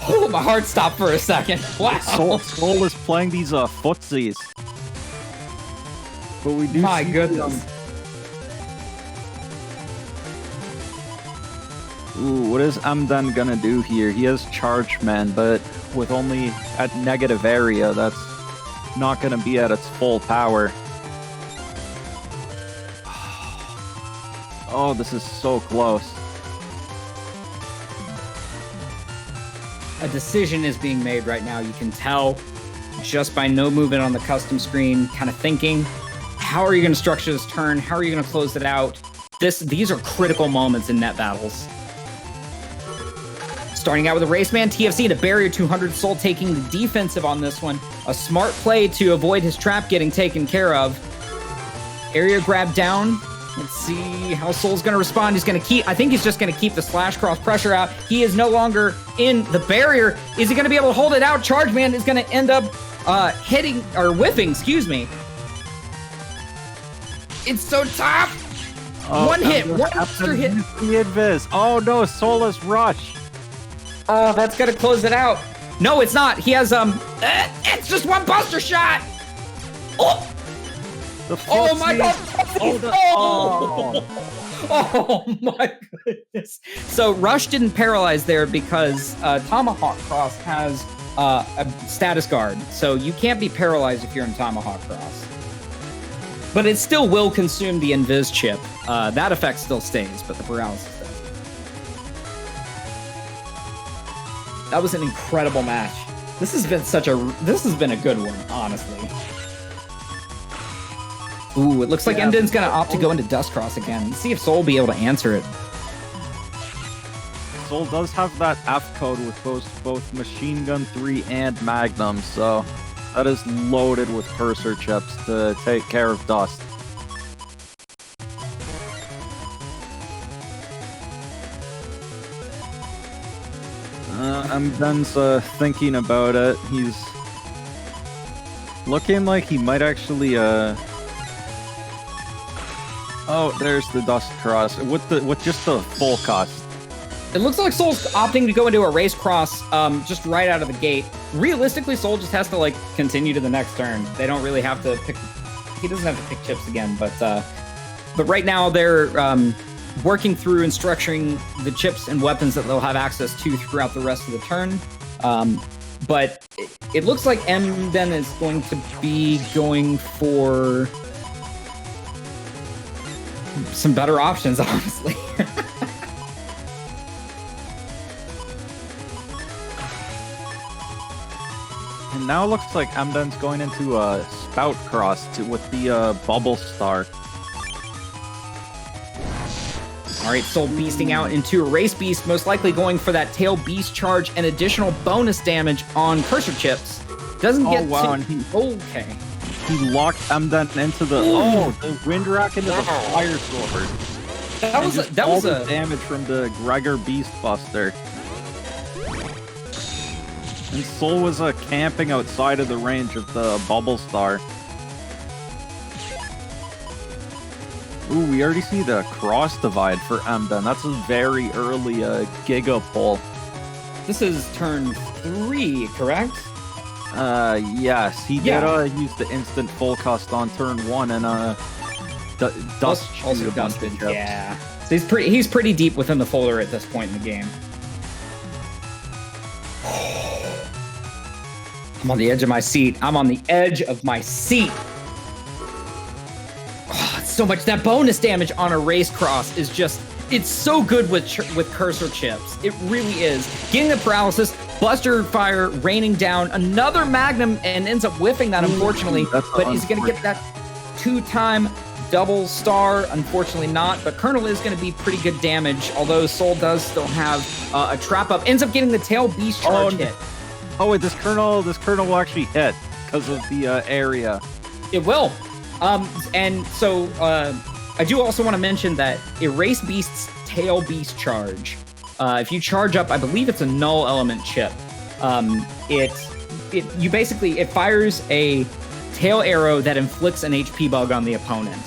Speaker 2: Soul.
Speaker 4: My heart stopped for a second. Wow.
Speaker 2: Soul is playing these footsies. But we do
Speaker 4: My goodness.
Speaker 2: Ooh, what is Amdan gonna do here? He has Charge Man, but with only at negative area, that's not gonna be at its full power. Oh, this is so close.
Speaker 4: A decision is being made right now. You can tell just by no movement on the custom screen, kind of thinking, how are you going to structure this turn? How are you going to close it out? These are critical moments in net battles. Starting out with a Raceman, TFC to barrier 200, Soul taking the defensive on this one. A smart play to avoid his trap getting taken care of. Area grab down. Let's see how Soul's going to respond. He's going to keep, I think he's just going to keep the /cross pressure out. He is no longer in the barrier. Is he going to be able to hold it out? Charge Man is going to end up hitting, or whiffing, excuse me. It's so tough. One hit, one extra hit.
Speaker 2: Oh no, Soulless Rush.
Speaker 4: Oh, that's going to close it out. No, it's not. He has, it's just one buster shot. Oh. Oh my god! Oh my goodness! So Rush didn't paralyze there because Tomahawk Cross has a status guard, so you can't be paralyzed if you're in Tomahawk Cross. But it still will consume the Invis chip. That effect still stays, but the paralysis does. That was an incredible match. This has been a good one, honestly. Ooh, it looks like Emden's gonna opt to go into Dustcross again. Let's see if Soul will be able to answer it.
Speaker 2: Soul does have that F code with both Machine Gun 3 and Magnum, so that is loaded with cursor chips to take care of Dust. Emden's thinking about it. He's looking like he might actually Oh, there's the Dust Cross with just the full cost.
Speaker 4: It looks like Soul's opting to go into a race cross just right out of the gate. Realistically, Soul just has to continue to the next turn. They don't really have to pick. He doesn't have to pick chips again, but right now they're working through and structuring the chips and weapons that they'll have access to throughout the rest of the turn. But it looks like Emden is going to be going for some better options, honestly.
Speaker 2: And now it looks like Emden's going into a Spout Cross with the Bubble Star.
Speaker 4: All right, Soul beasting out into a Race Beast, most likely going for that Tail Beast charge and additional bonus damage on Cursor Chips. Doesn't get okay.
Speaker 2: He locked Emden into the Wind Rack into the Fire Sword.
Speaker 4: That was
Speaker 2: a damage from the Gregor Beast Buster. And Soul was camping outside of the range of the Bubble Star. Ooh, we already see the Cross Divide for Emden. That's a very early Giga Pull.
Speaker 4: This is turn 3, correct?
Speaker 2: Yes, he did use the instant full cust on turn 1 and dust
Speaker 4: also
Speaker 2: a bunch
Speaker 4: dusted.
Speaker 2: of chips.
Speaker 4: Yeah, so he's pretty deep within the folder at this point in the game. I'm on the edge of my seat. I'm on the edge of my seat. Oh, so much. That bonus damage on a race cross is just, it's so good with cursor chips. It really is. Getting the paralysis, Buster Fire raining down, another Magnum, and ends up whiffing that, unfortunately. But he's going to get that 2-time double star. Unfortunately not, but Colonel is going to be pretty good damage, although Soul does still have a trap up. Ends up getting the tail beast charge hit.
Speaker 2: Oh wait, this Colonel will actually hit because of the area.
Speaker 4: It will. And so I do also want to mention that Erase Beast's tail beast charge, if you charge up, I believe it's a null element chip. It fires a tail arrow that inflicts an HP bug on the opponent.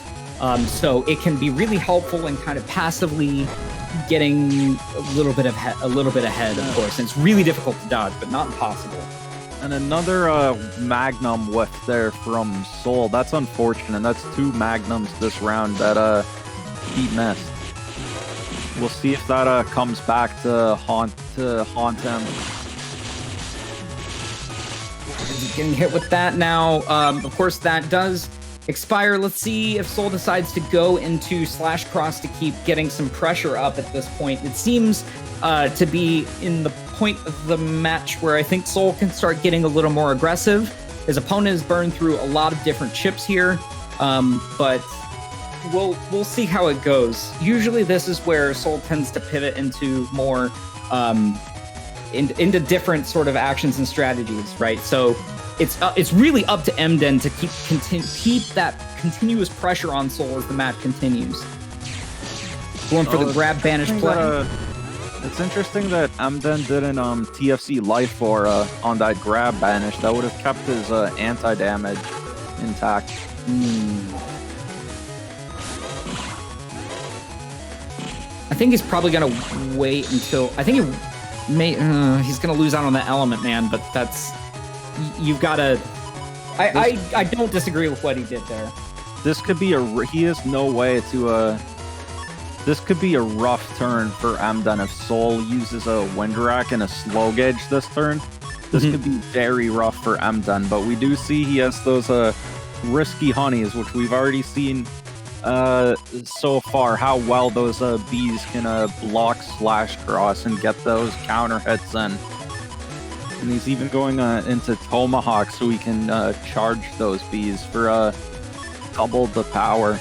Speaker 4: So it can be really helpful in kind of passively getting a little bit ahead, of course. And it's really difficult to dodge, but not impossible.
Speaker 2: And another Magnum whiff there from Soul. That's unfortunate. That's 2 Magnums this round that he missed. We'll see if that comes back to haunt him.
Speaker 4: Getting hit with that now. Of course, that does expire. Let's see if Soul decides to go into /cross to keep getting some pressure up at this point. It seems to be in the point of the match where I think Soul can start getting a little more aggressive. His opponent has burned through a lot of different chips here, but we'll see how it goes. Usually this is where Soul tends to pivot into more into different sort of actions and strategies, right? So it's really up to Emden to keep that continuous pressure on Soul as the match continues. Going for the grab banish play.
Speaker 2: It's interesting that Emden didn't TFC Life or on that grab banish. That would have kept his anti-damage intact.
Speaker 4: I think he's probably gonna wait until he's gonna lose out on the element, man. But you've got to. I don't disagree with what he did there.
Speaker 2: This could be he has no way to. This could be a rough turn for Emden if Soul uses a Wind Rack and a slow gauge this turn. This could be very rough for Emden, but we do see he has those risky honeys, which we've already seen so far, how well those bees can block /cross and get those counter hits in. And he's even going into Tomahawk so he can charge those bees for double the power.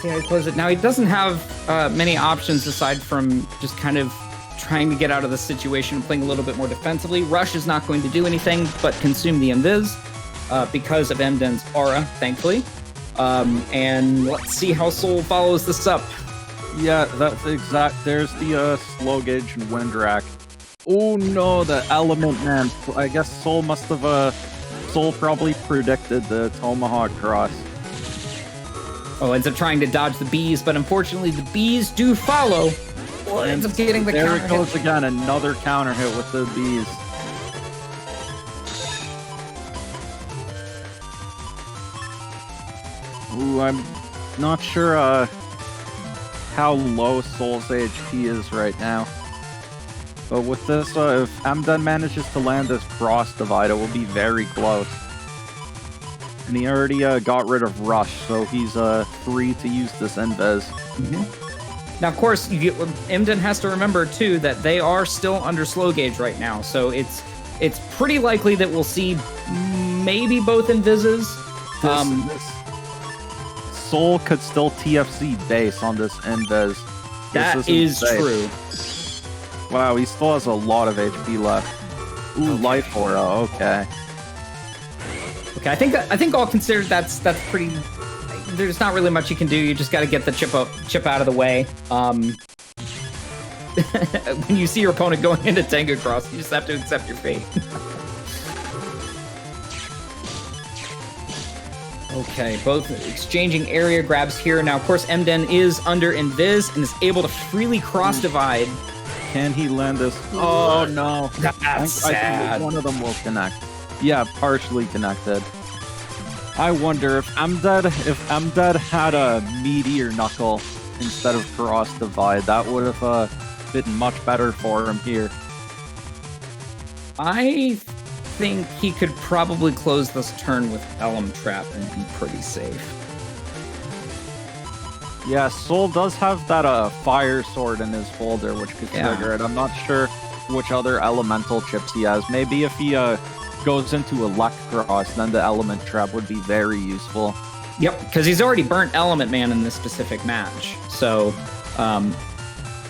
Speaker 4: See how he closes it. Now he doesn't have many options aside from just kind of trying to get out of the situation and playing a little bit more defensively. Rush is not going to do anything but consume the Invis because of Emden's aura, thankfully. And let's see how Soul follows this up.
Speaker 2: Yeah, that's exact. There's the slow gauge and Wind Rack. Oh no, the element, man. I guess Soul must have Soul probably predicted the Tomahawk cross.
Speaker 4: Oh, ends up trying to dodge the bees, but unfortunately the bees do follow. Or ends up getting the counter hit.
Speaker 2: There it goes again, another counter hit with the bees. Ooh, I'm not sure how low Soul's HP is right now. But with this, if Emden manages to land this cross divide, it will be very close. And he already got rid of Rush, so he's free to use this Invis.
Speaker 4: Now, of course, Emden has to remember, too, that they are still under slow gauge right now. So it's pretty likely that we'll see maybe both Invises.
Speaker 2: Soul could still TFC base on this Invis.
Speaker 4: That is true.
Speaker 2: Wow, he still has a lot of HP left. Ooh, okay. Life aura, okay.
Speaker 4: Okay, I think all considered that's pretty. There's not really much you can do. You just got to get the chip out of the way. When you see your opponent going into Tango Cross, you just have to accept your fate. Okay, both exchanging area grabs here. Now, of course, Emden is under Invis and is able to freely cross divide
Speaker 2: Can he land this? Oh no.
Speaker 4: That's
Speaker 2: I
Speaker 4: sad.
Speaker 2: think one of them will connect. Yeah, partially connected. I wonder if MDead had a meteor knuckle instead of cross divide, that would have been much better for him here.
Speaker 4: I think he could probably close this turn with Elm Trap and be pretty safe.
Speaker 2: Yeah, Soul does have that fire sword in his folder, which could trigger it. I'm not sure which other elemental chips he has. Maybe if he goes into Electros, then the element trap would be very useful.
Speaker 4: Yep, because he's already burnt Element Man in this specific match. So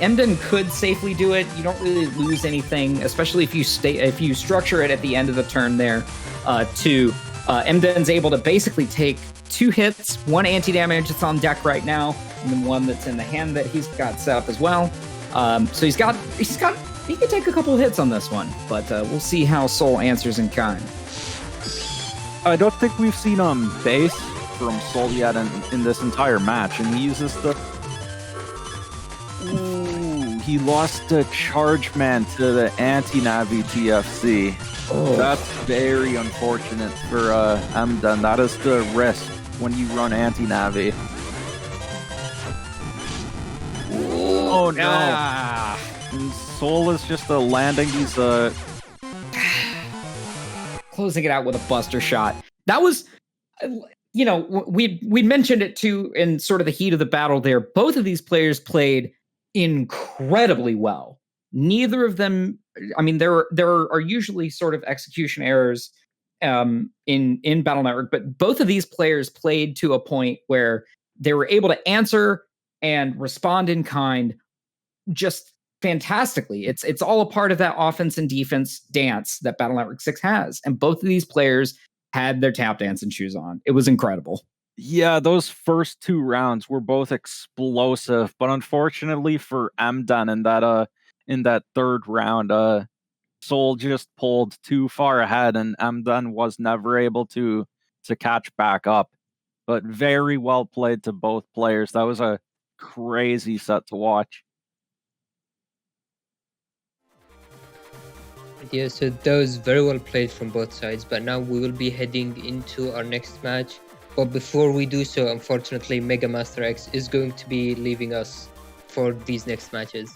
Speaker 4: Emden could safely do it. You don't really lose anything, especially if you structure it at the end of the turn there. Emden's able to basically take 2 hits, 1 anti-damage that's on deck right now, and then 1 that's in the hand that he's got set up as well. So he can take a couple of hits on this one, but we'll see how Soul answers in kind.
Speaker 2: I don't think we've seen base from Soul yet in this entire match, and he uses the... Ooh, he lost the Charge Man to the Anti-Navi TFC.
Speaker 4: Oh.
Speaker 2: That's very unfortunate for Emden. That is the risk when you run Anti-Navi. Oh no! And Soul is just landing these
Speaker 4: closing it out with a buster shot. That was, we mentioned it too in sort of the heat of the battle there. Both of these players played incredibly well. Neither of them, I mean, there are usually sort of execution errors in Battle Network, but both of these players played to a point where they were able to answer and respond in kind just fantastically. It's all a part of that offense and defense dance that Battle Network 6 has. And both of these players had their tap dancing shoes on. It was incredible.
Speaker 2: Yeah, those first 2 rounds were both explosive, but unfortunately for Emden in that 3rd round, Soul just pulled too far ahead, and Emden was never able to catch back up. But very well played to both players. That was a crazy set to watch.
Speaker 1: Yeah, so that was very well played from both sides, but now we will be heading into our next match. But before we do so, unfortunately, MegaMasterX is going to be leaving us for these next matches.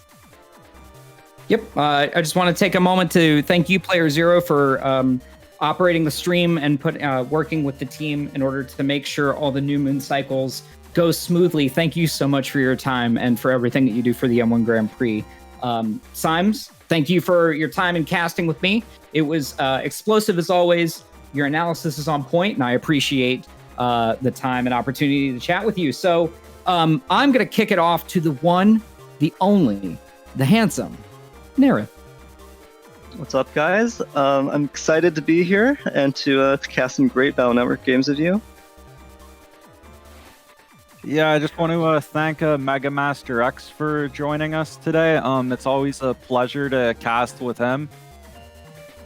Speaker 4: Yep, I just want to take a moment to thank you, playerzero, for operating the stream and working with the team in order to make sure all the new moon cycles go smoothly. Thank you so much for your time and for everything that you do for the M1 Grand Prix. Symes, thank you for your time in casting with me. It was explosive as always. Your analysis is on point, and I appreciate the time and opportunity to chat with you. So I'm going to kick it off to the one, the only, the handsome Nerith.
Speaker 5: What's up, guys? I'm excited to be here and to cast some great Battle Network games with you.
Speaker 2: Yeah, I just want to thank MegaMasterX for joining us today. It's always a pleasure to cast with him.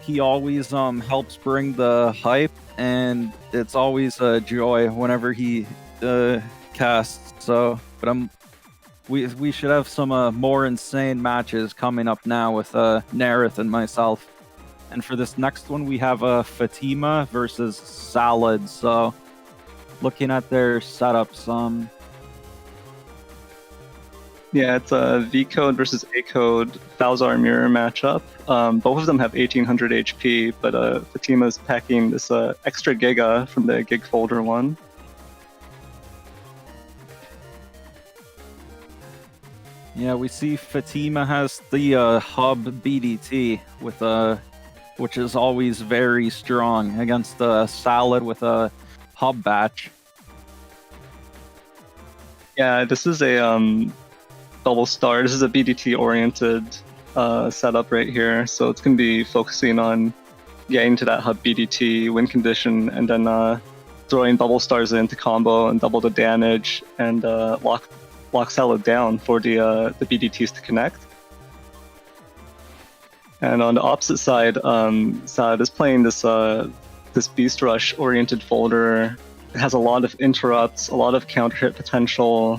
Speaker 2: He always helps bring the hype, and it's always a joy whenever he casts. So, but we should have some more insane matches coming up now with Nerith and myself. And for this next one, we have Fatima versus Salad. So, looking at their setups,
Speaker 5: Yeah, it's a V code versus A code Falzar mirror matchup. Both of them have 1800 HP, but Fatima's packing this extra Giga from the Gig Folder one.
Speaker 2: Yeah, we see Fatima has the hub BDT with which is always very strong against the Salad with a hub batch.
Speaker 5: Yeah, this is a double star. This is a BDT oriented setup right here, so it's going to be focusing on getting to that hub BDT win condition and then throwing double stars in to combo and double the damage and lock Salad down for the BDTs to connect. And on the opposite side, Salad is playing this Beast Rush oriented folder. It has a lot of interrupts, a lot of counter hit potential.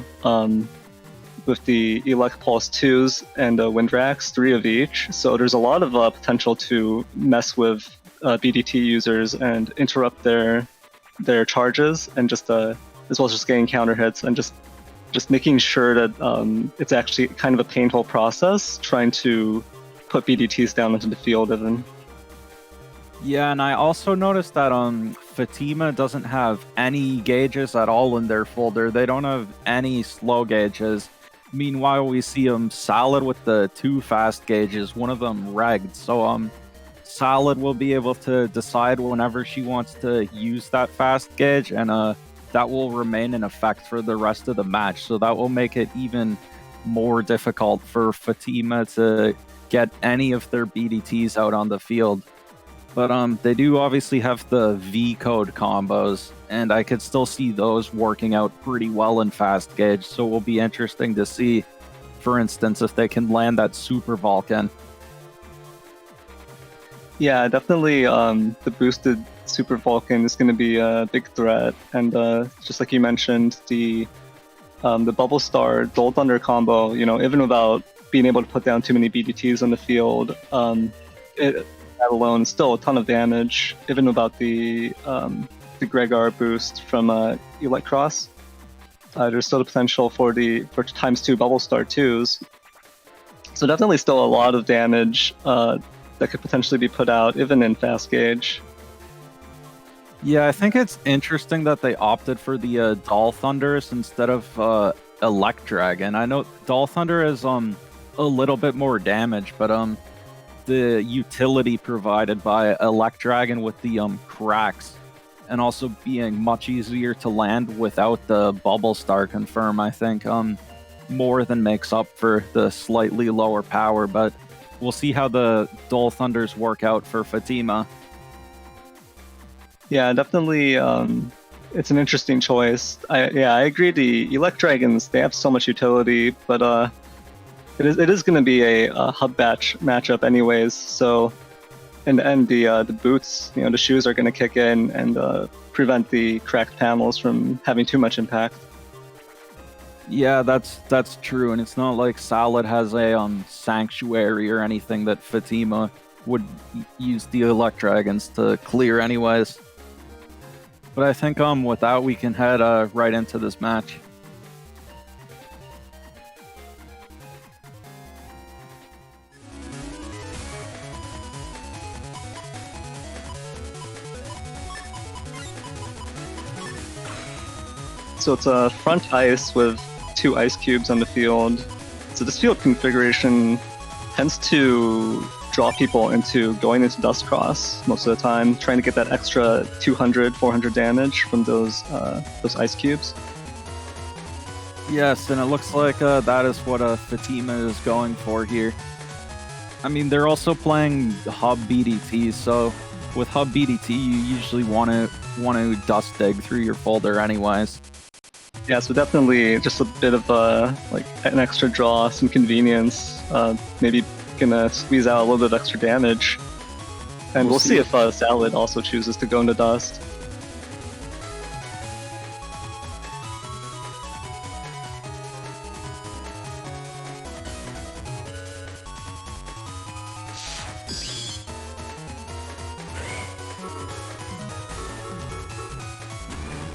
Speaker 5: with the Elect Pulse 2s and Windrax, 3 of each. So there's a lot of potential to mess with BDT users and interrupt their charges, and just as well as just getting counter hits, and just making sure that it's actually kind of a painful process trying to put BDTs down into the field even.
Speaker 2: Yeah, and I also noticed that Fatima doesn't have any gauges at all in their folder. They don't have any slow gauges. Meanwhile, we see Salad with the 2 fast gauges, one of them regged. So Salad will be able to decide whenever she wants to use that fast gauge, and that will remain in effect for the rest of the match. So that will make it even more difficult for Fatima to get any of their BDTs out on the field. But they do obviously have the V-code combos, and I could still see those working out pretty well in fast gauge. So it will be interesting to see, for instance, if they can land that Super Vulcan.
Speaker 5: Yeah, definitely the boosted Super Vulcan is going to be a big threat. And just like you mentioned, the Bubble Star Dual Thunder combo, even without being able to put down too many BDTs on the field, that alone still a ton of damage, even without the Gregar boost from SoulXCross. There's still the potential for ×2 Bubble Star 2s. So definitely still a lot of damage that could potentially be put out, even in fast gauge.
Speaker 2: Yeah, I think it's interesting that they opted for the Doll Thunders instead of Elect Dragon. I know Doll Thunder is a little bit more damage, but the utility provided by Elect Dragon with the cracks, and also being much easier to land without the Bubble Star confirm, I think more than makes up for the slightly lower power. But we'll see how the Dual Thunders work out for Fatima. Yeah,
Speaker 5: definitely. It's an interesting choice. I agree. The Elect Dragons, they have so much utility, but it is going to be a hub batch matchup anyways. So in the end, the boots, the shoes are going to kick in and prevent the cracked panels from having too much impact.
Speaker 2: Yeah, that's true, and it's not like Salad has a Sanctuary or anything that Fatima would use the Elect Dragons to clear anyways. But I think with that, we can head right into this match.
Speaker 5: So it's a front ice with 2 ice cubes on the field. So this field configuration tends to draw people into going into Dust Cross most of the time, trying to get that extra 200, 400 damage from those ice cubes.
Speaker 2: Yes, and it looks like that is what Fatima is going for here. I mean, they're also playing Hub BDT, so with Hub BDT, you usually want to dust dig through your folder anyways.
Speaker 5: Yeah, so definitely just a bit of an extra draw, some convenience, maybe gonna squeeze out a little bit of extra damage. And we'll see if Salad also chooses to go into Dust.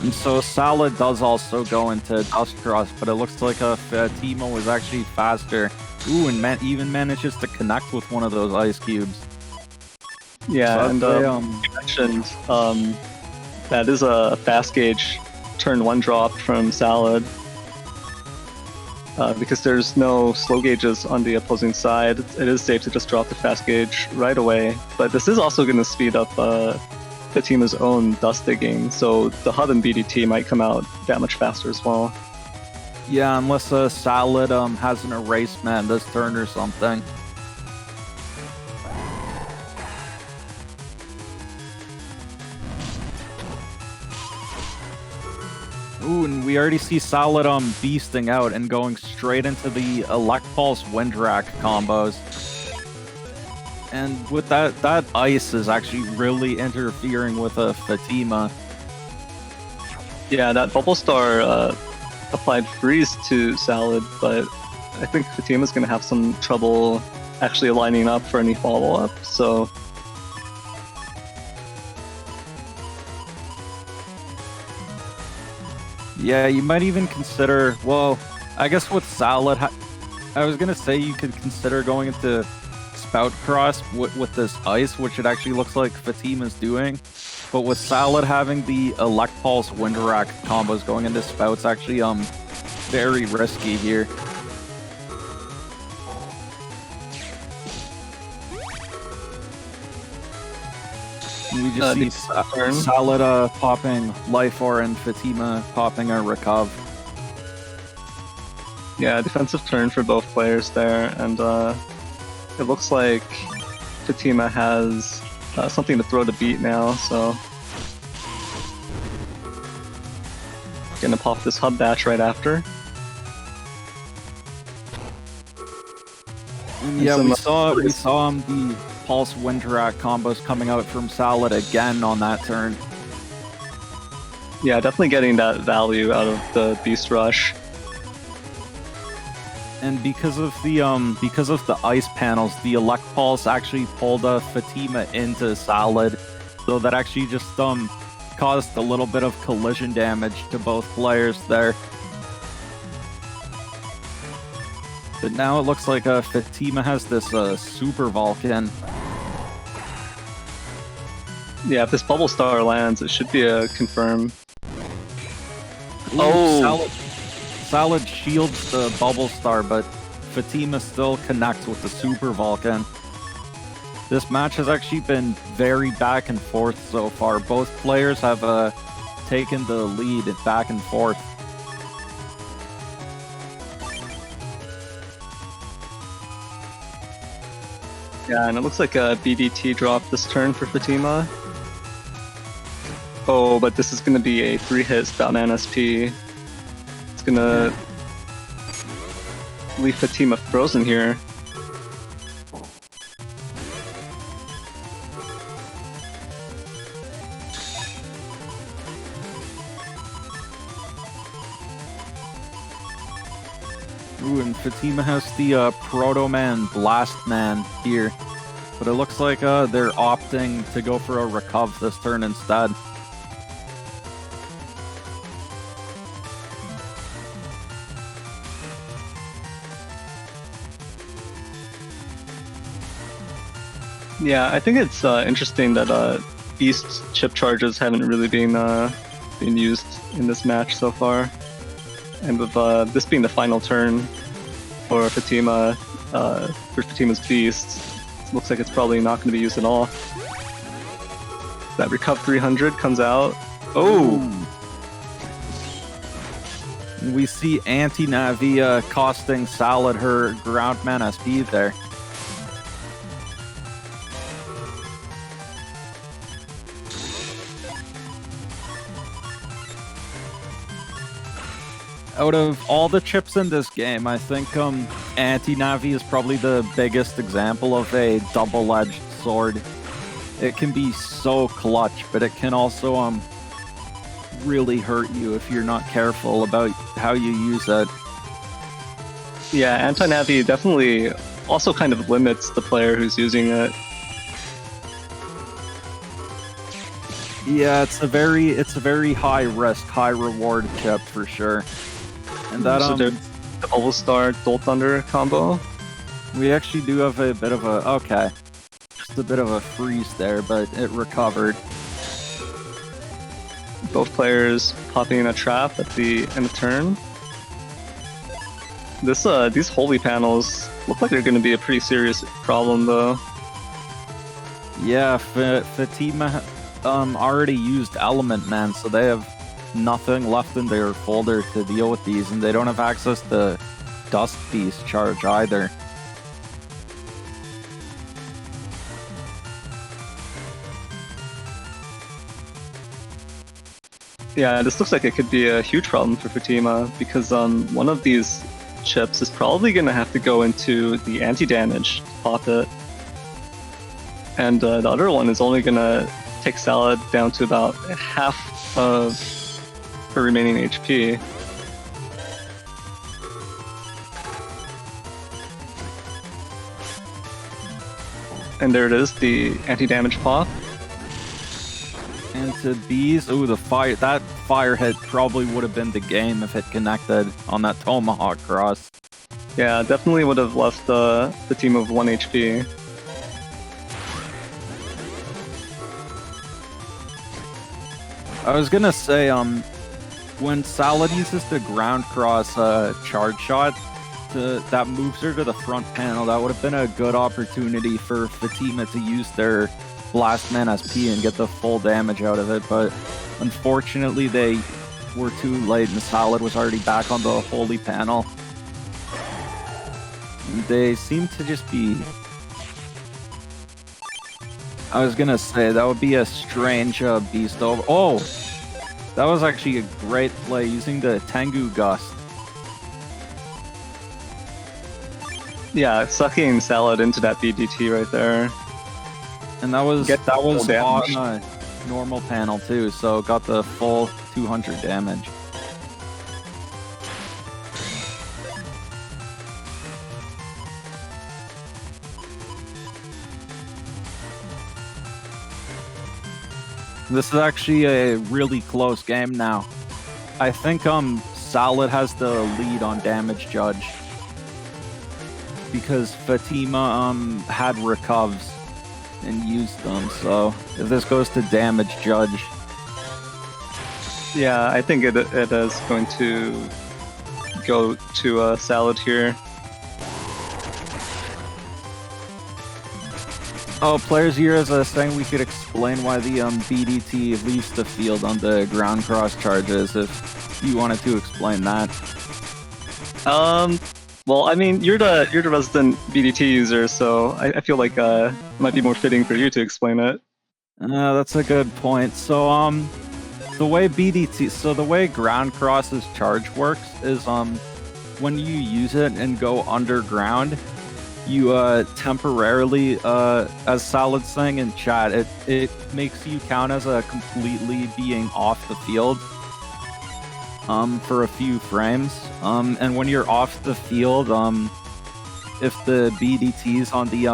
Speaker 2: And so Salad does also go into Dust Cross, but it looks like Fatima was actually faster. Ooh, and even manages to connect with one of those ice cubes.
Speaker 5: Yeah, so and you mentioned that is a fast gauge turn 1 drop from Salad. Because there's no slow gauges on the opposing side, it is safe to just drop the fast gauge right away. But this is also going to speed up Fatima's own dust digging, so the hub and BDT might come out that much faster as well.
Speaker 2: Yeah, unless Salad has an erase man this turn or something. Ooh, and we already see Salad beasting out and going straight into the Elect Pulse Windrack combos. And with that ice is actually really interfering with Fatima.
Speaker 5: Yeah, that Bubble Star applied freeze to Salad, but I think Fatima's going to have some trouble actually lining up for any follow-up, so...
Speaker 2: Yeah, you might even consider, well, I guess with Salad, I was going to say you could consider going into Spout Cross with this ice, which it actually looks like Fatima's doing. But with Salad having the Elect Pulse Windwrack combos going into Spout's actually very risky here. We just see Salad popping Life Orb and Fatima popping a Recuv.
Speaker 5: Yeah, defensive turn for both players there, and it looks like Fatima has something to throw to beat now, so... Gonna pop this hub batch right after.
Speaker 2: And yeah, we saw the Pulse Windwrack combos coming out from Salad again on that turn.
Speaker 5: Yeah, definitely getting that value out of the Beast Rush.
Speaker 2: And because of the ice panels, the Elect Pulse actually pulled Fatima into Salad, so that actually just caused a little bit of collision damage to both players there. But now it looks like Fatima has this Super Vulcan.
Speaker 5: Yeah, if this Bubble Star lands, it should be a confirm.
Speaker 2: Ooh,
Speaker 5: oh!
Speaker 2: Salad shields the Bubble Star, but Fatima still connects with the Super Vulcan. This match has actually been very back and forth so far. Both players have taken the lead back and forth.
Speaker 5: Yeah, and it looks like a BDT drop this turn for Fatima. Oh, but this is going to be a 3-hit Spoutman SP. It's going to leave Fatima frozen here.
Speaker 2: Ooh, and Fatima has the Proto Man Blast Man here. But it looks like they're opting to go for a Recuv this turn instead.
Speaker 5: Yeah, I think it's interesting that Beast chip charges haven't really been used in this match so far. And with this being the final turn for Fatima, for Fatima's Beast, it looks like it's probably not going to be used at all. That Recuv 300 comes out. Oh!
Speaker 2: We see Anti-Navi costing Salad her Groundman SP there. Out of all the chips in this game, I think Anti-Navi is probably the biggest example of a double-edged sword. It can be so clutch, but it can also really hurt you if you're not careful about how you use it.
Speaker 5: Yeah, Anti-Navi definitely also kind of limits the player who's using it.
Speaker 2: Yeah, it's a very high risk, high reward chip for sure. And that
Speaker 5: so there's the Bubble Star Dolt Thunder combo.
Speaker 2: We actually do have a bit of a just a bit of a freeze there, but it recovered.
Speaker 5: Both players popping in a trap at the end of turn. These holy panels look like they're going to be a pretty serious problem, though.
Speaker 2: Yeah, Fatima already used Element Man, so they have nothing left in their folder to deal with these, and they don't have access to Dust Beast charge either.
Speaker 5: Yeah, this looks like it could be a huge problem for Fatima, because one of these chips is probably going to have to go into the anti-damage to pop it. And the other one is only going to take Salad down to about half of her remaining HP. And there it is, the anti-damage pop.
Speaker 2: Into B's. Ooh, the fire. That fire hit probably would have been the game if it connected on that Tomahawk cross.
Speaker 5: Yeah, definitely would have left the team of 1 HP.
Speaker 2: I was gonna say, when Salad uses the ground cross charge shot, that moves her to the front panel, that would have been a good opportunity for Fatima to use their Blast Man SP and get the full damage out of it, but unfortunately they were too late and Salad was already back on the holy panel. They seem to just be... I was gonna say, that would be a strange beast over... Oh! That was actually a great play using the Tengu Gust.
Speaker 5: Yeah, sucking Salad into that BDT right there.
Speaker 2: And that was
Speaker 5: damage.
Speaker 2: on a normal panel too, so got the full 200 damage. This is actually a really close game now. I think Salad has the lead on damage judge because Fatima had recovs and used them, so if this goes to damage judge...
Speaker 5: Yeah, I think it is going to go to Salad here.
Speaker 2: Oh, playerzero is saying we could explain why the BDT leaves the field on the ground cross charges, if you wanted to explain that.
Speaker 5: Well, I mean, you're the resident BDT user, so I feel like it might be more fitting for you to explain it.
Speaker 2: That's a good point. So, the way ground cross's charge works is, when you use it and go underground, you temporarily, as Salad's saying in chat, it makes you count as a completely being off the field for a few frames. And when you're off the field, if the BDT's on the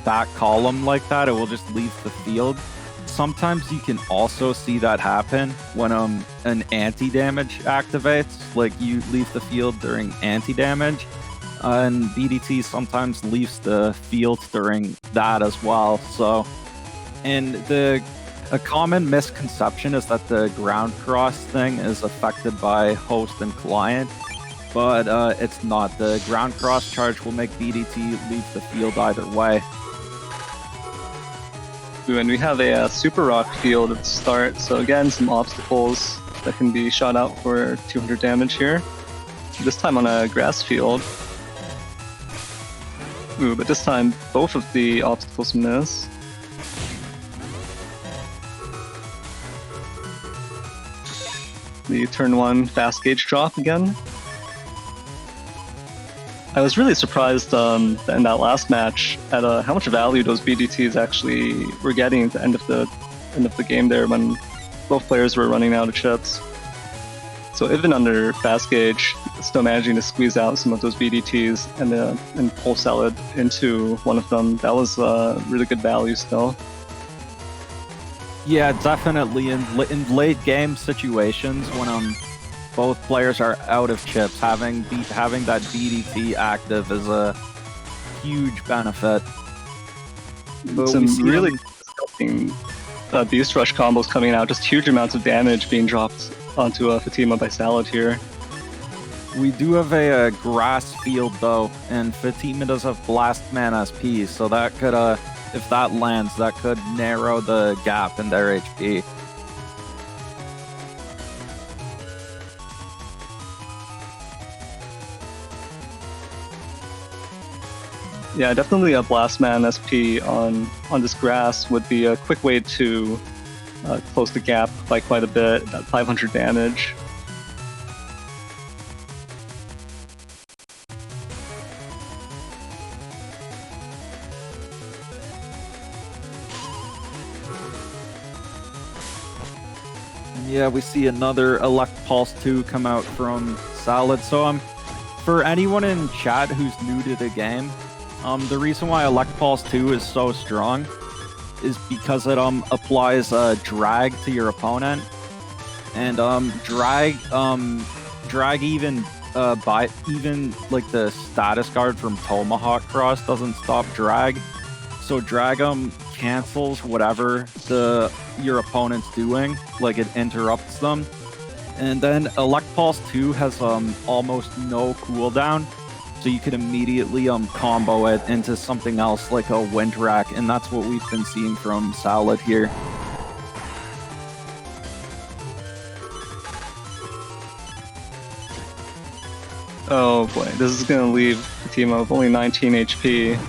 Speaker 2: back column like that, it will just leave the field. Sometimes you can also see that happen when an anti-damage activates, like you leave the field during anti-damage. And BDT sometimes leaves the field during that as well. So, and a common misconception is that the ground cross thing is affected by host and client, but it's not. The ground cross charge will make BDT leave the field either way.
Speaker 5: Ooh, and we have a Super Rock field at the start, so again, some obstacles that can be shot out for 200 damage here. This time on a grass field. Ooh, but this time both of the obstacles miss. The turn 1 fast gauge drop again. I was really surprised in that last match at how much value those BDTs actually were getting at the end of the game there when both players were running out of chips. So even under fast gauge, still managing to squeeze out some of those BDTs and pull Salad into one of them, that was really good value still.
Speaker 2: Yeah, definitely. In late game situations, when both players are out of chips, having that BDT active is a huge benefit. But
Speaker 5: Some really disgusting Beast Rush combos coming out, just huge amounts of damage being dropped onto Fatima by Salad here.
Speaker 2: We do have a grass field though, and Fatima does have Blast Man SP, so that could, if that lands, that could narrow the gap in their HP.
Speaker 5: Yeah, definitely a Blast Man SP on this grass would be a quick way to close the gap by quite a bit, that 500 damage.
Speaker 2: Yeah, we see another Elect Pulse 2 come out from Salad. So for anyone in chat who's new to the game, The reason why Elect Pulse 2 is so strong is because it applies drag to your opponent, and drag even like the status guard from Tomahawk Cross doesn't stop drag, so drag cancels whatever your opponent's doing, like it interrupts them. And then Elect Pulse 2 has almost no cooldown, so you can immediately combo it into something else like a Wind Rack, and that's what we've been seeing from Salad here.
Speaker 5: Oh boy, this is gonna leave Fatima with only 19 HP.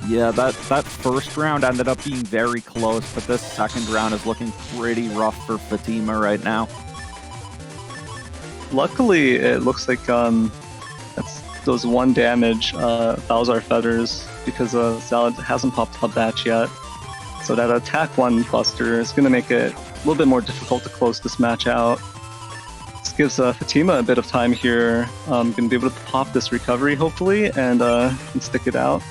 Speaker 2: Yeah, that first round ended up being very close, but this second round is looking pretty rough for Fatima right now.
Speaker 5: Luckily, it looks like that's those 1 damage Balzar Feathers, because Salad hasn't popped up that yet. So that attack 1 buster is going to make it a little bit more difficult to close this match out. This gives Fatima a bit of time here. Going to be able to pop this recovery, hopefully, and stick it out.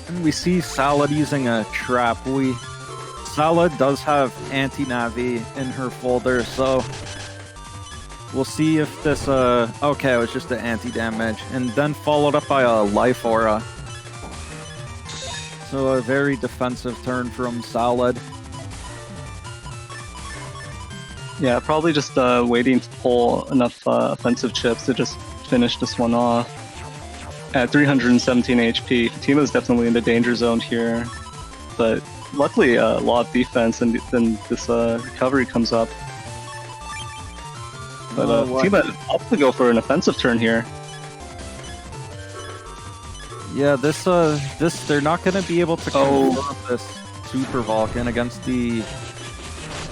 Speaker 2: And we see Salad using a trap. Salad does have anti-navi in her folder, so we'll see if this okay, it was just the anti-damage, and then followed up by a life aura. So a very defensive turn from Salad.
Speaker 5: Yeah, probably just waiting to pull enough offensive chips to just finish this one off. At 317 HP, Fatima is definitely in the danger zone here, but luckily a lot of defense, and then this recovery comes up. But Fatima opts to go for an offensive turn here.
Speaker 2: Yeah, this they're not going to be able to confirm this Super Vulcan against the...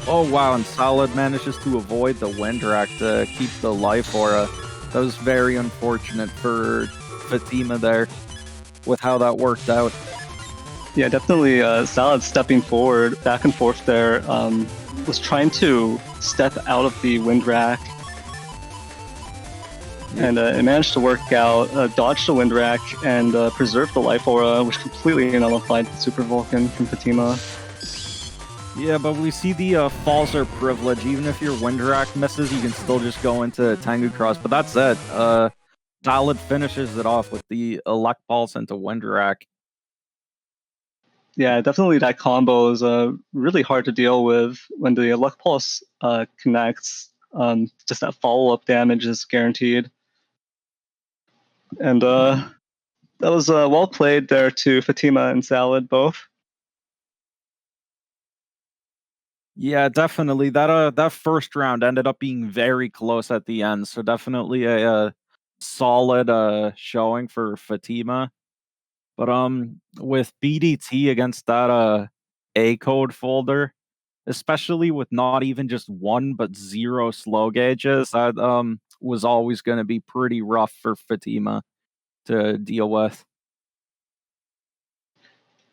Speaker 2: Oh wow, and Salad manages to avoid the Wind Rack to keep the life aura. That was very unfortunate for Fatima there, with how that worked out.
Speaker 5: Yeah, definitely Salad stepping forward, back and forth there, was trying to step out of the Wind Rack, and it managed to work out, dodged the Wind Rack, and preserved the life aura, which completely nullified the Super Vulcan from Fatima.
Speaker 2: Yeah, but we see the falls are privilege. Even if your Wind Rack misses, you can still just go into Tengu Cross, but that's it. Salad finishes it off with the Elect Pulse into Wind Rack.
Speaker 5: Yeah, definitely that combo is really hard to deal with when the Elect Pulse connects. Just that follow-up damage is guaranteed. And that was well played there to Fatima and Salad both.
Speaker 2: Yeah, definitely. That first round ended up being very close at the end, so definitely a solid showing for Fatima. But with BDT against that A code folder, especially with not even just 1 but 0 slow gauges, that was always going to be pretty rough for Fatima to deal with.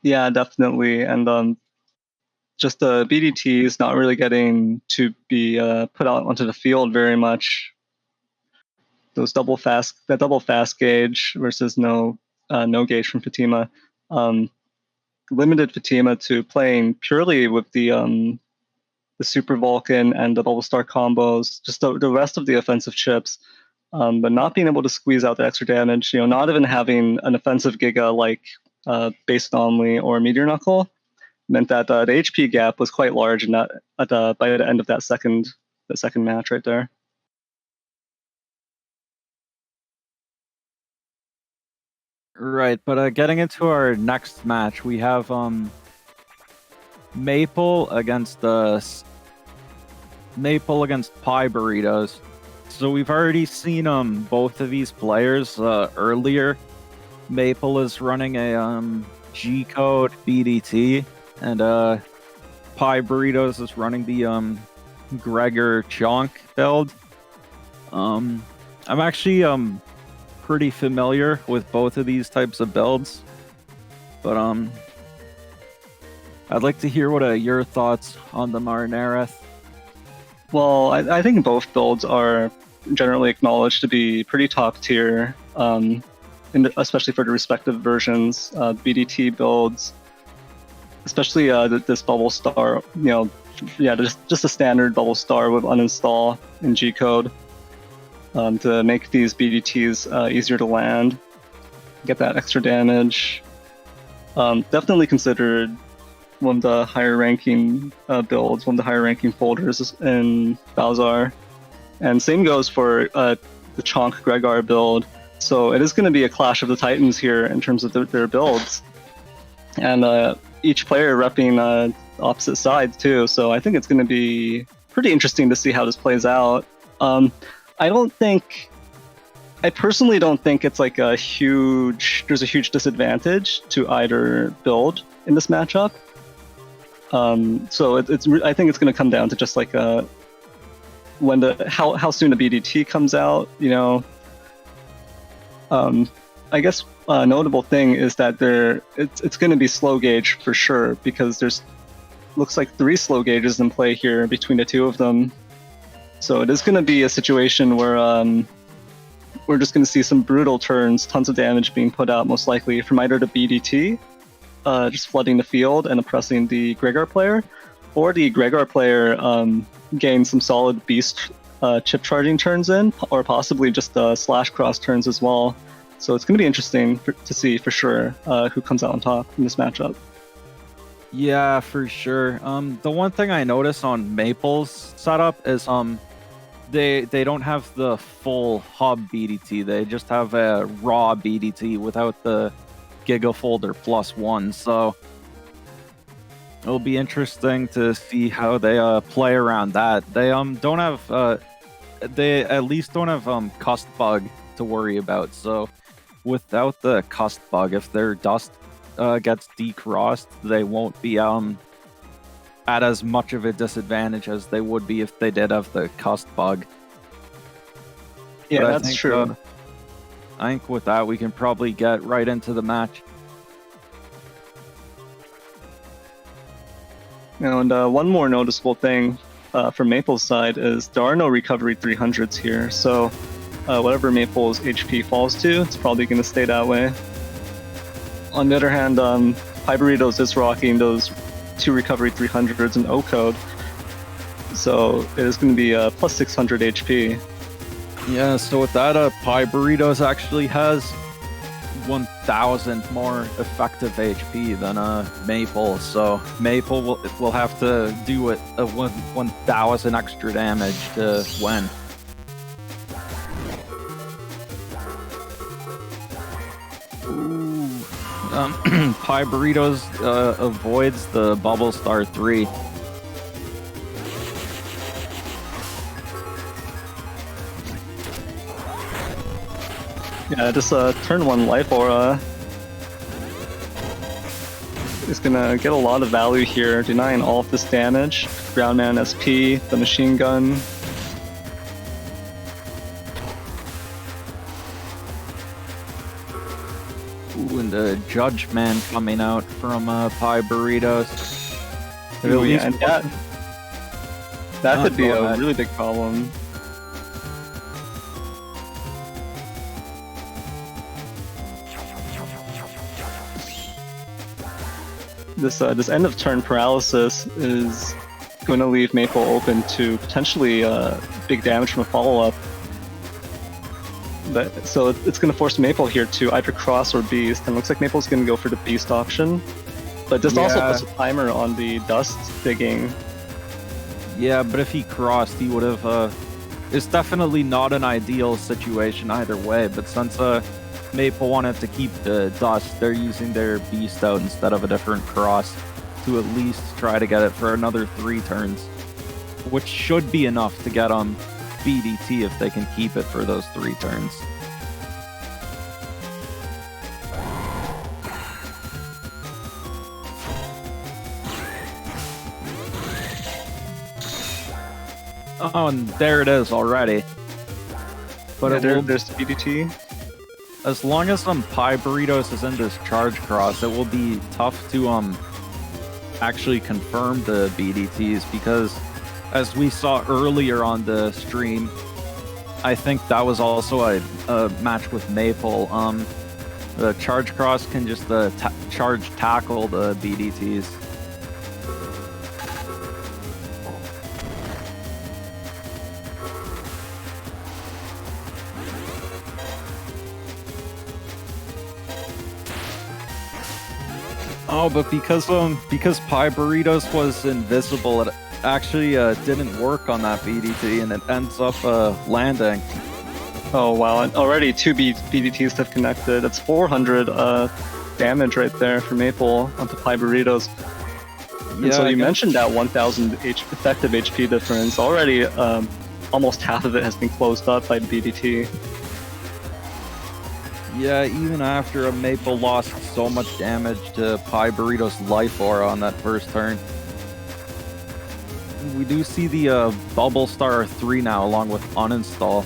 Speaker 5: Yeah, definitely. And just the BDT is not really getting to be put out onto the field very much. That double fast gauge versus no gauge from Fatima limited Fatima to playing purely with the Super Vulcan and the Bubble Star combos, just the rest of the offensive chips, but not being able to squeeze out the extra damage. Not even having an offensive Giga like Base Anomaly or Meteor Knuckle meant that the HP gap was quite large, and that by the end of that second match right there.
Speaker 2: Right, but getting into our next match, we have Maple against Pie Burritos. So we've already seen both of these players earlier. Maple is running a G code BDT, and Pie Burritos is running the Gregor Chonk build. I'm actually pretty familiar with both of these types of builds, but I'd like to hear what your thoughts on them are, Nareth.
Speaker 5: Well, I think both builds are generally acknowledged to be pretty top tier, especially for the respective versions. BDT builds, especially this bubble star, just a standard bubble star with uninstall in G-code to make these BDTs easier to land, get that extra damage. Definitely considered one of the higher ranking builds, one of the higher ranking folders in Balzar. And same goes for the Chonk Gregor build. So it is going to be a clash of the titans here in terms of their builds. And each player repping opposite sides too. So I think it's going to be pretty interesting to see how this plays out. I personally don't think it's like there's a huge disadvantage to either build in this matchup. So I think it's going to come down to just like how soon a BDT comes out. I guess a notable thing is that it's going to be slow gauge for sure, because looks like 3 slow gauges in play here between the two of them. So it is going to be a situation where we're just going to see some brutal turns, tons of damage being put out, most likely from either the BDT, just flooding the field and oppressing the Gregor player, or the Gregor player gain some solid beast chip charging turns in, or possibly just slash cross turns as well. So it's going to be interesting to see for sure who comes out on top in this matchup.
Speaker 2: Yeah, for sure. The one thing I notice on Maple's setup is they don't have the full hub BDT. They just have a raw BDT without the Gigafolder +1. So it'll be interesting to see how they play around that. They don't have they at least don't have cust bug to worry about. So without the cust bug, if their dust gets decrossed, they won't be at as much of a disadvantage as they would be if they did have the cust bug.
Speaker 5: Yeah,
Speaker 2: but
Speaker 5: that's true.
Speaker 2: I think with that, we can probably get right into the match.
Speaker 5: And one more noticeable thing from Maple's side is there are no recovery 300s here. So whatever Maple's HP falls to, it's probably going to stay that way. On the other hand, Pie Burritos is rocking those 2 recovery 300s in O-code. So it is going to be plus 600 HP.
Speaker 2: Yeah, so with that, Pie Burritos actually has 1,000 more effective HP than Maple. So Maple will have to do it 1,000 extra damage to win. Pie Burritos avoids the Bubble Star 3.
Speaker 5: Yeah, just turn 1 life aura is gonna get a lot of value here, denying all of this damage. Groundman SP, the machine gun.
Speaker 2: Ooh, and the Judge Man coming out from Pie Burritos.
Speaker 5: Ooh, yeah, and that could be a really big problem. This end of turn paralysis is going to leave Maple open to potentially big damage from a follow-up. So it's going to force Maple here to either cross or beast, and it looks like Maple's going to go for the beast option. But this also puts a timer on the dust digging.
Speaker 2: Yeah, but if he crossed, he would have... it's definitely not an ideal situation either way, but since Maple wanted to keep the dust, they're using their beast out instead of a different cross to at least try to get it for another 3 turns, which should be enough to get BDT if they can keep it for those 3 turns. Oh, and there it is already. But
Speaker 5: Yeah,
Speaker 2: it will,
Speaker 5: there's the BDT.
Speaker 2: as long as Pie Burritos is in this charge cross, it will be tough to actually confirm the BDTs, because as we saw earlier on the stream, I think that was also a match with Maple. The charge cross can just charge tackle the BDTs. Oh, but because Pie Burritos was invisible, it actually didn't work on that BDT, and it ends up landing.
Speaker 5: Oh wow, and already 2 BDTs have connected. That's 400 damage right there for Maple onto Pie Burritos. And so you mentioned that 1000 effective HP difference. Already almost half of it has been closed up by BDT.
Speaker 2: Yeah, even after Maple lost so much damage to Pie Burritos' life aura on that first turn. We do see the Bubble Star 3 now, along with Uninstall.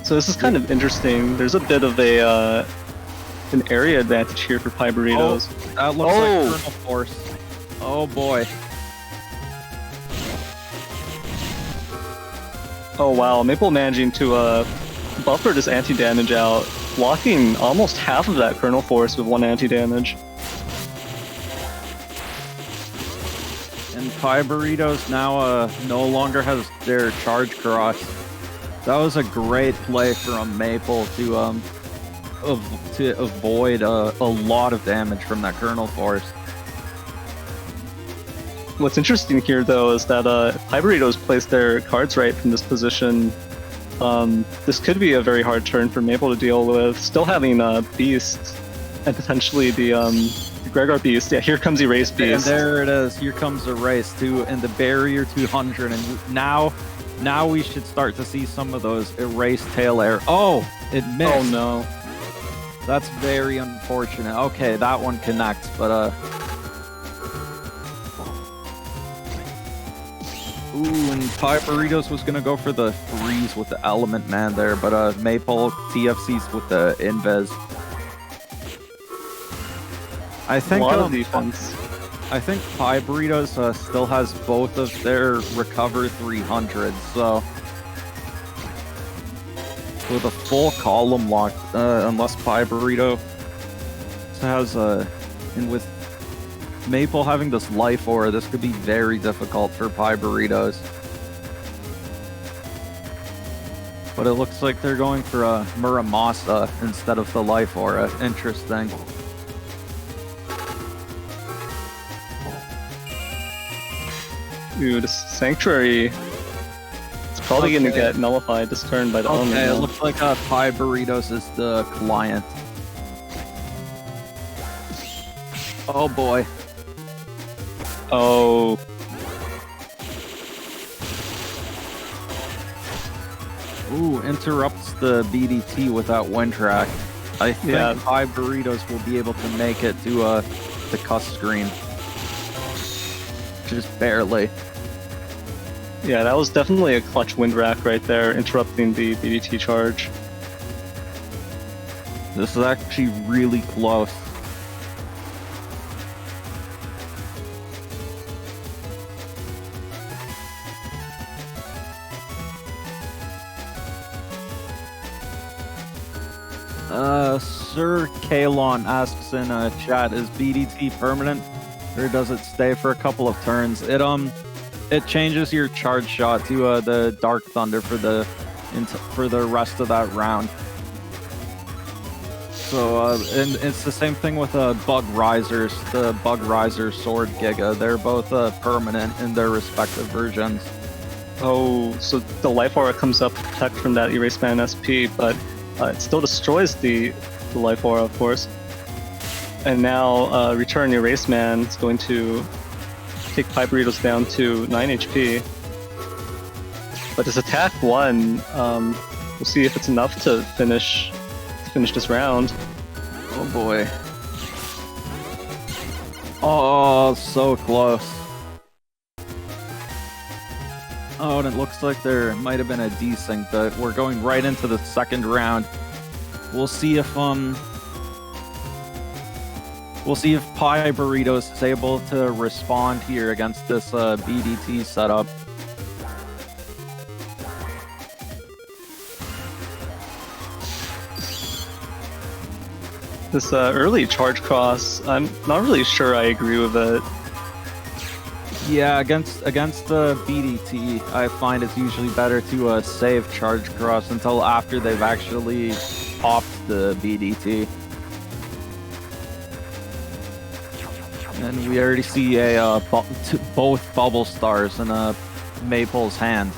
Speaker 5: So this is kind of interesting. There's a bit of an area advantage here for Pie Burritos.
Speaker 2: Oh, that looks like Kernel Force. Oh boy.
Speaker 5: Oh wow, Maple managing to buffer this anti-damage out, blocking almost half of that Kernel Force with 1 anti-damage.
Speaker 2: And Pie Burritos now no longer has their charge cross. That was a great play from Maple to avoid a lot of damage from that Kernel Force.
Speaker 5: What's interesting here, though, is that Pie Burritos placed their cards right from this position. This could be a very hard turn for Maple to deal with. Still having Beast and potentially the Gregor Beast. Yeah, here comes Erase Beast.
Speaker 2: And there it is. Here comes Erase too, and the barrier 200. And now we should start to see some of those Erase tail air. Oh, it missed.
Speaker 5: Oh no.
Speaker 2: That's very unfortunate. Okay, that one connects, but ooh, and Pie Burritos was gonna go for the freeze with the Element Man there, but Maple TFCs with the Invis. I think
Speaker 5: a lot of defense.
Speaker 2: I think Pie Burritos still has both of their Recover 300s, so with a full column lock, unless Pie Burrito has and with Maple having this life aura, this could be very difficult for Pie Burritos. But it looks like they're going for a Muramasa instead of the life aura. Interesting.
Speaker 5: Dude, this Sanctuary is probably going to get nullified this turn by the
Speaker 2: Okay,
Speaker 5: Element.
Speaker 2: it looks like Pie Burritos is the client. Oh boy.
Speaker 5: Oh.
Speaker 2: Ooh, interrupts the BDT without wind track. I think
Speaker 5: Yeah.
Speaker 2: Pie Burritos will be able to make it to the cuss screen. Just barely.
Speaker 5: Yeah, that was definitely a clutch wind rack right there, interrupting the BDT charge.
Speaker 2: This is actually really close. Sir Kalon asks in chat, is BDT permanent or does it stay for a couple of turns? It changes your charge shot to the Dark Thunder for the rest of that round. So and it's the same thing with Bug Risers, the Bug Riser Sword Giga. They're both permanent in their respective versions.
Speaker 5: Oh, so the Life Aura comes up to protect from that Erase Man SP, but it still destroys the Life Aura, of course. And now Return Erase Man is going to take Pie Burritos down to 9 HP. But this attack 1, we'll see if it's enough to finish this round.
Speaker 2: Oh boy. Oh, so close. Oh, and it looks like there might have been a desync, but we're going right into the second round. We'll see if Pie Burritos is able to respond here against this BDT setup.
Speaker 5: This early charge cross, I'm not really sure I agree with it.
Speaker 2: Yeah, against the BDT, I find it's usually better to save charge cross until after they've actually popped the BDT. And we already see both bubble stars in Maple's hand.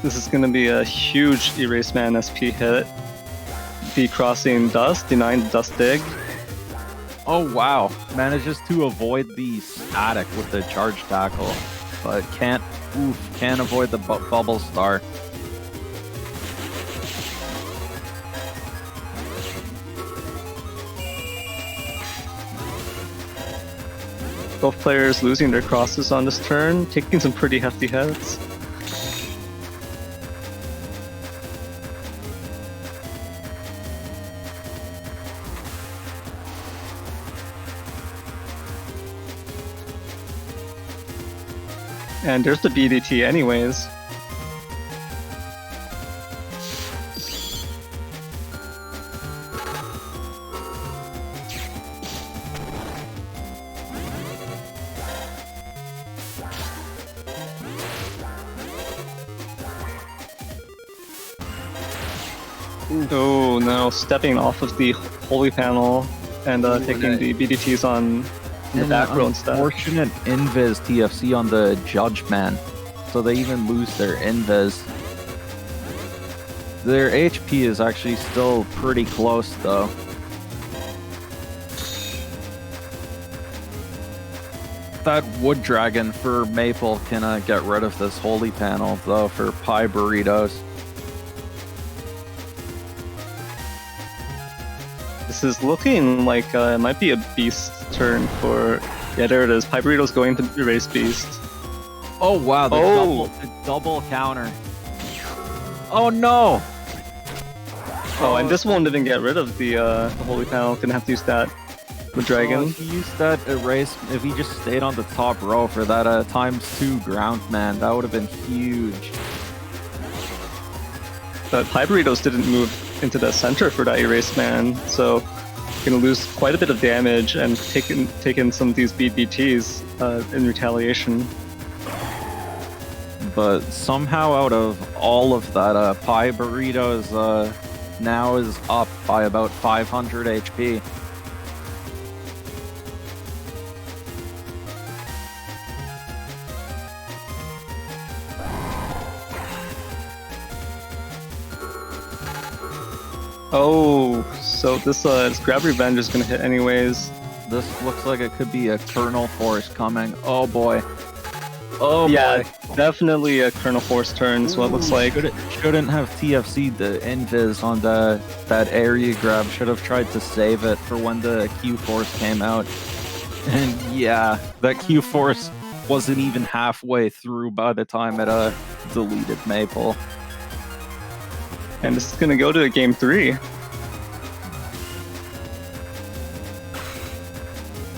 Speaker 5: This is going to be a huge Erase Man SP hit. B crossing Dust, denying the Dust dig.
Speaker 2: Oh wow, manages to avoid the static with the charge tackle, but can't avoid the bubble star.
Speaker 5: Both players losing their crosses on this turn, taking some pretty hefty hits. And there's the BDT anyways. Oh no, stepping off of the holy panel and taking the BDTs on the back row instead.
Speaker 2: Unfortunate invis TFC on the Judgment, so they even lose their invis. Their HP is actually still pretty close though. That Wood Dragon for Maple can get rid of this holy panel though for Pie Burritos.
Speaker 5: This is looking like it might be a beast turn for... Yeah, there it is. Pie Burritos going to erase beast.
Speaker 2: Oh wow, the double counter. Oh no!
Speaker 5: Oh, and this won't even get rid of the holy panel. Gonna have to use that with Dragon.
Speaker 2: If he used that erase, if he just stayed on the top row for that ×2 ground man, that would have been huge.
Speaker 5: But Pie Burritos didn't move into the center for that erase man, so gonna lose quite a bit of damage and taking some of these BBTs in retaliation.
Speaker 2: But somehow out of all of that, Pie Burritos now is up by about 500 HP.
Speaker 5: Oh, so this Grab Revenge is gonna hit anyways.
Speaker 2: This looks like it could be a Kernel Force coming. Oh boy. Oh
Speaker 5: yeah,
Speaker 2: boy.
Speaker 5: Definitely a Kernel Force turn, so it looks like.
Speaker 2: Shouldn't have TFC'd the invis on that area grab. Should have tried to save it for when the Q Force came out. And yeah, that Q Force wasn't even halfway through by the time it deleted Maple.
Speaker 5: And this is gonna go to game 3.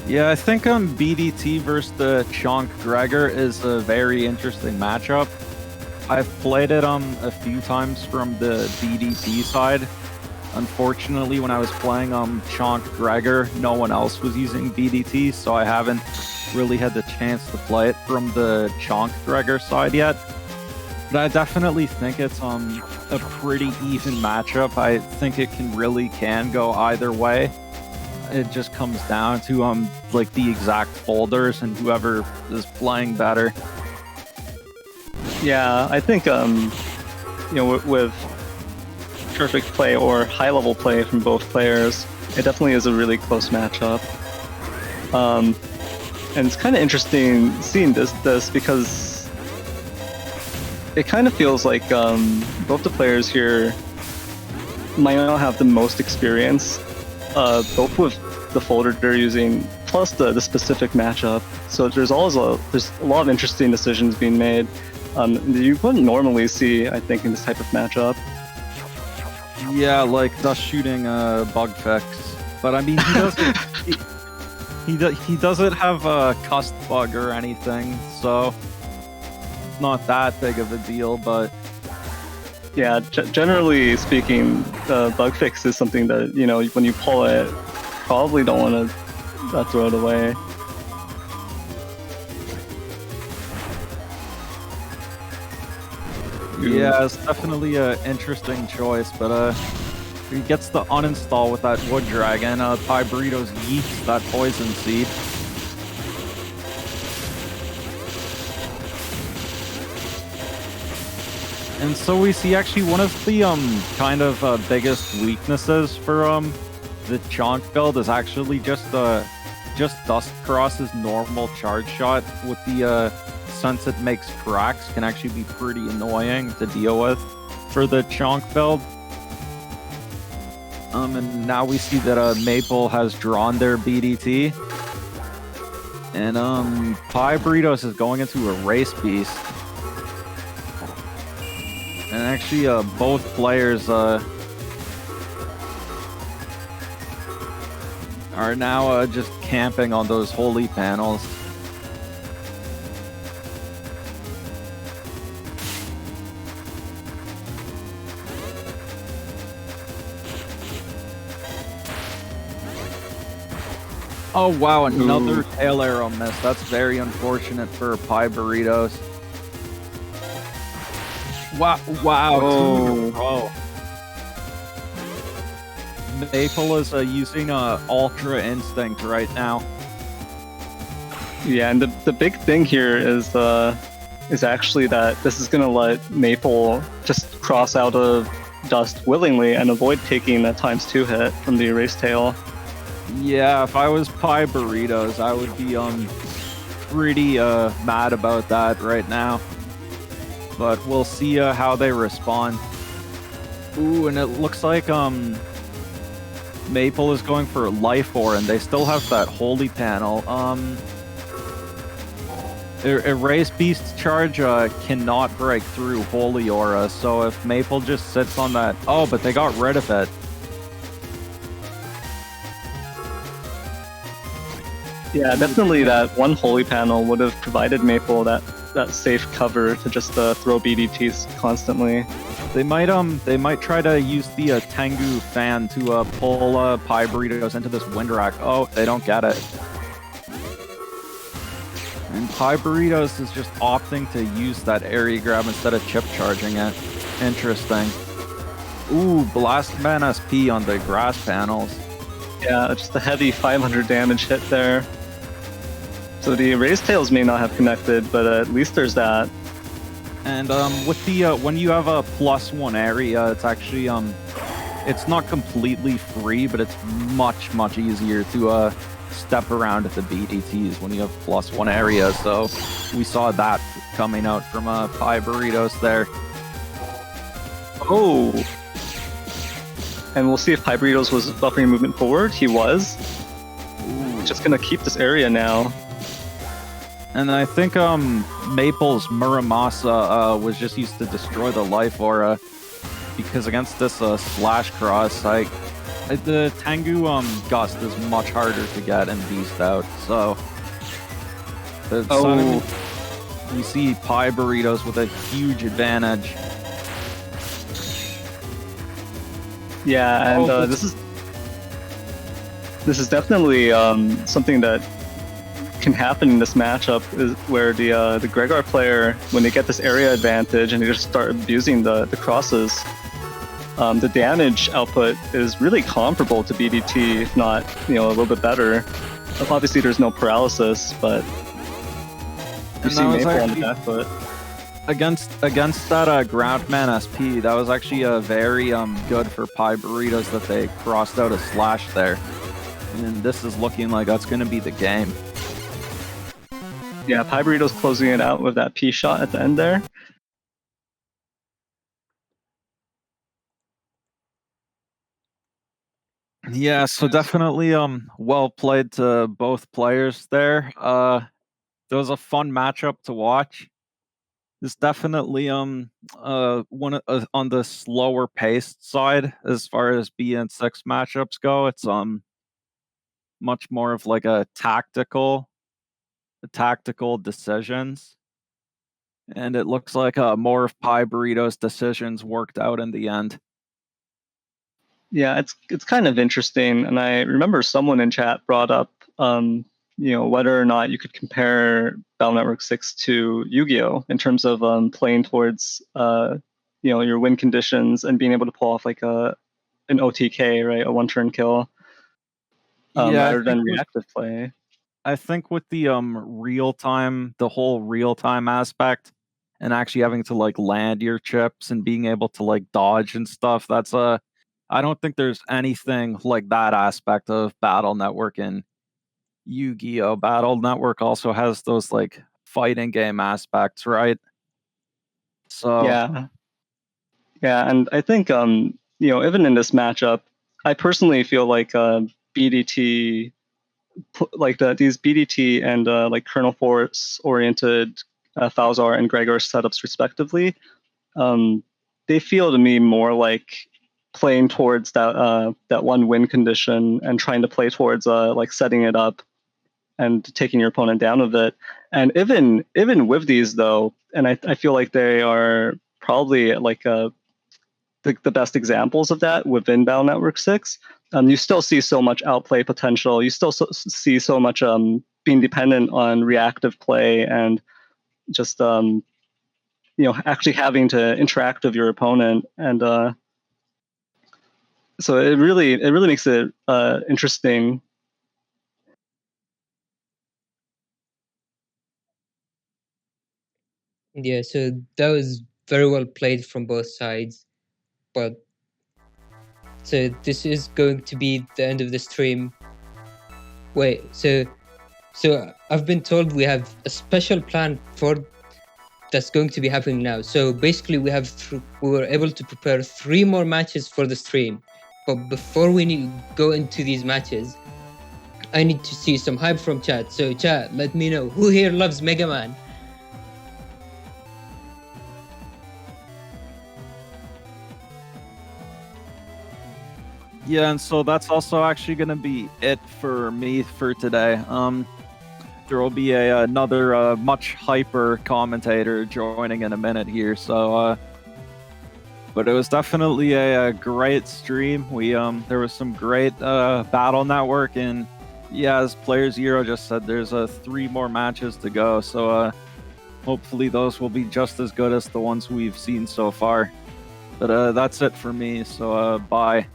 Speaker 2: Yeah, I think BDT versus the Chonk Gregor is a very interesting matchup. I've played it a few times from the BDT side. Unfortunately, when I was playing Chonk Gregor, no one else was using BDT, so I haven't really had the chance to play it from the Chonk Gregor side yet. But I definitely think it's a pretty even matchup. I think it can go either way. It just comes down to like the exact folders and whoever is playing better.
Speaker 5: Yeah, I think with perfect play or high level play from both players, it definitely is a really close matchup. And it's kind of interesting seeing this because it kind of feels like both the players here might not have the most experience, both with the folder they're using, plus the specific matchup. So there's a lot of interesting decisions being made. You wouldn't normally see, I think, in this type of matchup.
Speaker 2: Yeah, like dust shooting bug fix. But I mean, he doesn't. he doesn't have a cust bug or anything, so it's not that big of a deal. But
Speaker 5: yeah, generally speaking, bug fix is something that, you know, when you pull it, probably don't want to throw it away.
Speaker 2: yeah, it's definitely an interesting choice. But he gets the uninstall with that wood dragon. Pie Burritos yeets that poison seed. And so we see actually one of the kind of biggest weaknesses for the Chonk build is actually just SoulXCross's normal charge shot with the since it makes cracks can actually be pretty annoying to deal with for the Chonk build. And now we see that Maple has drawn their BDT, and Pie Burritos is going into a race beast. And actually, both players are now just camping on those holy panels. Oh wow, another tail arrow miss. That's very unfortunate for Pie Burritos. Wow,
Speaker 5: Oh.
Speaker 2: 2 in a row. Maple is using Ultra Instinct right now.
Speaker 5: Yeah, and the big thing here is actually that this is gonna let Maple just cross out of dust willingly and avoid taking that ×2 hit from the erase tail.
Speaker 2: Yeah, if I was Pie Burritos, I would be pretty mad about that right now. But we'll see how they respond. Ooh, and it looks like Maple is going for Life Ore, and they still have that holy panel. Erase Beast charge cannot break through Holy Aura, so if Maple just sits on that... Oh, but they got rid of it.
Speaker 5: Yeah, definitely that one holy panel would have provided Maple that safe cover to just throw BDTs constantly.
Speaker 2: They might try to use the Tengu fan to pull Pie Burritos into this wind rack. Oh, they don't get it. And Pie Burritos is just opting to use that area grab instead of chip charging it. Interesting. Ooh, Blast Man SP on the grass panels.
Speaker 5: Yeah, just a heavy 500 damage hit there. So the erase tails may not have connected, but at least there's that.
Speaker 2: And with the when you have a +1 area, it's actually it's not completely free, but it's much easier to step around at the BDTs when you have +1 area. So we saw that coming out from Pie Burritos there.
Speaker 5: Oh! And we'll see if Pie Burritos was buffering movement forward. He was. Ooh. Just gonna keep this area now.
Speaker 2: And I think Maple's Muramasa was just used to destroy the Life Aura, because against this Slash Cross, the Tengu Gust is much harder to get and beast out. So you see Pie Burritos with a huge advantage.
Speaker 5: Yeah, and this is definitely something that can happen in this matchup, is where the Gregar player, when they get this area advantage and they just start abusing the crosses, the damage output is really comparable to BDT, if not, a little bit better. Obviously, there's no paralysis, but you see Maple on the back foot.
Speaker 2: Against that Groundman SP, that was actually very good for Pie Burritos that they crossed out a slash there. And this is looking like that's going to be the game.
Speaker 5: Yeah, Pie Burritos closing it out with that P shot at the end there.
Speaker 2: Yeah, so definitely well played to both players there. There was a fun matchup to watch. It's definitely one on the slower paced side as far as BN6 matchups go. It's much more of like a tactical decisions. And it looks like more of Pie Burritos' decisions worked out in the end.
Speaker 5: Yeah, it's kind of interesting, and I remember someone in chat brought up, whether or not you could compare Battle Network 6 to Yu-Gi-Oh in terms of playing towards, your win conditions and being able to pull off like an OTK, right, a one-turn kill,
Speaker 2: Yeah,
Speaker 5: rather than reactive play.
Speaker 2: I think with the the whole real time aspect, and actually having to like land your chips and being able to like dodge and stuff, that's I don't think there's anything like that aspect of Battle Network in Yu-Gi-Oh. Battle Network also has those like fighting game aspects, right? So
Speaker 5: Yeah, and I think even in this matchup, I personally feel like BDT, like these BDT and like Kernel Force oriented Falzar and Gregor setups respectively, they feel to me more like playing towards that one win condition and trying to play towards like setting it up and taking your opponent down with it. And even with these though, and I feel like they are probably like the best examples of that within Battle Network 6. You still see so much outplay potential. You still see so much being dependent on reactive play and just actually having to interact with your opponent. And so it really makes it interesting.
Speaker 1: Yeah, so that was very well played from both sides. But so this is going to be the end of the stream. Wait, so I've been told we have a special plan for that's going to be happening now. So basically, we were able to prepare 3 more matches for the stream. But before we go into these matches, I need to see some hype from chat. So chat, let me know who here loves Mega Man.
Speaker 2: yeah, and so that's also actually going to be it for me for today. There will be another much hyper commentator joining in a minute here. So, but it was definitely a great stream. We there was some great Battle Network, and yeah, as playerzero just said, there's 3 more matches to go. So hopefully those will be just as good as the ones we've seen so far. But that's it for me. So bye.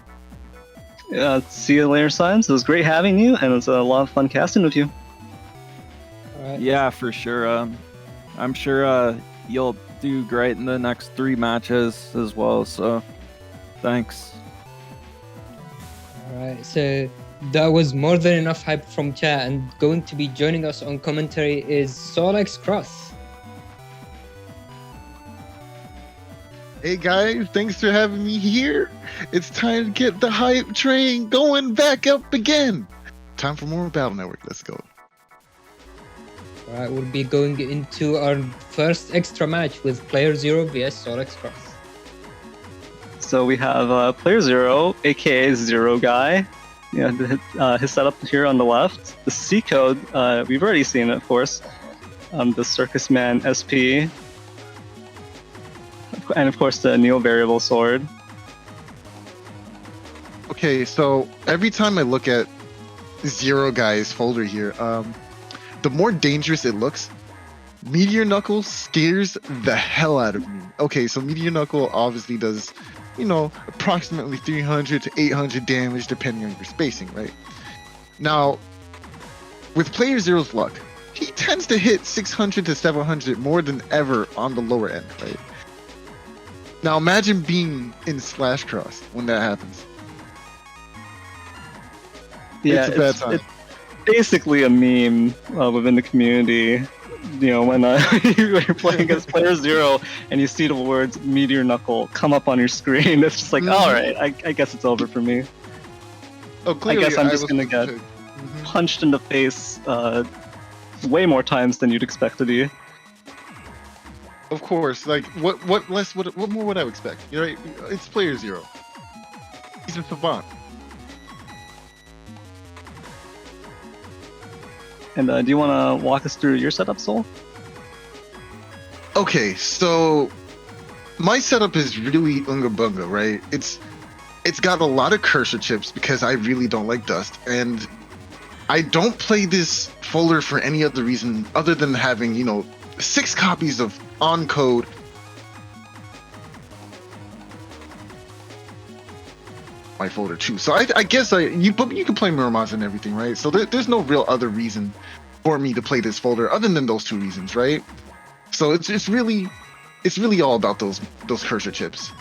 Speaker 5: See you later, Symes. It was great having you, and it was a lot of fun casting with you.
Speaker 1: Right.
Speaker 2: Yeah, for sure. I'm sure you'll do great in the next 3 matches as well. So, thanks.
Speaker 1: All right. So that was more than enough hype from chat, and going to be joining us on commentary is SoulXCross.
Speaker 6: Hey guys, thanks for having me here. It's time to get the hype train going back up again. Time for more Battle Network. Let's go.
Speaker 1: All right, we'll be going into our first extra match with playerzero vs SoulXCross.
Speaker 5: So we have playerzero, aka Zero Guy. His setup here on the left. The C code, we've already seen it, of course. The Circus Man SP. And of course the Neo Variable Sword.
Speaker 6: Okay, so every time I look at Zero Guy's folder here, the more dangerous it looks, Meteor Knuckle scares the hell out of me. Okay, so Meteor Knuckle obviously does, approximately 300 to 800 damage depending on your spacing, right? Now, with playerzero's luck, he tends to hit 600 to 700 more than ever on the lower end, right? Now imagine being in SoulXCross when that happens.
Speaker 5: Yeah,
Speaker 6: it's a bad time.
Speaker 5: It's basically a meme within the community. When you're playing against playerzero and you see the words Meteor Knuckle come up on your screen, it's just like, all right, I guess it's over for me.
Speaker 6: Oh,
Speaker 5: I
Speaker 6: clearly,
Speaker 5: guess I'm just
Speaker 6: was
Speaker 5: gonna get punched in the face way more times than you'd expect to be.
Speaker 6: Of course, like what more would I expect? You know, it's player zero. He's a savant.
Speaker 5: And do you want to walk us through your setup, Soul?
Speaker 6: Okay, so my setup is really unga bunga, right? It's got a lot of cursor chips because I really don't like dust, and I don't play this folder for any other reason other than having, 6 copies of On Code. My folder too. So I guess you can play Muramasa and everything, right? So there's no real other reason for me to play this folder other than those 2 reasons, right? So it's really all about those cursor chips.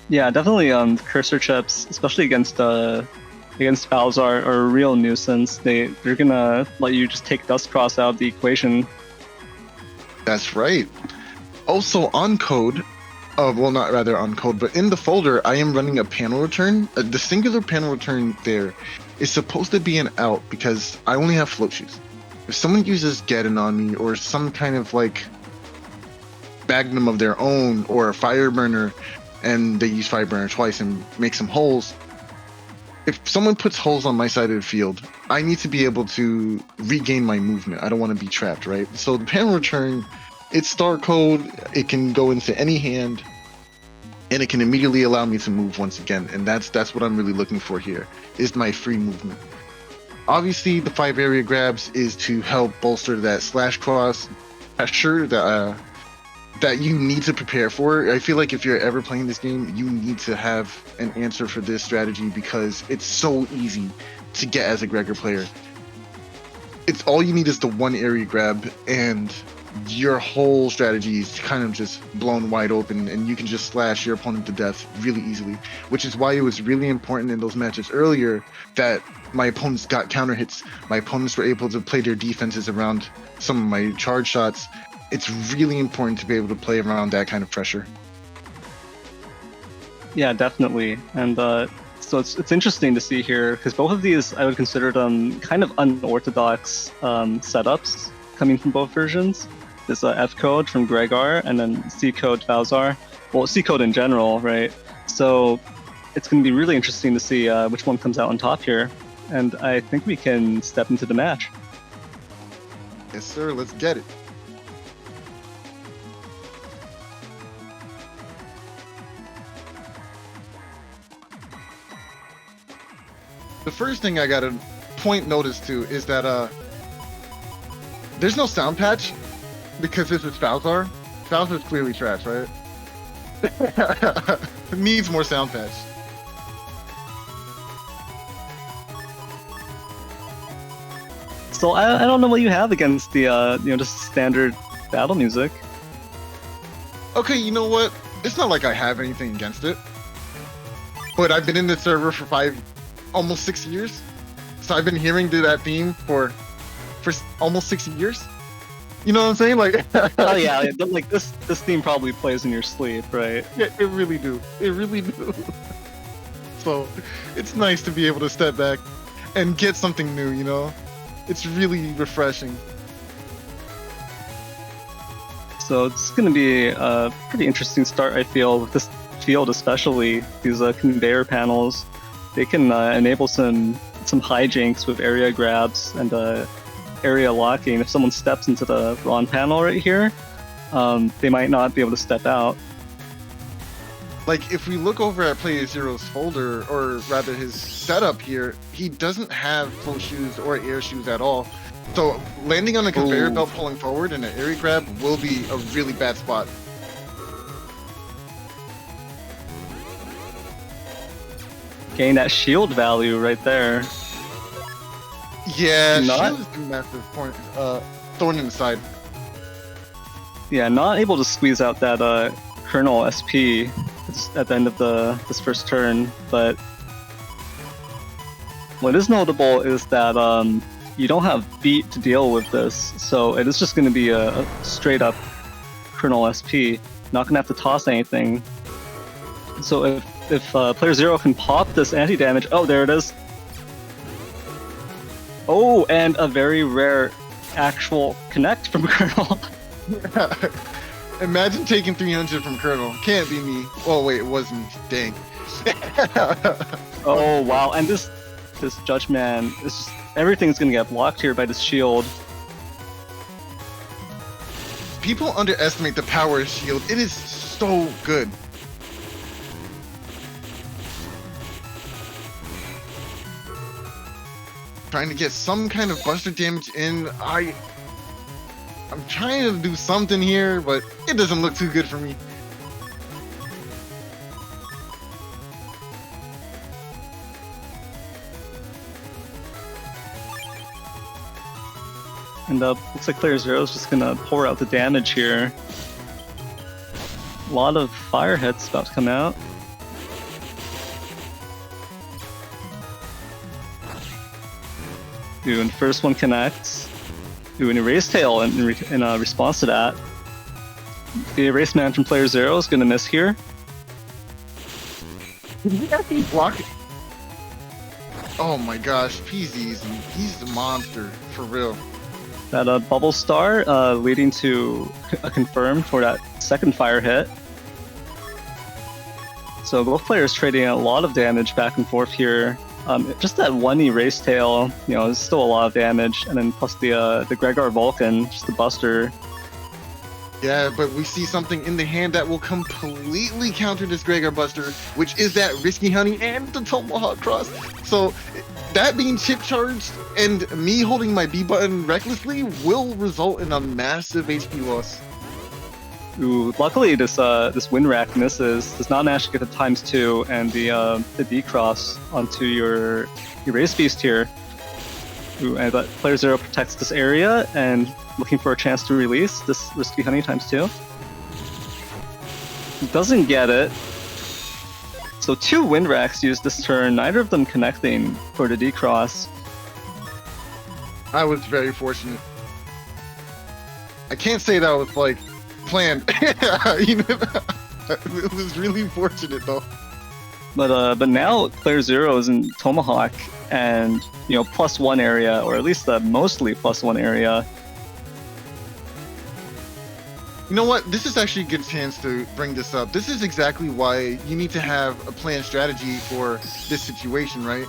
Speaker 5: Yeah, definitely. Cursor chips, especially against Valves, are a real nuisance. They're gonna let you just take Dustcross out of the equation.
Speaker 6: That's right. Also on code, well, not rather on code, but in the folder, I am running a panel return. The singular panel return there is supposed to be an out because I only have float shoes. If someone uses Gaddon on me or some kind of like Magnum of their own or a fire burner, and they use fire burner twice and make some holes, if someone puts holes on my side of the field, I need to be able to regain my movement. I don't want to be trapped, right? So the panel return, it's star code, it can go into any hand, and it can immediately allow me to move once again. And that's what I'm really looking for here, is my free movement. Obviously, the 5 area grabs is to help bolster that /cross pressure that you need to prepare for. I feel like if you're ever playing this game, you need to have an answer for this strategy because it's so easy to get as a Gregor player. It's all you need is the 1 area grab, and your whole strategy is kind of just blown wide open, and you can just slash your opponent to death really easily, which is why it was really important in those matches earlier that my opponents got counter hits. My opponents were able to play their defenses around some of my charge shots. It's really important to be able to play around that kind of pressure.
Speaker 5: Yeah, definitely. And so it's interesting to see here because both of these I would consider them kind of unorthodox setups coming from both versions. This F code from Gregor and then C code Valzar. Well, C code in general, right? So it's going to be really interesting to see which one comes out on top here. And I think we can step into the match.
Speaker 6: Yes, sir. Let's get it. The first thing I gotta point notice to is that there's no sound patch because this is Valzar. Valzar's clearly trash, right? It needs more sound patch.
Speaker 5: So I don't know what you have against the just standard battle music.
Speaker 6: Okay, you know what? It's not like I have anything against it. But I've been in the server for almost 6 years. So I've been hearing that theme for almost 6 years. You know what I'm saying? Like,
Speaker 5: oh yeah, like this theme probably plays in your sleep, right?
Speaker 6: Yeah, it really do. It really do. So it's nice to be able to step back and get something new, you know? It's really refreshing.
Speaker 5: So it's going to be a pretty interesting start, I feel, with this field especially. These conveyor panels, they can enable some hijinks with area grabs and area locking. If someone steps into the wrong panel right here, they might not be able to step out.
Speaker 6: Like, if we look over at playerzero's folder, or rather his setup here, he doesn't have float shoes or air shoes at all. So landing on a conveyor belt pulling forward and an area grab will be a really bad spot.
Speaker 5: Gain that shield value right there.
Speaker 6: Yeah, shield is a massive point. Thorn in the side.
Speaker 5: Yeah, not able to squeeze out that Colonel SP at the end of this first turn, but what is notable is that you don't have beat to deal with this, so it is just going to be a straight up Colonel SP. Not going to have to toss anything. So if if player 0 can pop this anti-damage. Oh, there it is. Oh, and a very rare actual connect from Colonel.
Speaker 6: Imagine taking 300 from Colonel. Can't be me. Oh wait, it was me. Dang.
Speaker 5: Oh wow, and this Judge Man, it's just, everything's gonna get blocked here by this shield.
Speaker 6: People underestimate the power of shield. It is so good. Trying to get some kind of buster damage in. I'm trying to do something here, but it doesn't look too good for me.
Speaker 5: And looks like player 0 is just gonna pour out the damage here. A lot of fire hits about to come out. Ooh, and first one connects. Ooh, an Erase Tail in response to that. The Erase Man from player 0 is gonna miss here.
Speaker 6: Did he actually block it? Oh my gosh, PZ's, he's the monster, for real.
Speaker 5: That Bubble Star leading to a confirm for that second fire hit. So both players trading a lot of damage back and forth here. Just that one Erase Tail, is still a lot of damage, and then plus the Gregar Vulcan, just the Buster.
Speaker 6: Yeah, but we see something in the hand that will completely counter this Gregar Buster, which is that Risky Honey and the Tomahawk Cross. So that being chip charged and me holding my B button recklessly will result in a massive HP loss.
Speaker 5: Ooh, luckily this Wind Rack misses. Does not manage to get the ×2 and the D cross onto your Erase Beast here. Ooh, and but player 0 protects this area and looking for a chance to release this Risky Honey ×2. Doesn't get it. So 2 Wind Racks used this turn, neither of them connecting for the D cross.
Speaker 6: I was very fortunate. I can't say that was like planned. It was really fortunate though.
Speaker 5: But now player 0 is in Tomahawk and +1 area, or at least mostly +1 area.
Speaker 6: You know what? This is actually a good chance to bring this up. This is exactly why you need to have a planned strategy for this situation, right?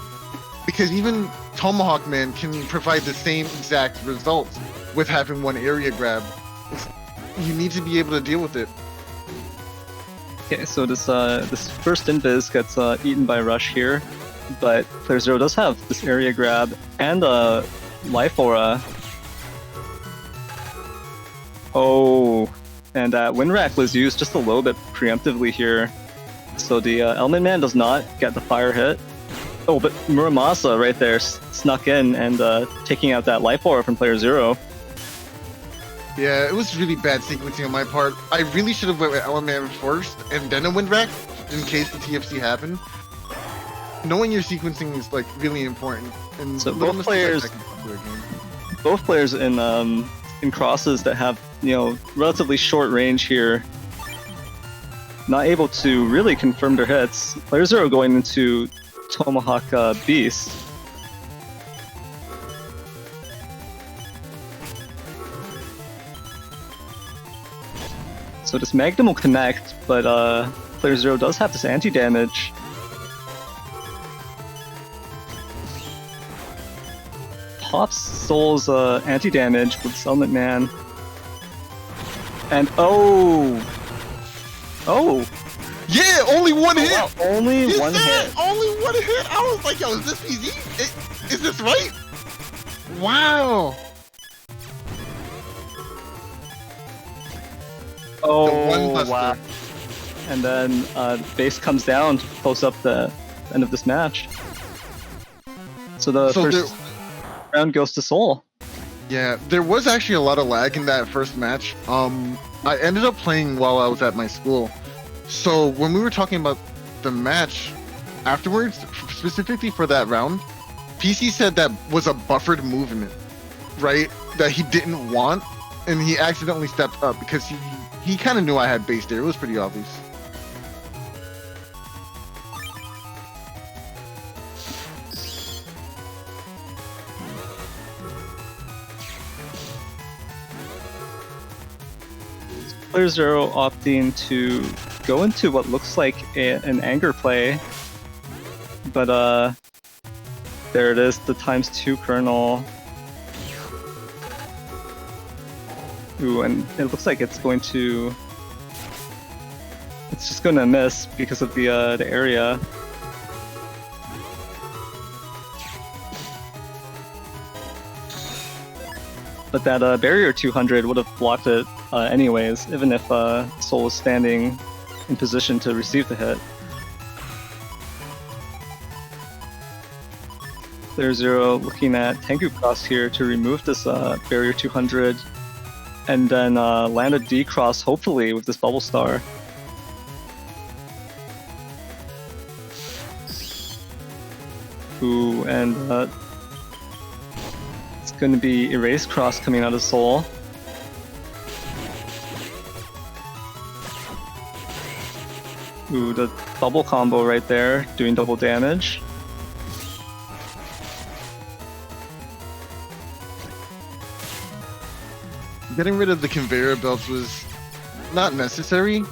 Speaker 6: Because even Tomahawk Man can provide the same exact results with having one area grab. You need to be able to deal with it.
Speaker 5: Okay, so this first invis gets eaten by Rush here, but player 0 does have this area grab and a life aura. Oh, and that Wind Rack was used just a little bit preemptively here, so the Element Man does not get the fire hit. Oh, but Muramasa right there snuck in and taking out that life aura from player 0.
Speaker 6: Yeah, it was really bad sequencing on my part. I really should have went with Element first and then a Wind Rack in case the TFC happened. Knowing your sequencing is like really important. And
Speaker 5: so both players in crosses that have relatively short range here, not able to really confirm their hits. Player 0 going into Tomahawk Beast. So this Magnum will connect, but player 0 does have this anti-damage. Pops Soul's anti-damage with Settlement Man. And oh!
Speaker 6: Yeah, only one hit!
Speaker 5: Wow, only
Speaker 6: You
Speaker 5: one
Speaker 6: said
Speaker 5: hit.
Speaker 6: only one hit! I was like, yo, is this easy? Is this right? Wow!
Speaker 5: Oh,
Speaker 6: The one buster.
Speaker 5: wow. And then base comes down to close up the end of this match. So the first round goes to Soul.
Speaker 6: Yeah, there was actually a lot of lag in that first match. I ended up playing while I was at my school. So when we were talking about the match afterwards, specifically for that round, PC said that was a buffered movement, right? That he didn't want, and he accidentally stepped up because he kind of knew I had base there. It was pretty obvious.
Speaker 5: Player Zero opting to go into what looks like an anger play, but there it is, the ×2 kernel. Ooh, and it looks like it's going to... It's just going to miss because of the area. But that barrier 200 would have blocked it anyways, even if Soul was standing in position to receive the hit. Player Zero looking at Tengu Cross here to remove this barrier 200, and then land a D Cross hopefully with this Bubble Star. Ooh, and it's going to be Erase Cross coming out of Soul. Ooh, the bubble combo right there, doing double damage.
Speaker 6: Getting rid of the conveyor belts was not necessary.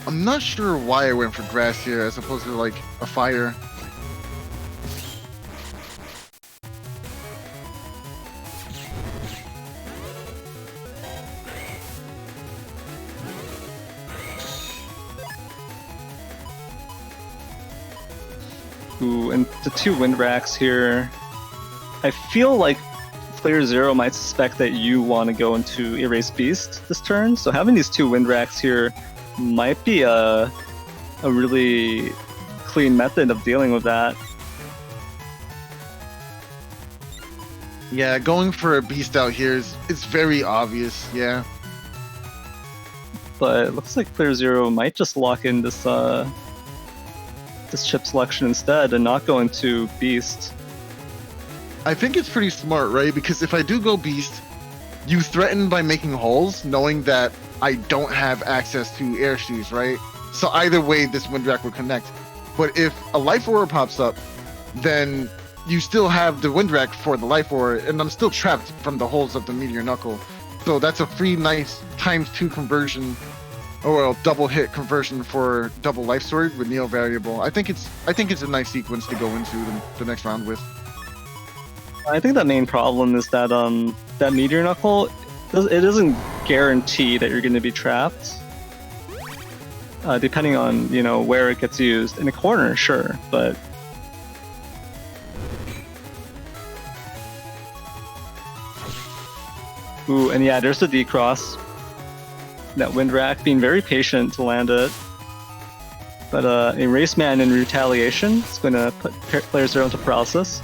Speaker 6: I'm not sure why I went for grass here as opposed to like a fire.
Speaker 5: Ooh, and the 2 wind racks here. I feel like Player Zero might suspect that you want to go into Erase Beast this turn, so having these 2 wind racks here might be a really clean method of dealing with that.
Speaker 6: Yeah, going for a beast out here it's very obvious, yeah.
Speaker 5: But it looks like Player Zero might just lock in this this chip selection instead and not go into Beast.
Speaker 6: I think it's pretty smart, right? Because if I do go Beast, you threaten by making holes, knowing that I don't have access to air shoes, right? So either way, this wind rack would connect. But if a life aura pops up, then you still have the wind rack for the life aura, and I'm still trapped from the holes of the meteor knuckle. So that's a free, nice ×2 conversion, or a double hit conversion for double life sword with neo variable. I think it's a nice sequence to go into the next round with.
Speaker 5: I think the main problem is that that meteor knuckle, it doesn't guarantee that you're going to be trapped. Depending on where it gets used. In a corner, sure, but ooh, and yeah, there's the D cross. That wind rack being very patient to land it. But Erase Man in retaliation is going to put Player Zero into paralysis.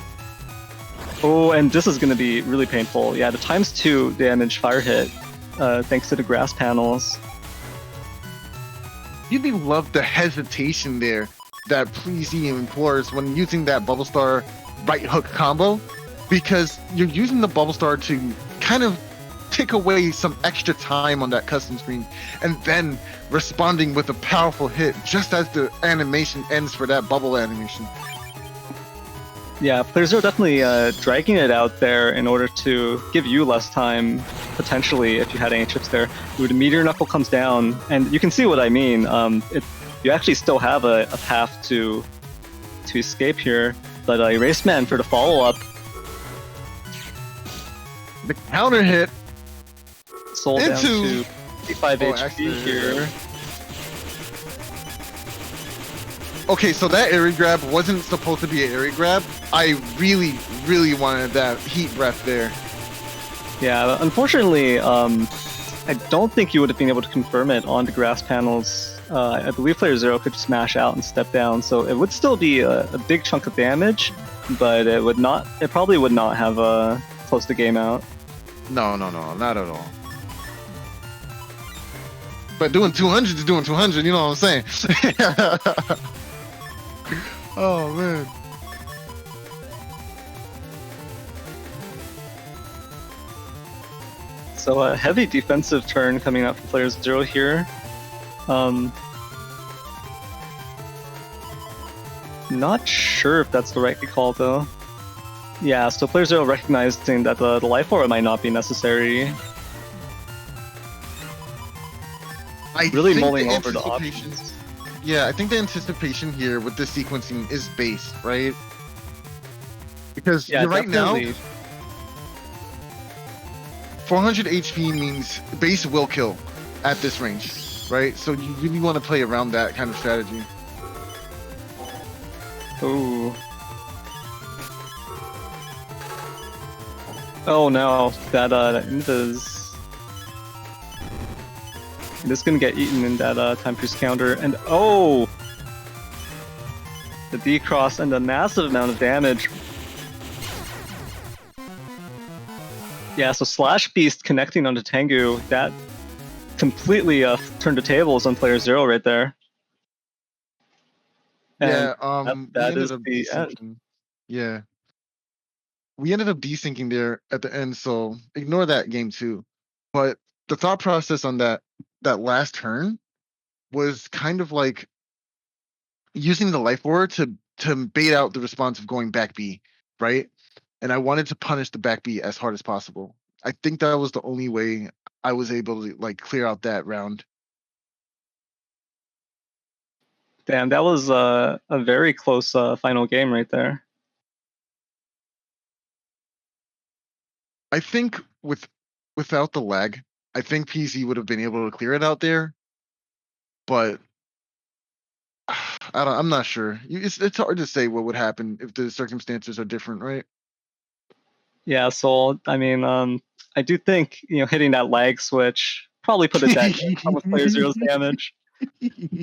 Speaker 5: Oh, and this is going to be really painful. Yeah, the ×2 damage fire hit, thanks to the grass panels.
Speaker 6: Really love the hesitation there that Prix employs when using that Bubble Star right hook combo, because you're using the Bubble Star to kind of take away some extra time on that custom screen, and then responding with a powerful hit just as the animation ends for that bubble animation.
Speaker 5: Yeah, players are definitely dragging it out there in order to give you less time, potentially, if you had any chips there. Ooh, the meteor knuckle comes down, and you can see what I mean. You actually still have a path to escape here, but Erase Man for the follow-up.
Speaker 6: The counter hit
Speaker 5: Soul down
Speaker 6: into
Speaker 5: to 55 HP here.
Speaker 6: Okay, so that area grab wasn't supposed to be an area grab. I really, really wanted that heat breath there.
Speaker 5: Yeah, unfortunately, I don't think you would have been able to confirm it on the grass panels. I believe Player Zero could smash out and step down, so it would still be a big chunk of damage, but it probably would not have closed the game out.
Speaker 6: No, not at all. But doing 200 is doing 200, you know what I'm saying? Oh, man.
Speaker 5: So a heavy defensive turn coming out from Player Zero here. Not sure if that's the right call though. Yeah, so Player Zero recognizing that the life aura might not be necessary.
Speaker 6: I
Speaker 5: Really
Speaker 6: think
Speaker 5: mulling
Speaker 6: the
Speaker 5: over the
Speaker 6: anticipation-
Speaker 5: options.
Speaker 6: Yeah, I think the anticipation here with this sequencing is base, right? Because
Speaker 5: Yeah,
Speaker 6: you're right now,
Speaker 5: definitely.
Speaker 6: 400 HP means base will kill at this range, right? So you really want to play around that kind of strategy.
Speaker 5: Ooh. Oh no, that is. It is gonna get eaten in that time freeze counter, and oh, the D cross and the massive amount of damage. Yeah, so Slash Beast connecting onto Tengu, that completely turned the tables on player 0 right there. And
Speaker 6: Yeah,
Speaker 5: that
Speaker 6: we
Speaker 5: is
Speaker 6: ended up
Speaker 5: the end.
Speaker 6: desyncing. Yeah. We ended up desyncing there at the end, so ignore that game too. But the thought process on that last turn was kind of like using the life orb to bait out the response of going back B, right? And I wanted to punish the back B as hard as possible. I think that was the only way I was able to like clear out that round.
Speaker 5: Damn, that was a very close final game right there.
Speaker 6: I think without the lag, I think PZ would have been able to clear it out there, but I'm not sure. It's hard to say what would happen if the circumstances are different, right?
Speaker 5: Yeah, so I mean, I do think hitting that lag switch probably put a dent in some of player 0's damage.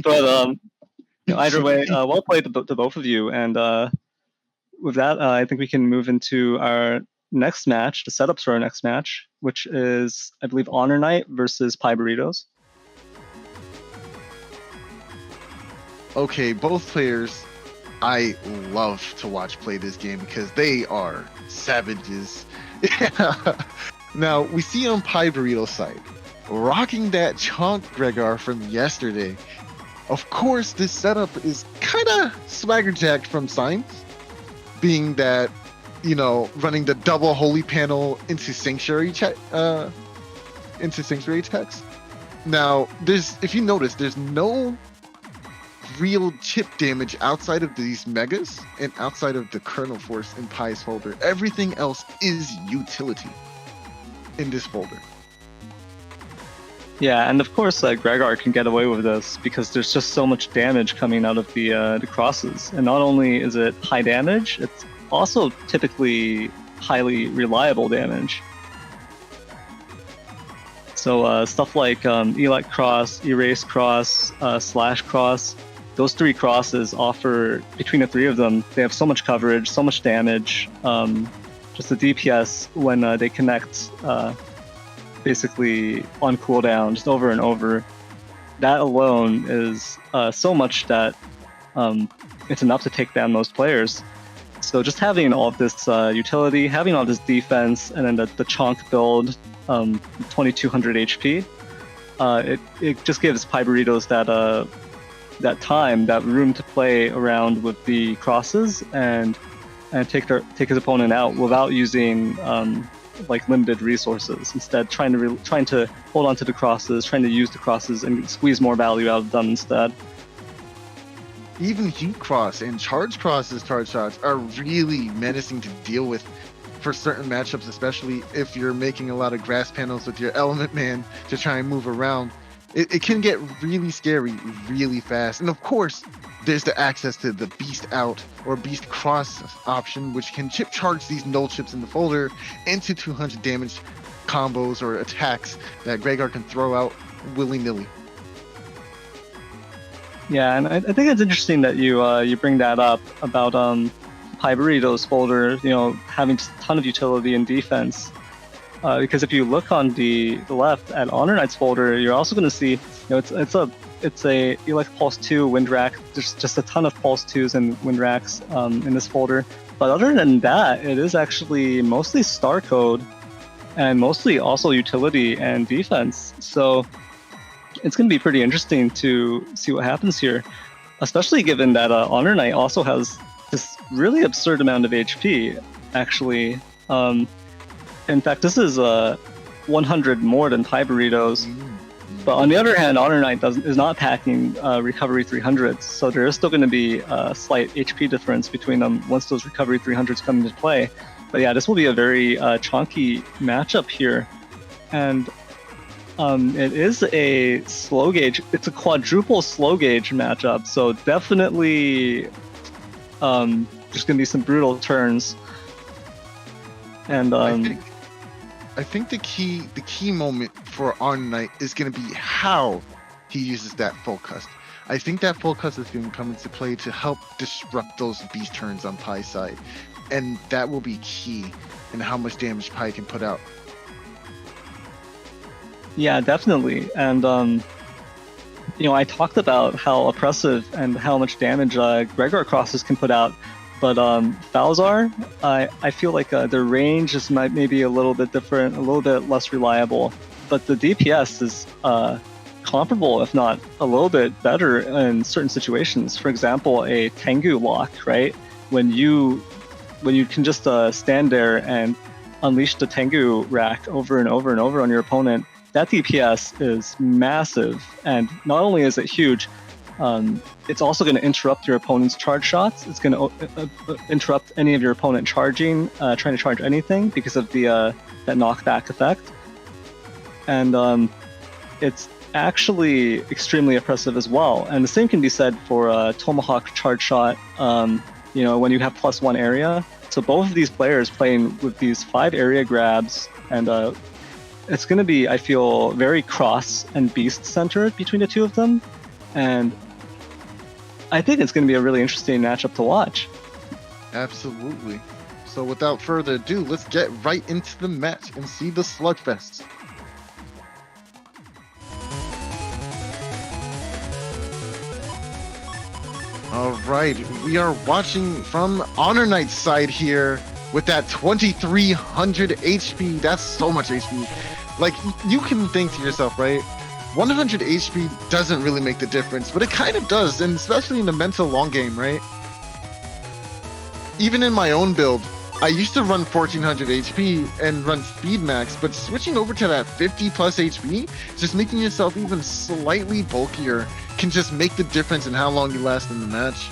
Speaker 5: But either way, well played to both of you. And with that, I think we can move into our next match, the setups for our next match, which is, I believe, HonorNite versus Pie Burritos.
Speaker 6: Okay, both players, I love to watch play this game because they are savages. Now, we see on Pie Burrito's side, rocking that chunk Gregor from yesterday. Of course, this setup is kind of swaggerjacked from Symes, being that, running the double holy panel into Sanctuary text. Now, if you notice, there's no real chip damage outside of these megas and outside of the kernel force in Pie's folder. Everything else is utility in this folder.
Speaker 5: Yeah, and of course, Gregor can get away with this because there's just so much damage coming out of the crosses. And not only is it high damage, it's also typically highly reliable damage. So stuff like Elect Cross, Erase Cross, Slash Cross, those three crosses offer, between the three of them, they have so much coverage, so much damage. Just the DPS when they connect basically on cooldown, just over and over. That alone is so much that it's enough to take down most players. So just having all of this utility, having all this defense, and then the chonk build, 2200 HP, it just gives Pie Burritos that time, that room to play around with the crosses and take his opponent out without using like limited resources. Instead, trying to hold on to the crosses, trying to use the crosses and squeeze more value out of them instead.
Speaker 6: Even Heat Cross and Charge Cross's charge shots are really menacing to deal with for certain matchups, especially if you're making a lot of grass panels with your Element Man to try and move around. It can get really scary really fast. And of course, there's the access to the Beast Out or Beast Cross option, which can chip charge these null chips in the folder into 200 damage combos or attacks that Gregor can throw out willy-nilly.
Speaker 5: Yeah, and I think it's interesting that you bring that up about Pie Burritos folder, having just a ton of utility and defense. Because if you look on the left at HonorNite's folder, you're also going to see, it's a Elect Pulse 2 Wind Rack. There's just a ton of Pulse 2s and Wind Racks in this folder. But other than that, it is actually mostly Star Code and mostly also utility and defense. So it's going to be pretty interesting to see what happens here, especially given that HonorNite also has this really absurd amount of HP, actually. In fact, this is 100 more than Pie Burritos. But on the other hand, HonorNite is not packing Recovery 300s, so there is still going to be a slight HP difference between them once those Recovery 300s come into play. But yeah, this will be a very chonky matchup here. And it is a slow gauge. It's a quadruple slow gauge matchup, so definitely there's going to be some brutal turns. And
Speaker 6: I think the key moment for HonorNite is going to be how he uses that full cust. I think that full cust is going to come into play to help disrupt those beast turns on Pie's side, and that will be key in how much damage Pie can put out.
Speaker 5: Yeah, definitely. And I talked about how oppressive and how much damage Gregor crosses can put out. But Falzar, I feel like the range is maybe a little bit different, a little bit less reliable. But the DPS is comparable, if not a little bit better in certain situations. For example, a Tengu lock, right? When you can just stand there and unleash the Tengu rack over and over and over on your opponent, that DPS is massive. And not only is it huge, it's also going to interrupt your opponent's charge shots. It's going to interrupt any of your opponent trying to charge anything because of that knockback effect. And it's actually extremely oppressive as well. And the same can be said for Tomahawk charge shot, when you have +1 area. So both of these players playing with these 5 area grabs, and it's going to be, I feel, very cross and beast centered between the two of them. And I think it's going to be a really interesting matchup to watch.
Speaker 6: Absolutely. So without further ado, let's get right into the match and see the slugfest. Alright, we are watching from HonorNite's side here with that 2300 HP. That's so much HP. Like, you can think to yourself, right? 100 HP doesn't really make the difference, but it kind of does, and especially in the mental long game, right? Even in my own build, I used to run 1400 HP and run speed max, but switching over to that 50 plus HP, just making yourself even slightly bulkier, can just make the difference in how long you last in the match.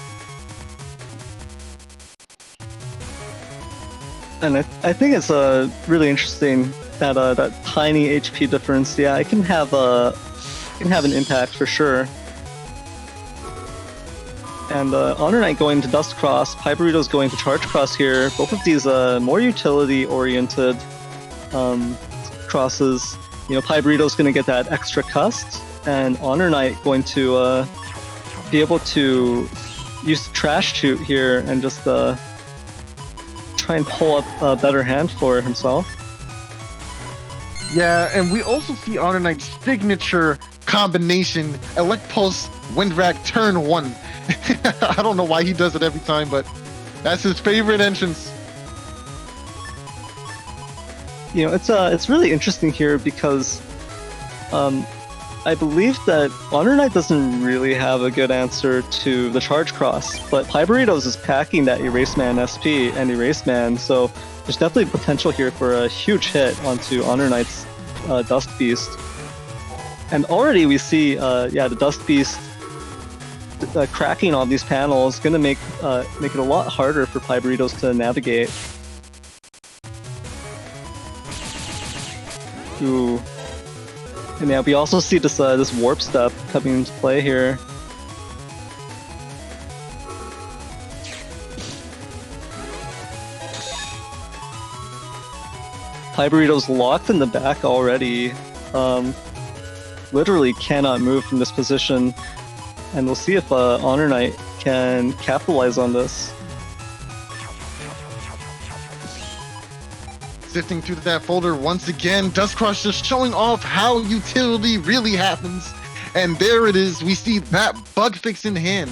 Speaker 5: And I think it's really interesting that that tiny HP difference. Yeah, it can have an impact for sure. And HonorNite going to Dust Cross, Pie Burritos going to Charge Cross here. Both of these more utility-oriented crosses. Pie Burritos going to get that extra cust, and HonorNite going to be able to use the Trash Chute here and just try and pull up a better hand for himself.
Speaker 6: Yeah, and we also see HonorNite's signature combination, Elect Pulse, Wind Rack, turn 1. I don't know why he does it every time, but that's his favorite entrance.
Speaker 5: It's really interesting here because I believe that HonorNite doesn't really have a good answer to the Charge Cross, but Pie Burritos is packing that Eraseman SP and Eraseman, so there's definitely potential here for a huge hit onto HonorNite's Dust Beast. And already we see, the Dust Beast cracking all these panels, going to make it a lot harder for Pie Burritos to navigate. Ooh. And yeah, we also see this warp step coming into play here. Pie Burritos locked in the back already. Literally cannot move from this position. And we'll see if HonorNite can capitalize on this.
Speaker 6: Sifting through that folder once again, Dustcross just showing off how utility really happens. And there it is, we see that bug fix in hand,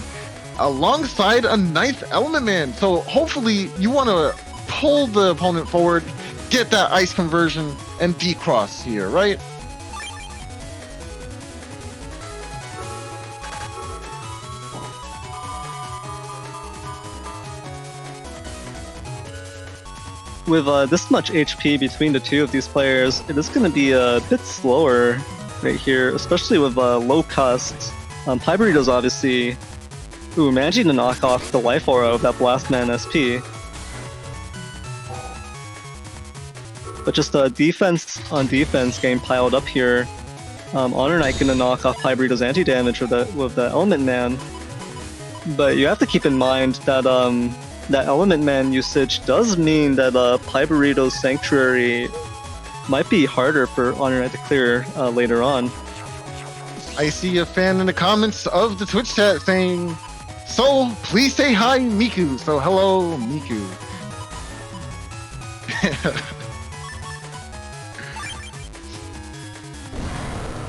Speaker 6: alongside a nice Element Man. So hopefully you want to pull the opponent forward, get that ice conversion, and decross here, right?
Speaker 5: With this much HP between the two of these players, it is going to be a bit slower right here, especially with low cost. Pie Burritos obviously, managing to knock off the life aura of that Blast Man SP. But just defense on defense getting piled up here. HonorNite gonna knock off Pie Burritos anti-damage with the Element Man. But you have to keep in mind that that Element Man usage does mean that Pie Burritos Sanctuary might be harder for HonorNite to clear later on.
Speaker 6: I see a fan in the comments of the Twitch chat saying, "So please say hi, Miku." So hello, Miku.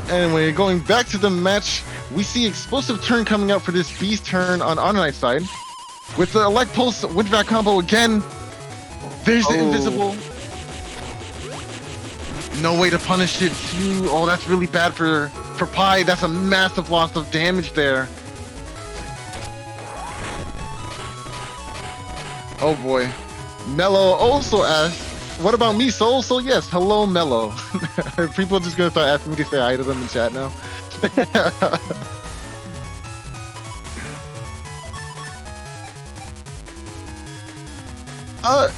Speaker 6: Anyway, going back to the match, we see explosive turn coming out for this beast turn on HonorNite's side. With the Elect Pulse Windback combo again, there's the invisible. No way to punish it too. Oh, that's really bad for Pie. That's a massive loss of damage there. Oh boy. Mello also asked, "What about me, Soul?" So yes, hello, Mello. People are just gonna start asking me to say hi to them in chat now.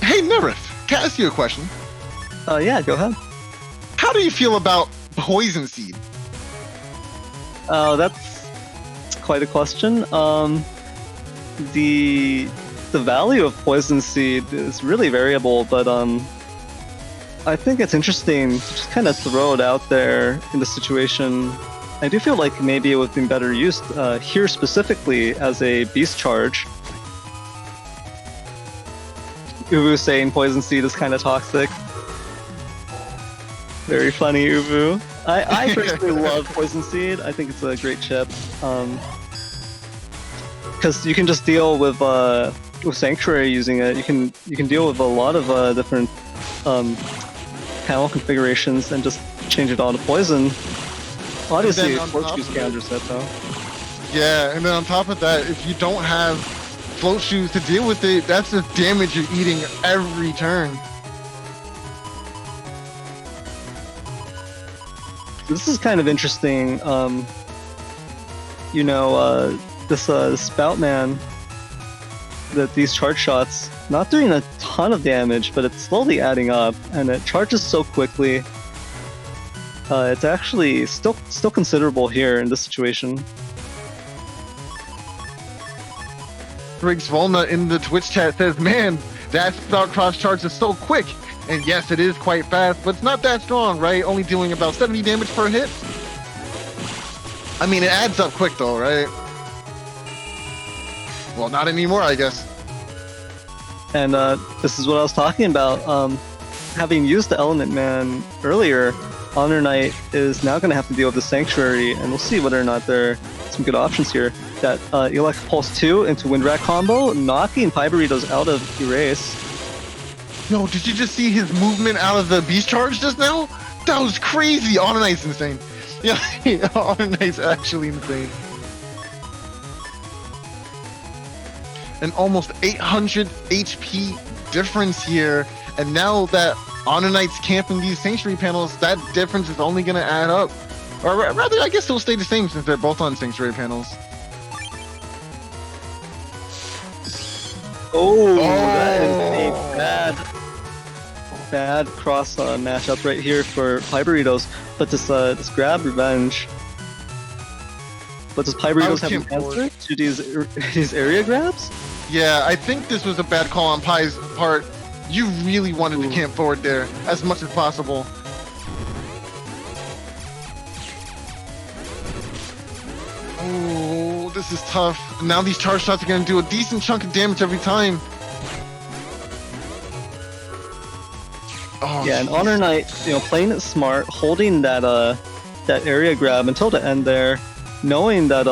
Speaker 6: Hey, Nerith, can I ask you a question?
Speaker 5: Yeah, go ahead.
Speaker 6: How do you feel about Poison Seed?
Speaker 5: Oh, that's quite a question. The value of Poison Seed is really variable, but I think it's interesting to just kind of throw it out there in the situation. I do feel like maybe it would have been better used here specifically as a beast charge. Uvu saying Poison Seed is kind of toxic. Very funny, Uvu. I personally love Poison Seed. I think it's a great chip. Because you can just deal with Sanctuary using it. You can deal with a lot of different panel configurations and just change it all to poison. Obviously, Float Shoes counter set though.
Speaker 6: Yeah, and then on top of that, if you don't have Float Shoes to deal with it, that's the damage you're eating every turn.
Speaker 5: This is kind of interesting. This Spout Man, that these charge shots not doing a ton of damage, but it's slowly adding up, and it charges so quickly. It's actually still considerable here in this situation.
Speaker 6: Briggs Volna in the Twitch chat says, "Man, that SoulXCross charge is so quick." And yes, it is quite fast, but it's not that strong, right? Only doing about 70 damage per hit. I mean, it adds up quick though, right? Well, not anymore, I guess.
Speaker 5: And this is what I was talking about. Having used the Element Man earlier, HonorNite is now going to have to deal with the Sanctuary, and we'll see whether or not there are some good options here. That Elect Pulse 2 into Windrat combo, knocking Pie Burritos out of Erase.
Speaker 6: Yo, did you just see his movement out of the beast charge just now? That was crazy. HonorNite's insane. Yeah, HonorNite's actually insane. An almost 800 HP difference here, and now that HonorNite's camping these Sanctuary panels, that difference is only going to add up. Or rather, I guess it'll stay the same since they're both on Sanctuary panels.
Speaker 5: Oh, that is a bad cross matchup right here for Pie Burritos. But this grab revenge. But does Pie Burritos have an answer to these area grabs?
Speaker 6: Yeah, I think this was a bad call on Pie's part. You really wanted to camp forward there as much as possible. Oh, this is tough. Now these charge shots are going to do a decent chunk of damage every time. Oh,
Speaker 5: yeah, and HonorNite, playing it smart, holding that area grab until the end there, knowing that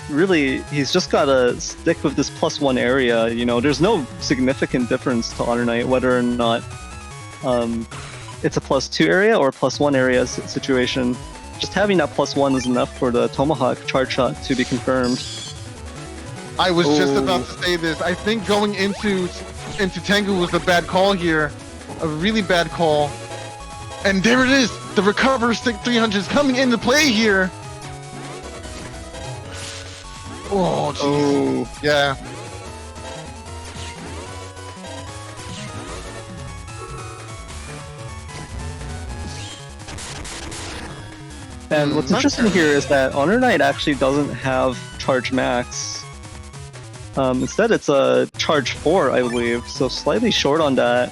Speaker 5: really he's just got to stick with this +1 area. There's no significant difference to HonorNite whether or not it's a +2 area or a +1 area situation. Just having that +1 is enough for the Tomahawk charge shot to be confirmed.
Speaker 6: I was just about to say this. I think going into Tengu was a bad call here. A really bad call. And there it is. The recover stick 300 is coming into play here. Oh, geez.
Speaker 5: Oh,
Speaker 6: Yeah.
Speaker 5: and what's interesting here is that HonorNite actually doesn't have charge max. Instead, it's a charge 4, I believe, so slightly short on that.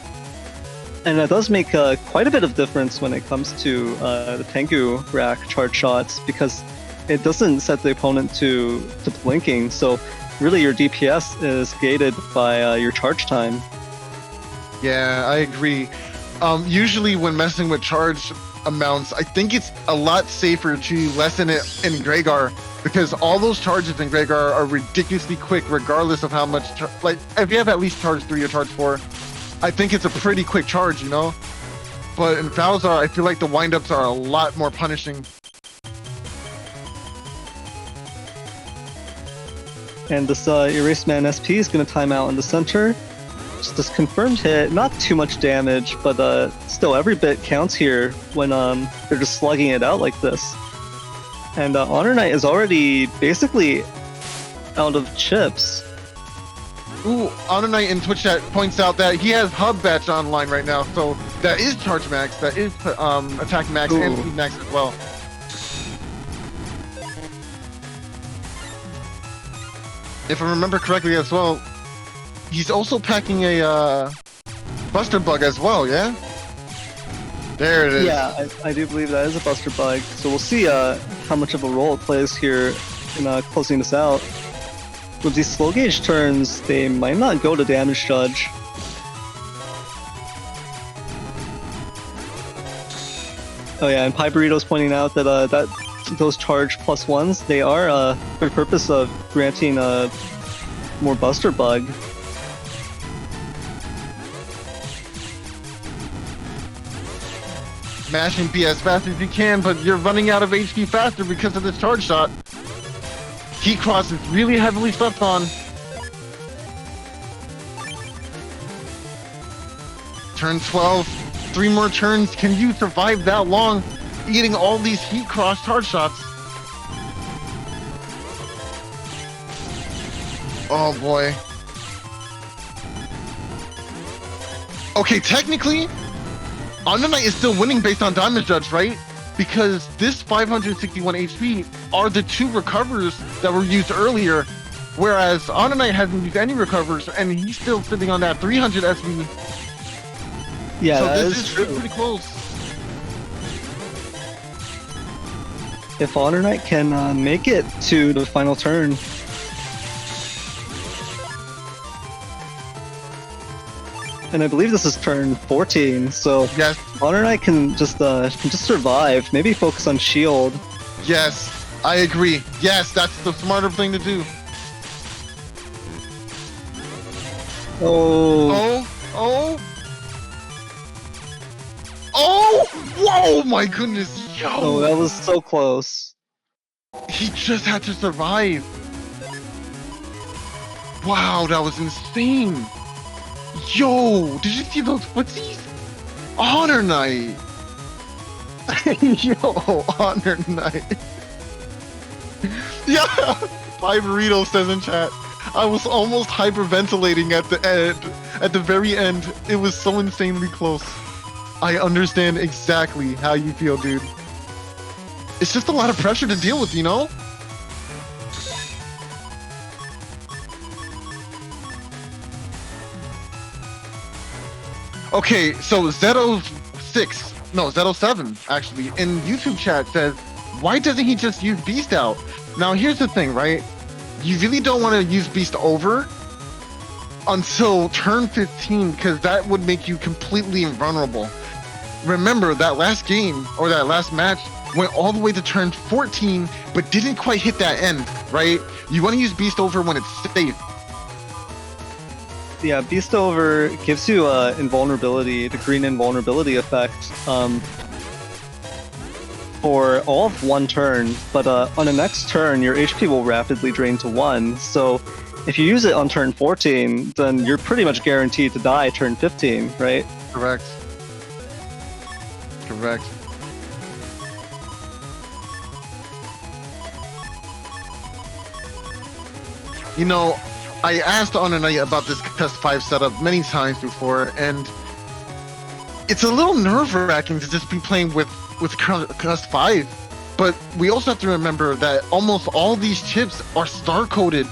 Speaker 5: And that does make quite a bit of difference when it comes to the Tengu rack charge shots, because it doesn't set the opponent to blinking, so really your DPS is gated by your charge time.
Speaker 6: Yeah, I agree. Usually when messing with charge amounts, I think it's a lot safer to lessen it in Gregar, because all those charges in Gregar are ridiculously quick regardless of how much, like, if you have at least charge 3 or charge 4, I think it's a pretty quick charge, you know? But in Falzar, I feel like the windups are a lot more punishing.
Speaker 5: And this Eraseman SP is going to time out in the center. Just this confirmed hit, not too much damage, but still every bit counts here when they're just slugging it out like this. And HonorNite is already basically out of chips.
Speaker 6: Ooh, HonorNite in Twitch chat points out that he has Hub Batch online right now, so that is charge max, that is attack max and speed max as well. If I remember correctly as well, he's also packing a Buster Bug as well, yeah? There it is.
Speaker 5: Yeah, I do believe that is a Buster Bug. So we'll see how much of a role it plays here in closing this out. With these slow gauge turns, they might not go to damage judge. Oh yeah, and Pie Burritos pointing out that those charge +1s, they are for the purpose of granting more Buster Bug.
Speaker 6: Mashing B as fast as you can, but you're running out of HP faster because of this charge shot. Heat Cross is really heavily slept on. Turn 12, 3 more turns. Can you survive that long eating all these Heat Cross charge shots? Oh boy. Okay, technically, HonorNite is still winning based on damage judge, right? Because this 561 HP are the 2 recovers that were used earlier, whereas HonorNite hasn't used any recovers, and he's still sitting on that 300 SV.
Speaker 5: Yeah,
Speaker 6: so
Speaker 5: that
Speaker 6: this
Speaker 5: is
Speaker 6: is
Speaker 5: true.
Speaker 6: pretty close.
Speaker 5: If HonorNite can make it to the final turn, and I believe this is turn 14, so
Speaker 6: Yes,
Speaker 5: HonorNite can just survive. Maybe focus on shield.
Speaker 6: yes, I agree. Yes, that's the smarter thing to do.
Speaker 5: Oh,
Speaker 6: Oh, oh, whoa, my goodness,
Speaker 5: oh,
Speaker 6: yo,
Speaker 5: that was so close.
Speaker 6: he just had to survive. Wow, that was insane. Yo, did you see those footsies? HonorNite. Yo, HonorNite. Yeah, Pie Burritos says in chat, I was almost hyperventilating at the very end. It was so insanely close. I understand exactly how you feel, dude. It's just a lot of pressure to deal with, you know? Okay, so Zeto7 actually in YouTube chat says, why doesn't he just use Beast out? Now here's the thing, right? You really don't want to use Beast over until turn 15, because that would make you completely invulnerable. Remember that last game or that last match went all the way to turn 14, but didn't quite hit that end, right? You want to use Beast over when it's safe.
Speaker 5: Yeah, Beast Over gives you invulnerability, the green invulnerability effect, for all of 1 turn, but on the next turn, your HP will rapidly drain to 1, so if you use it on turn 14, then you're pretty much guaranteed to die turn 15, right?
Speaker 6: Correct. Correct. You know, I asked HonorNite about this Cust 5 setup many times before, and it's a little nerve-wracking to just be playing with Cust 5. But we also have to remember that almost all these chips are star-coded,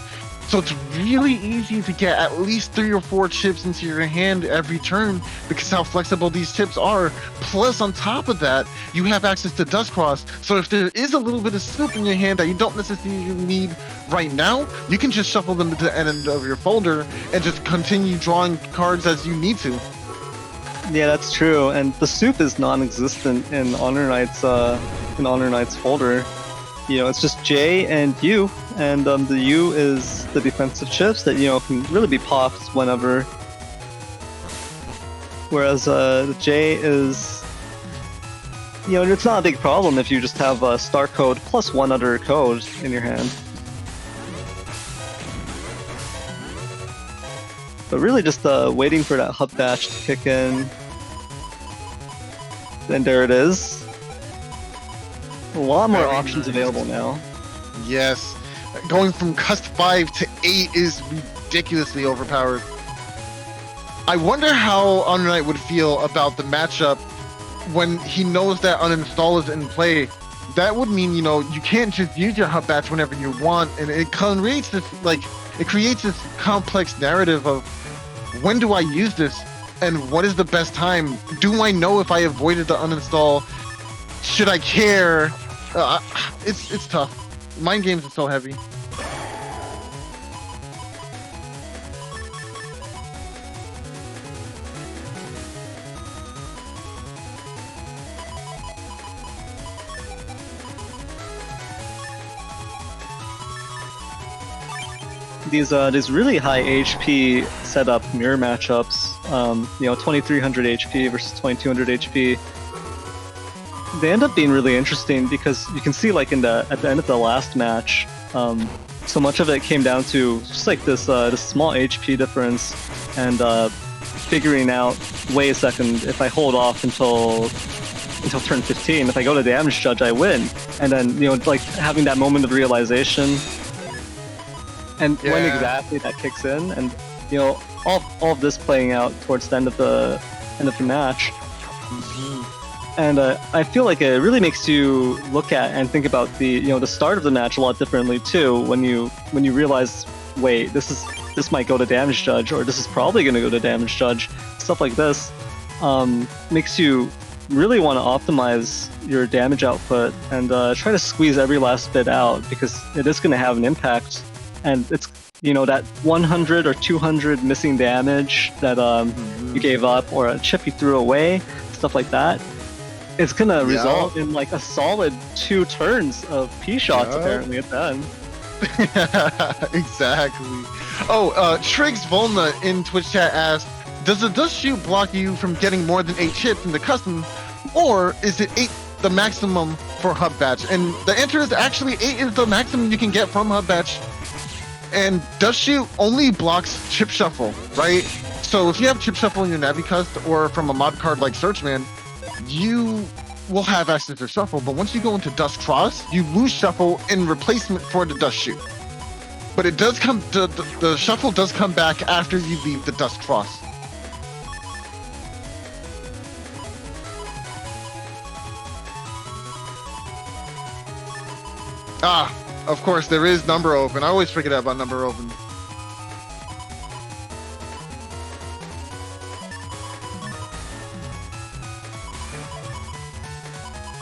Speaker 6: so it's really easy to get at least 3 or 4 chips into your hand every turn because how flexible these chips are. Plus, on top of that, you have access to SoulXCross, so if there is a little bit of soup in your hand that you don't necessarily need right now, you can just shuffle them to the end of your folder and just continue drawing cards as you need to.
Speaker 5: Yeah, that's true. And the soup is non-existent in HonorNite's folder. You know, it's just J and U, and the U is the defensive chips that, you know, can really be popped whenever. Whereas the J is, you know, it's not a big problem if you just have a star code plus 1 other code in your hand. But really just waiting for that hub batch to kick in. And there it is. A lot more options available now.
Speaker 6: Yes. Going from Cust 5 to 8 is ridiculously overpowered. I wonder how HonorNite would feel about the matchup when he knows that uninstall is in play. That would mean, you know, you can't just use your hub batch whenever you want, and it creates this complex narrative of when do I use this and what is the best time? Do I know if I avoided the uninstall? Should I care? It's tough. Mind games are so heavy.
Speaker 5: These really high HP setup mirror matchups, you know, 2300 HP versus 2200 HP, they end up being really interesting because you can see, like, at the end of the last match, so much of it came down to just like this small HP difference and figuring out, wait a second, if I hold off until turn 15, if I go to damage judge, I win, and then, you know, like having that moment of realization. And when exactly that kicks in, and, you know, all of this playing out towards the end of the match. Mm-hmm. And I feel like it really makes you look at and think about the start of the match a lot differently too. When you realize, wait, this might go to damage judge, or this is probably going to go to damage judge. Stuff like this makes you really want to optimize your damage output and try to squeeze every last bit out, because it is going to have an impact. And it's, you know, that 100 or 200 missing damage that you gave up, or a chip you threw away, stuff like that. It's gonna result in like a solid 2 turns of P shots apparently at the end.
Speaker 6: Exactly. Oh, Triggs Volna in Twitch chat asked, does the dust shoot block you from getting more than 8 chips in the custom, or is it 8 the maximum for hub batch? And the answer is actually 8 is the maximum you can get from hub batch. And Dust Shoot only blocks Chip Shuffle, right? So if you have Chip Shuffle in your Navicust or from a mod card like Searchman, you will have access to Shuffle, but once you go into SoulXCross, you lose Shuffle in replacement for the Dust Shoot. But it does come, the Shuffle does come back after you leave the SoulXCross. Ah, of course, there is number open. I always forget about number open.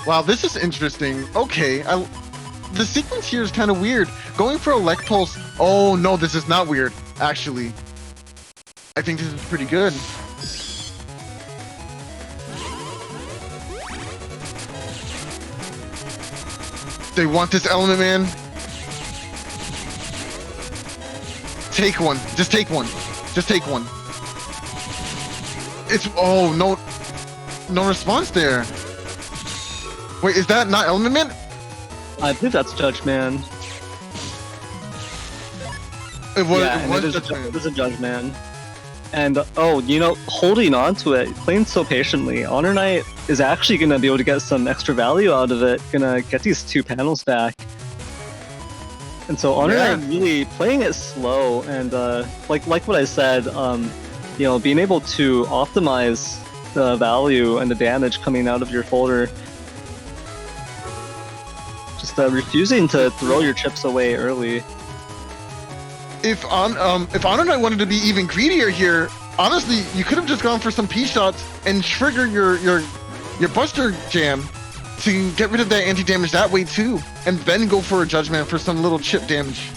Speaker 6: Wow, this is interesting. Okay, the sequence here is kind of weird. Going for a Lek Pulse. Oh no, this is not weird, actually. I think this is pretty good. They want this element, man. Take one. Just take one. Just take one. It's, oh, no response there. Wait, is that not element?
Speaker 5: I believe that's Judge Man.
Speaker 6: It was,
Speaker 5: Yeah,
Speaker 6: it was
Speaker 5: it is a Judge Man. And oh, you know, holding on to it, playing so patiently, HonorNite is actually gonna be able to get some extra value out of it. Gonna get these 2 panels back. And so HonorNite really playing it slow and like what I said, you know, being able to optimize the value and the damage coming out of your folder. Just refusing to throw your chips away early.
Speaker 6: If HonorNite wanted to be even greedier here, honestly, you could have just gone for some P shots and trigger your Buster Jam to get rid of that anti-damage that way too, and then go for a Judgment for some little chip damage.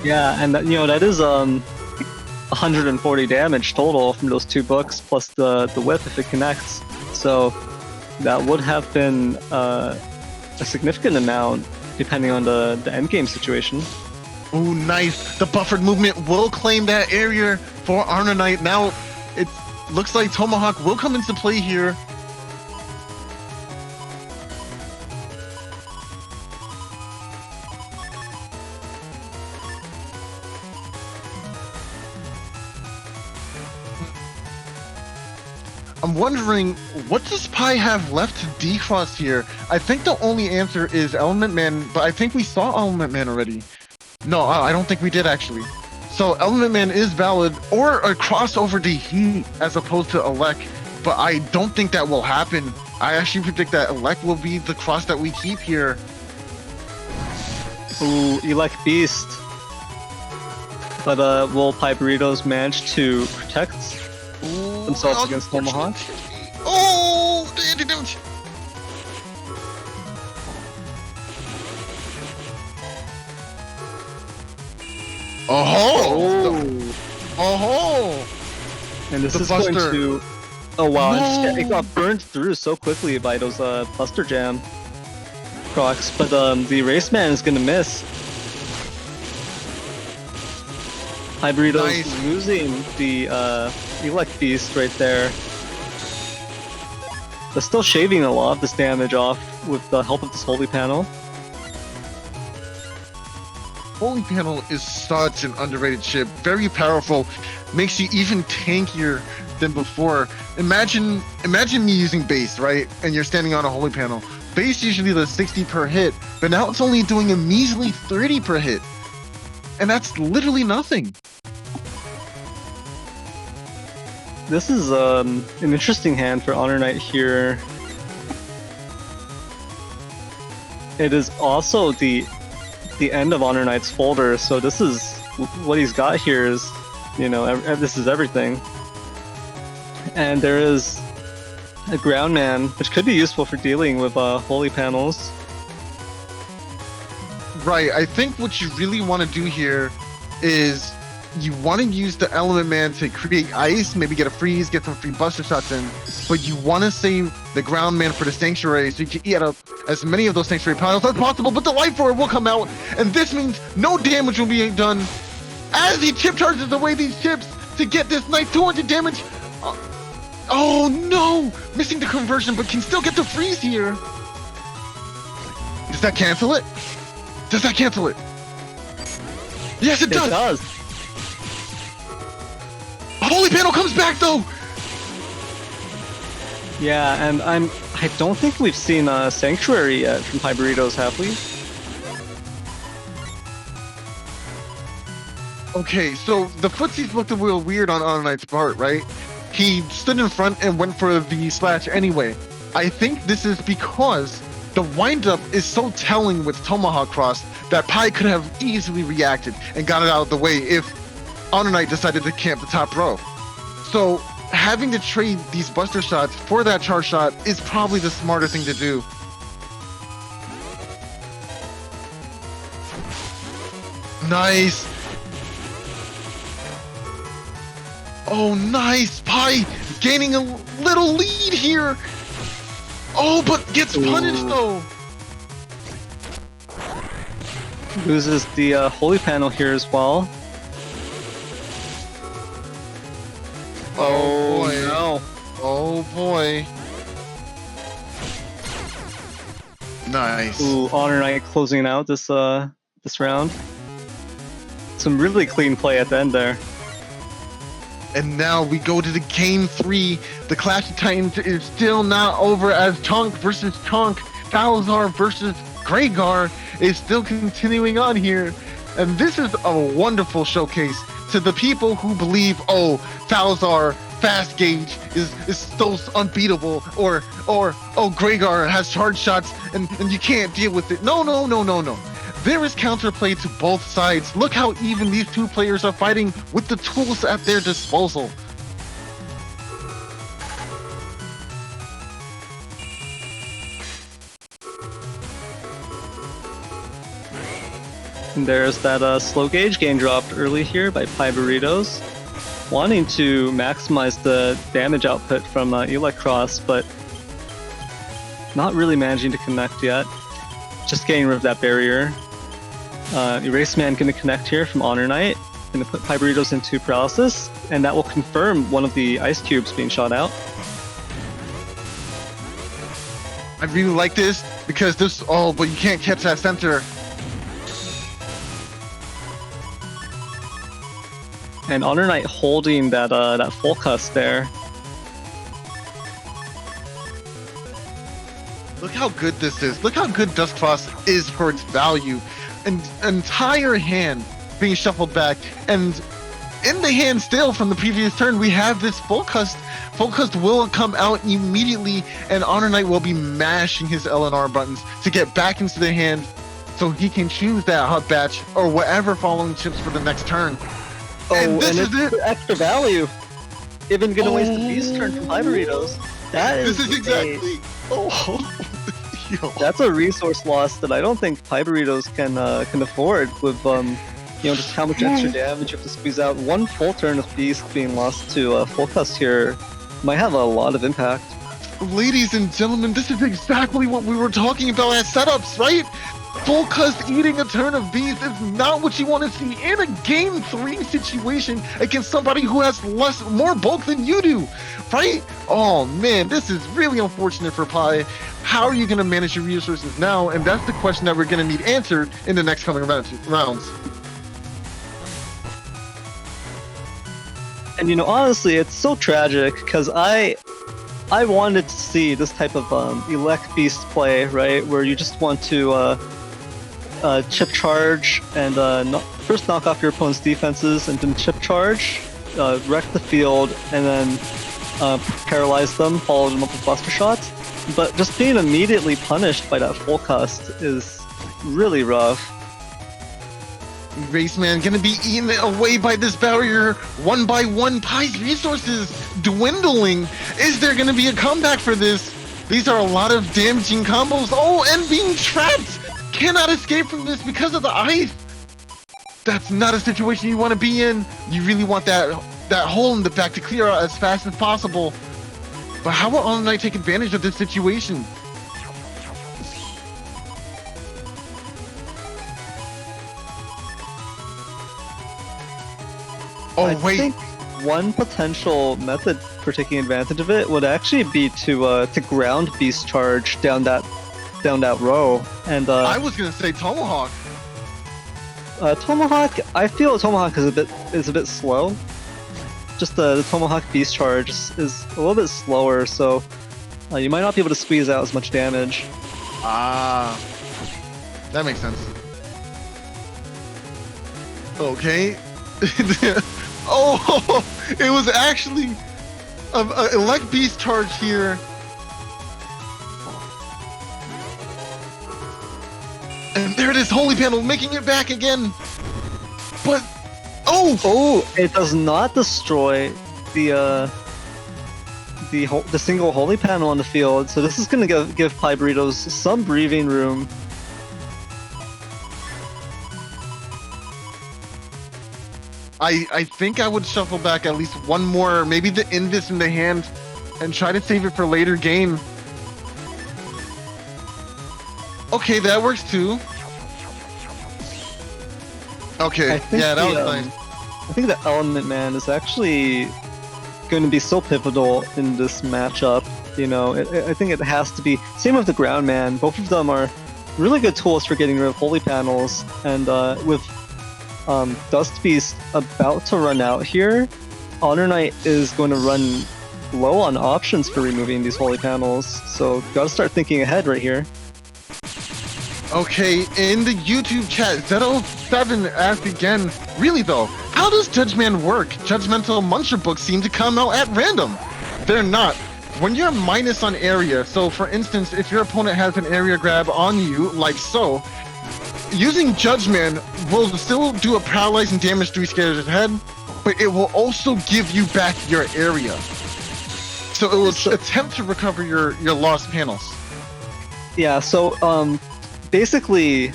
Speaker 5: Yeah, and you know, that is 140 damage total from those 2 books plus the whip if it connects. So that would have been a significant amount depending on the endgame situation.
Speaker 6: Ooh, nice. The buffered movement will claim that area for HonorNite. Now it looks like Tomahawk will come into play here. I'm wondering, what does Pie have left to decross here? I think the only answer is Element Man, but I think we saw Element Man already. No, I don't think we did actually. So Element Man is valid, or a crossover to Heat as opposed to Elect, but I don't think that will happen. I actually predict that Elect will be the cross that we keep here.
Speaker 5: Ooh, Elect Beast. But will Pie Burritos manage to protect themselves against Tomahawk?
Speaker 6: Oh, the antidote! Oh! Oh!
Speaker 5: And this
Speaker 6: The
Speaker 5: is going
Speaker 6: Buster.
Speaker 5: to... Oh wow,
Speaker 6: No.
Speaker 5: it got burned through so quickly by those Buster Jam procs, but the Race Man is gonna miss. Pie Burritos
Speaker 6: Nice.
Speaker 5: losing the Elect Beast right there. But still shaving a lot of this damage off with the help of this Holy Panel.
Speaker 6: Holy Panel is such an underrated chip. Very powerful. Makes you even tankier than before. Imagine me using base, right? And you're standing on a Holy Panel. Base usually does 60 per hit, but now it's only doing a measly 30 per hit. And that's literally nothing.
Speaker 5: This is an interesting hand for HonorNite here. It is also the end of HonorNite's folder, so this is what he's got here is, you know, this is everything. And there is a Ground Man, which could be useful for dealing with Holy Panels.
Speaker 6: Right, I think what you really want to do here is you want to use the Element Man to create ice, maybe get a freeze, get some free Buster Shots in, but you want to save the Ground Man for the Sanctuary so you can eat up as many of those Sanctuary panels as possible, but the Life Orb will come out, and this means no damage will be done as he chip charges away these chips to get this nice 200 damage. Oh no! Missing the conversion, but can still get the freeze here. Does that cancel it? Does that cancel it? Yes, it does!
Speaker 5: It does!
Speaker 6: Holy Panel comes back though!
Speaker 5: Yeah, and I don't think we've seen Sanctuary yet from Pie Burritos, have we?
Speaker 6: Okay, so the footsies looked a little weird on HonorNite's part, right? He stood in front and went for the slash anyway. I think this is because the windup is so telling with Tomahawk Cross that Pie could have easily reacted and got it out of the way if HonorNite decided to camp the top row. So having to trade these Buster Shots for that charge shot is probably the smarter thing to do. Nice. Oh, nice. Pie gaining a little lead here. Oh, but gets punished though.
Speaker 5: Loses the Holy Panel here as well.
Speaker 6: Oh boy.
Speaker 5: no.
Speaker 6: Oh boy. Nice.
Speaker 5: Ooh, HonorNite closing out this this round. Some really clean play at the end there.
Speaker 6: And now we go to the game 3. The Clash of Titans is still not over as Chonk versus Chonk, Salazar versus Greygar is still continuing on here. And this is a wonderful showcase to the people who believe, oh, Salazar fast gauge is so unbeatable, or oh, Greygar has charge shots and you can't deal with it. No. There is counterplay to both sides. Look how even these two players are fighting with the tools at their disposal.
Speaker 5: And there's that slow gauge game dropped early here by Pie Burritos, wanting to maximize the damage output from SoulXCross, but not really managing to connect yet. Just getting rid of that barrier. Erase Man going to connect here from HonorNite, going to put Pie Burritos into paralysis, and that will confirm one of the ice cubes being shot out.
Speaker 6: I really like this because this, oh, but you can't catch that center.
Speaker 5: And HonorNite holding that that full cust there.
Speaker 6: Look how good this is. Look how good SoulXCross is for its value. An entire hand being shuffled back, and in the hand still from the previous turn, we have this full cust. Full cust will come out immediately, and HonorNite will be mashing his LNR buttons to get back into the hand so he can choose that hot batch or whatever following chips for the next turn.
Speaker 5: Oh,
Speaker 6: and this is it.
Speaker 5: Extra value. Even gonna waste the beast turn from Pie Burritos.
Speaker 6: This is exactly. Oh. Yo.
Speaker 5: That's a resource loss that I don't think Pie Burritos can afford with just how much extra damage you have to squeeze out. One full turn of Beast being lost to full cust here might have a lot of impact.
Speaker 6: Ladies and gentlemen, this is exactly what we were talking about as setups, right? Full cust eating a turn of Beast is not what you want to see in a game 3 situation against somebody who has more bulk than you do, right? Oh man, this is really unfortunate for Pie. How are you going to manage your resources now? And that's the question that we're going to need answered in the next coming rounds.
Speaker 5: And honestly, it's so tragic because I wanted to see this type of elect beast play, right, where you just want to chip charge and first knock off your opponent's defenses, and then chip charge, wreck the field, and then paralyze them, follow them up with buster shots. But just being immediately punished by that full cust is really rough.
Speaker 6: Erase Man gonna be eaten away by this barrier. One by one, Pie's resources dwindling. Is there gonna be a comeback for this? These are a lot of damaging combos. Oh, and being trapped! Cannot escape from this because of the ice. That's not a situation you want to be in. You really want that hole in the back to clear out as fast as possible. But how will HonorNite take advantage of this situation? Oh,
Speaker 5: I
Speaker 6: wait.
Speaker 5: think one potential method for taking advantage of it would actually be to ground beast charge down that row. And
Speaker 6: I was gonna say Tomahawk.
Speaker 5: Tomahawk. I feel Tomahawk is a bit slow. Just the Tomahawk beast charge is a little bit slower, so you might not be able to squeeze out as much damage.
Speaker 6: Ah, that makes sense. Okay. Oh, it was actually an elect beast charge here. And there it is, Holy Panel making it back again. But oh,
Speaker 5: it does not destroy the single Holy Panel on the field. So this is going to give Pie Burritos some breathing room.
Speaker 6: I think I would shuffle back at least one more, maybe the Invis in the hand, and try to save it for later game. Okay, that works too. Okay, yeah, that was nice.
Speaker 5: I think the Element Man is actually going to be so pivotal in this matchup. I think it has to be. Same with the Ground Man. Both of them are really good tools for getting rid of Holy Panels, and with Dust Beast about to run out here, HonorNite is going to run low on options for removing these holy panels, so gotta start thinking ahead right here.
Speaker 6: Okay, in the YouTube chat, Zeto7 asked again, really though, how does Judgman work? Judgmental Muncher books seem to come out at random. They're not. When you're minus on area, so for instance, if your opponent has an area grab on you, like so, using Judgman will still do a paralyzing damage 3 scares ahead, but it will also give you back your area. So it will attempt to recover your lost panels.
Speaker 5: Yeah, so basically,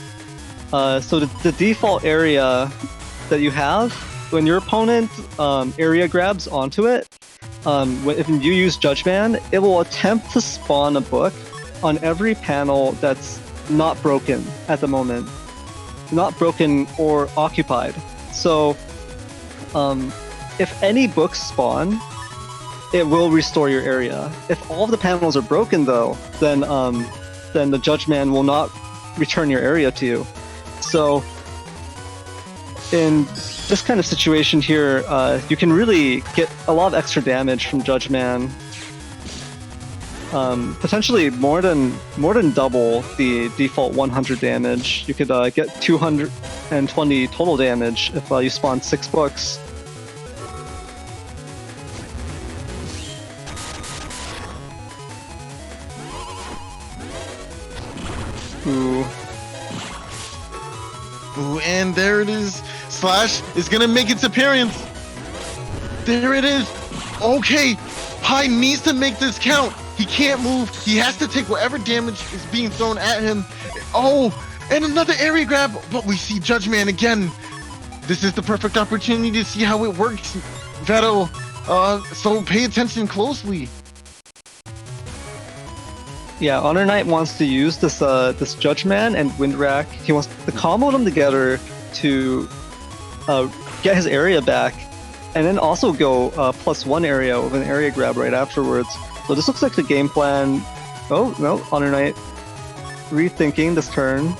Speaker 5: so the default area that you have, when your opponent area grabs onto it, if you use Judgman, it will attempt to spawn a book on every panel that's not broken at the moment. Not broken or occupied. So if any books spawn, it will restore your area. If all of the panels are broken though, then the Judgman will not return your area to you. So in this kind of situation here, you can really get a lot of extra damage from Judgman. Potentially more than double the default 100 damage. You could get 220 total damage if you spawn 6 books. Ooh.
Speaker 6: Ooh, and there it is. Slash is gonna make its appearance. There it is. Okay, Pie needs to make this count. He can't move. He has to take whatever damage is being thrown at him. Oh, and another area grab, but we see Judgman again. This is the perfect opportunity to see how it works, Veto. So pay attention closely.
Speaker 5: Yeah, HonorNite wants to use this this Judgman and Windrack. He wants to combo them together to get his area back, and then also go +1 area with an area grab right afterwards. So this looks like the game plan. Oh no, HonorNite rethinking this turn.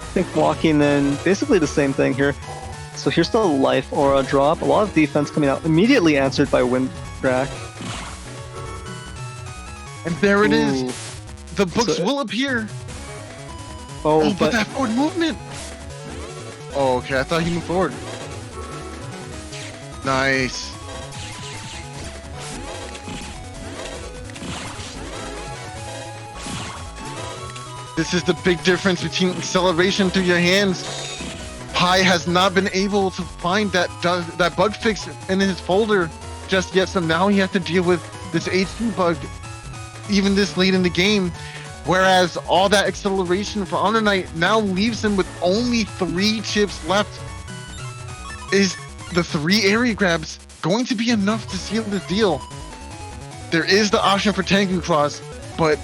Speaker 5: I think walking in basically the same thing here. So here's the life aura drop. A lot of defense coming out, immediately answered by Windrack.
Speaker 6: And there it is.
Speaker 5: Ooh.
Speaker 6: The books
Speaker 5: So-
Speaker 6: will appear.
Speaker 5: Oh,
Speaker 6: But that forward movement. Oh, okay. I thought he moved forward. Nice. This is the big difference between acceleration through your hands. Pie has not been able to find that bug fix in his folder just yet, so now he has to deal with this HP bug even this late in the game. Whereas all that acceleration for HonorNite now leaves him with only 3 chips left. Is the 3 area grabs going to be enough to seal this deal? There is the option for Tengu Cross, but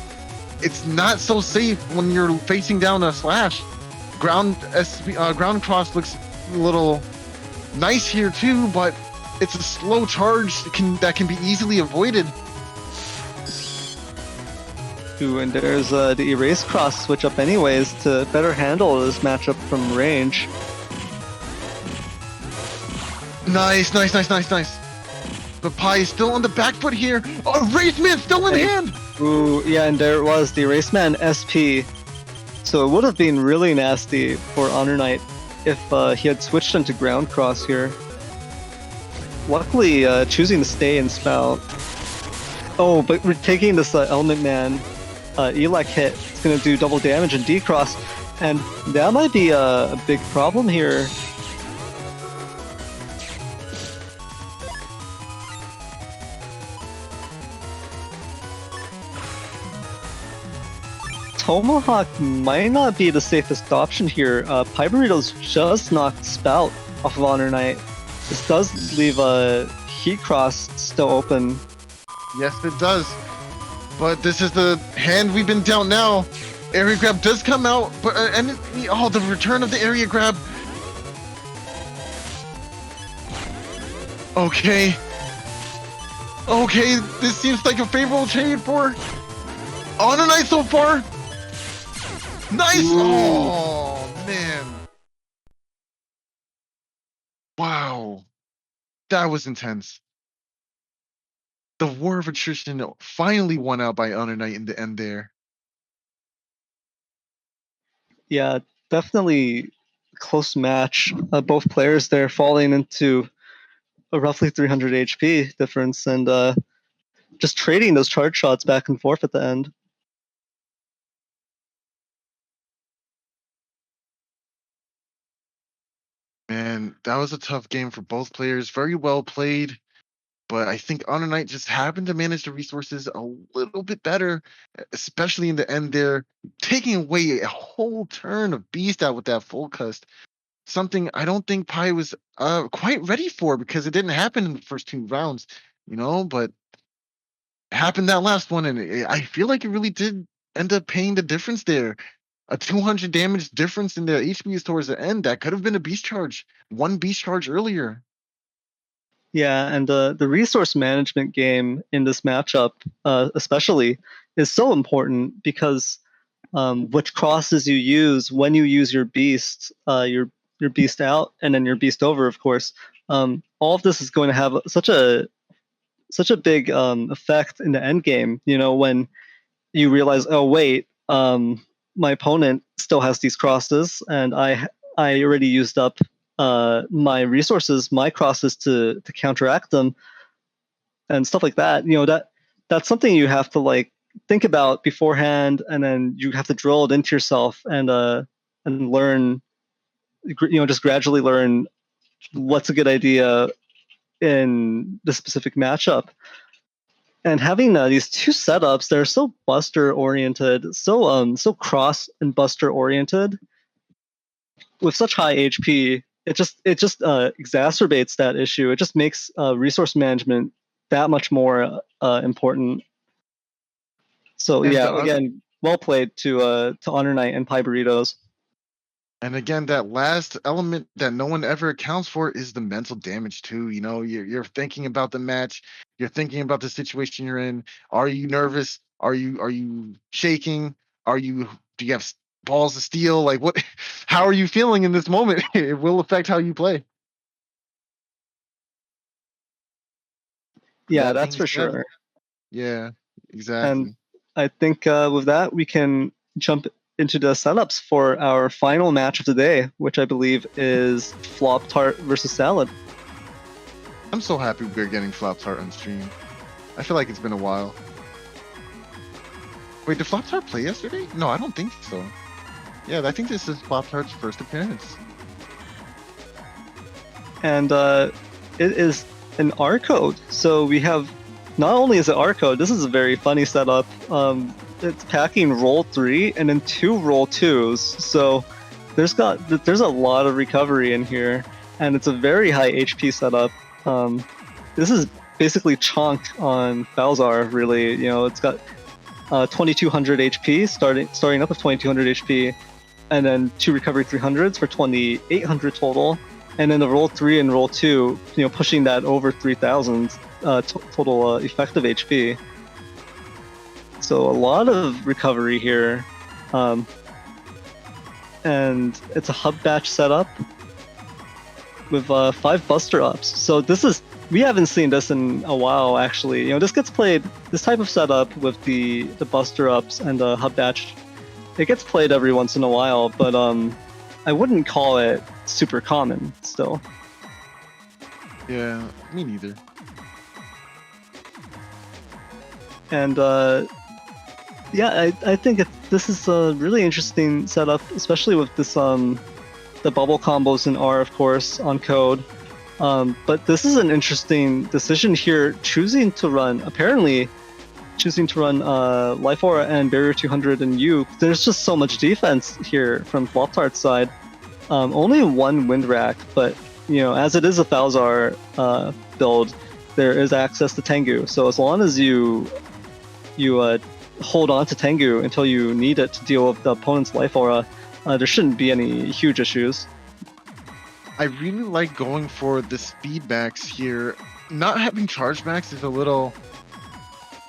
Speaker 6: it's not so safe when you're facing down a Slash. Ground Cross looks a little nice here too, but it's a slow charge that can be easily avoided.
Speaker 5: Ooh, and there's the Erase Cross switch up anyways to better handle this matchup from range.
Speaker 6: Nice. But Pie is still on the back foot here. Oh, Erase Man still in hand!
Speaker 5: Ooh, yeah, and there it was, the Erase Man SP. So it would have been really nasty for HonorNite if he had switched into Ground Cross here. Luckily, choosing to stay in Spout. Oh, but we're taking this Element Man Elec hit. It's going to do double damage and D-Cross, and that might be a big problem here. Tomahawk might not be the safest option here. Pie Burritos just knocked Spout off of HonorNite. This does leave a Heat Cross still open.
Speaker 6: Yes, it does. But this is the hand we've been dealt now. Area grab does come out, but the return of the area grab. Okay, this seems like a favorable trade for HonorNite so far. Nice!
Speaker 3: Ooh.
Speaker 6: Oh, man. Wow. That was intense. The war of attrition finally won out by HonorNite in the end there.
Speaker 5: Yeah, definitely close match. Both players there falling into a roughly 300 HP difference and just trading those charge shots back and forth at the end.
Speaker 6: Man, that was a tough game for both players. Very well played. But I think HonorNite just happened to manage the resources a little bit better, especially in the end there, taking away a whole turn of Beast out with that full cust. Something I don't think Pie was quite ready for because it didn't happen in the first 2 rounds, but it happened that last one, and I feel like it really did end up paying the difference there. A 200 damage difference in the HPs towards the end. That could have been a Beast charge. One Beast charge earlier.
Speaker 5: Yeah, and the resource management game in this matchup, especially, is so important because which crosses you use when you use your beast, your beast out, and then your beast over, of course. All of this is going to have such a big effect in the end game. When you realize, oh wait, my opponent still has these crosses, and I already used up my resources, my crosses to counteract them, and stuff like that. That's something you have to think about beforehand, and then you have to drill it into yourself and learn. Just gradually learn what's a good idea in the specific matchup. And having these two setups that are so buster oriented, so cross and buster oriented, with such high HP, it just exacerbates that issue. It just makes resource management that much more important. So
Speaker 6: And
Speaker 5: yeah, again, well played to HonorNite and Pie Burritos.
Speaker 6: And again, that last element that no one ever accounts for is the mental damage too. You're thinking about the match, you're thinking about the situation you're in. Are you nervous? Are you shaking? Do you have balls of steel? Like what? How are you feeling in this moment? It will affect how you play.
Speaker 5: Yeah,
Speaker 6: That
Speaker 5: that's
Speaker 6: being
Speaker 5: for
Speaker 6: said,
Speaker 5: sure.
Speaker 6: Yeah, exactly.
Speaker 5: And I think with that we can jump into the setups for our final match of the day, which I believe is Flop Tart versus Salad.
Speaker 6: I'm so happy we're getting Flop Tart on stream. I feel like it's been a while. Wait, did Flop Tart play yesterday? No, I don't think so. Yeah, I think this is Flop Tart's first appearance.
Speaker 5: And it is an R code. So we have, not only is it R code, this is a very funny setup. It's packing roll 3 and then 2 roll 2s. So there's a lot of recovery in here, and it's a very high HP setup. This is basically chonk on Balzar, really. It's got 2200 HP, starting up with 2200 HP, and then 2 recovery 300s for 2800 total, and then the roll 3 and roll 2, pushing that over 3000 total effective HP. So a lot of recovery here, and it's a hub batch setup with 5 buster ups. So we haven't seen this in a while, actually. This gets played, this type of setup with the buster ups and the hub batch, it gets played every once in a while, but I wouldn't call it super common still.
Speaker 6: Yeah, me neither.
Speaker 5: And yeah, I think this is a really interesting setup, especially with this the bubble combos in R, of course, on code. But this is an interesting decision here, choosing to run Life Aura and Barrier 200 and U. There's just so much defense here from Flop Tart's side. Only 1 Wind Rack, but as it is a Falzar build, there is access to Tengu. So as long as you hold on to Tengu until you need it to deal with the opponent's Life Aura, there shouldn't be any huge issues.
Speaker 6: I really like going for the speed max here. Not having charge max is a little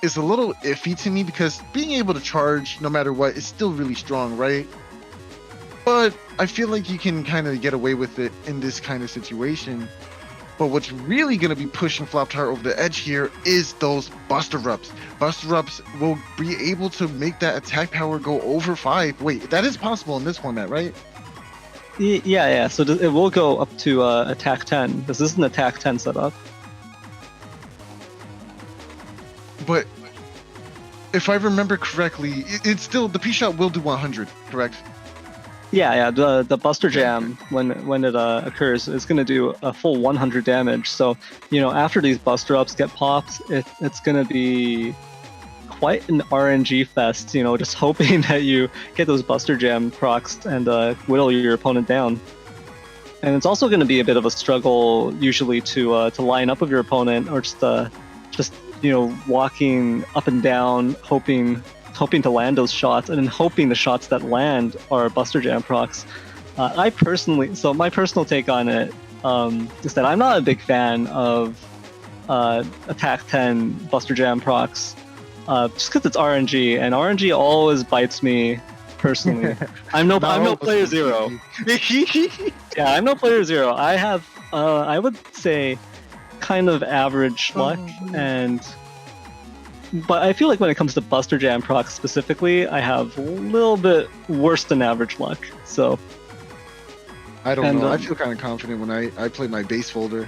Speaker 6: iffy to me because being able to charge no matter what is still really strong, right? but I feel like you can kind of get away with it in this kind of situation. But what's really going to be pushing Flop Tart over the edge here is those Buster Ups. Buster Ups will be able to make that attack power go over 5. Wait, that is possible in this format, right?
Speaker 5: Yeah. So it will go up to attack 10. This is an attack 10 setup.
Speaker 6: But if I remember correctly, it's still, the P-Shot will do 100, correct?
Speaker 5: Yeah. The Buster Jam, when it occurs, is going to do a full 100 damage. So, after these Buster Ups get popped, it's going to be quite an RNG fest, just hoping that you get those Buster Jam procs and whittle your opponent down. And it's also going to be a bit of a struggle, usually, to line up with your opponent, or just walking up and down, hoping to land those shots, and then hoping the shots that land are Buster Jam procs. My personal take on it is that I'm not a big fan of attack 10 Buster Jam procs, just because it's RNG, and RNG always bites me personally. I'm no player zero. Yeah, I'm no player zero. I have I would say kind of average luck, but I feel like when it comes to Buster Jam procs specifically, I have a little bit worse than average luck. So
Speaker 6: I don't know. I feel kind of confident when I play my base folder,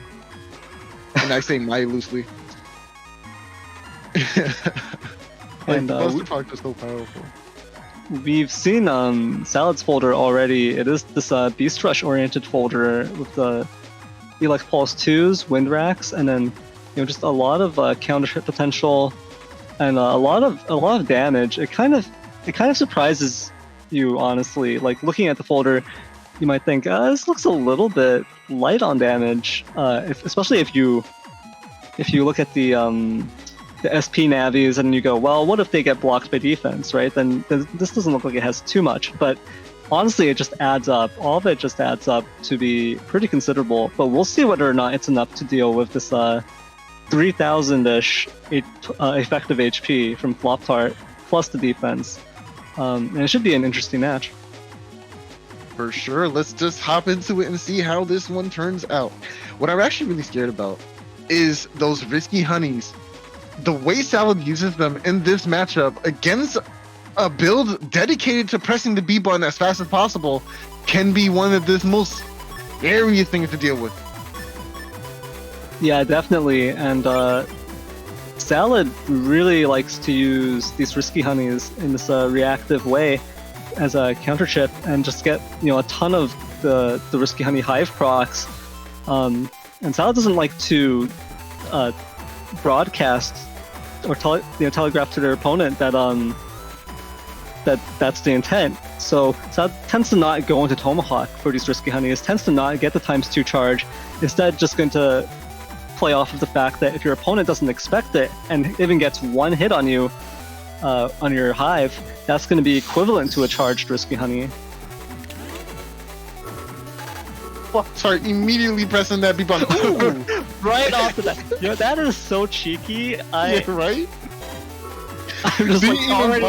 Speaker 6: and I say my loosely.
Speaker 5: And
Speaker 6: Buster procs are so powerful.
Speaker 5: We've seen Salad's folder already. It is this Beast Rush oriented folder with the Elex Pulse 2s, Wind Racks, and then just a lot of counter hit potential. And a lot of damage. It kind of surprises you, honestly. Like, looking at the folder, you might think, this looks a little bit light on damage. Especially if you look at the SP navies and you go, well, what if they get blocked by defense, right? Then this doesn't look like it has too much. But honestly, it just adds up. All of it just adds up to be pretty considerable. But we'll see whether or not it's enough to deal with this 3,000-ish effective HP from Flop Tart, plus the defense. And it should be an interesting match.
Speaker 6: For sure. Let's just hop into it and see how this one turns out. What I'm actually really scared about is those risky honeys. The way Salad uses them in this matchup against a build dedicated to pressing the B button as fast as possible can be one of the most scariest things to deal with.
Speaker 5: Yeah, definitely. And Salad really likes to use these risky honeys in this reactive way as a counter chip, and just get a ton of the risky honey hive procs. And Salad doesn't like to broadcast or telegraph to their opponent that that's the intent. So Salad tends to not go into Tomahawk for these risky honeys. Tends to not get the ×2 charge. Instead, just going to play off of the fact that if your opponent doesn't expect it and even gets one hit on you on your hive, that's going to be equivalent to a charged risky honey.
Speaker 6: Sorry, immediately pressing that B button.
Speaker 5: Right off the bat. That is so cheeky.
Speaker 6: Yeah, right?
Speaker 5: I'm just like, already,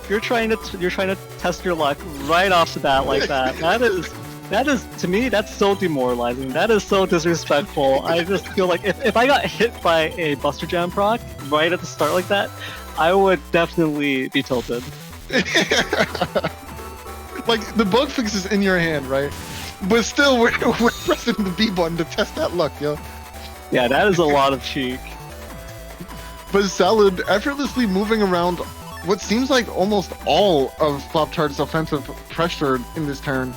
Speaker 5: you're trying to test your luck right off the bat like that. That is, to me, that's so demoralizing. That is so disrespectful. I just feel like if I got hit by a Buster Jam proc right at the start like that, I would definitely be tilted.
Speaker 6: Like, the bug fix is in your hand, right? But still, we're pressing the B button to test that luck, yo.
Speaker 5: Yeah, that is a lot of cheek.
Speaker 6: But Salad effortlessly moving around what seems like almost all of Flop Tart's offensive pressure in this turn,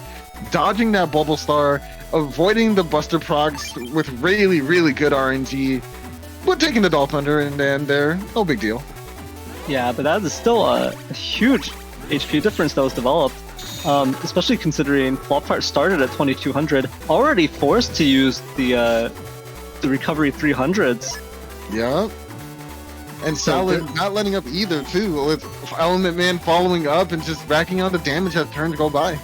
Speaker 6: dodging that Bubble Star, avoiding the Buster procs with really, really good RNG, but taking the Dolph Thunder and then there, no big deal.
Speaker 5: Yeah, but that is still a huge HP difference that was developed, especially considering Flop Tart started at 2200, already forced to use the recovery 300s.
Speaker 6: Yeah. And Salad not letting up either, too, with Element Man following up and just racking on the damage as turns go by.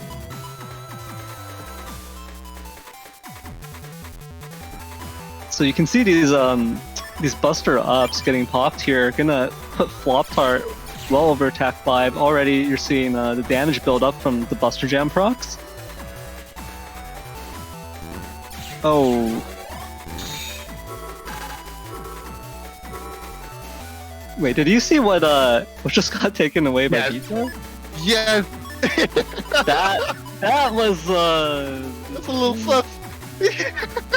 Speaker 5: So you can see these Buster ups getting popped here, gonna put Flop Tart well over attack 5. Already you're seeing the damage build up from the Buster Jam procs. Oh. Wait, did you see what just got taken away by Vito?
Speaker 6: Yes.
Speaker 5: That was
Speaker 6: That's a little sus.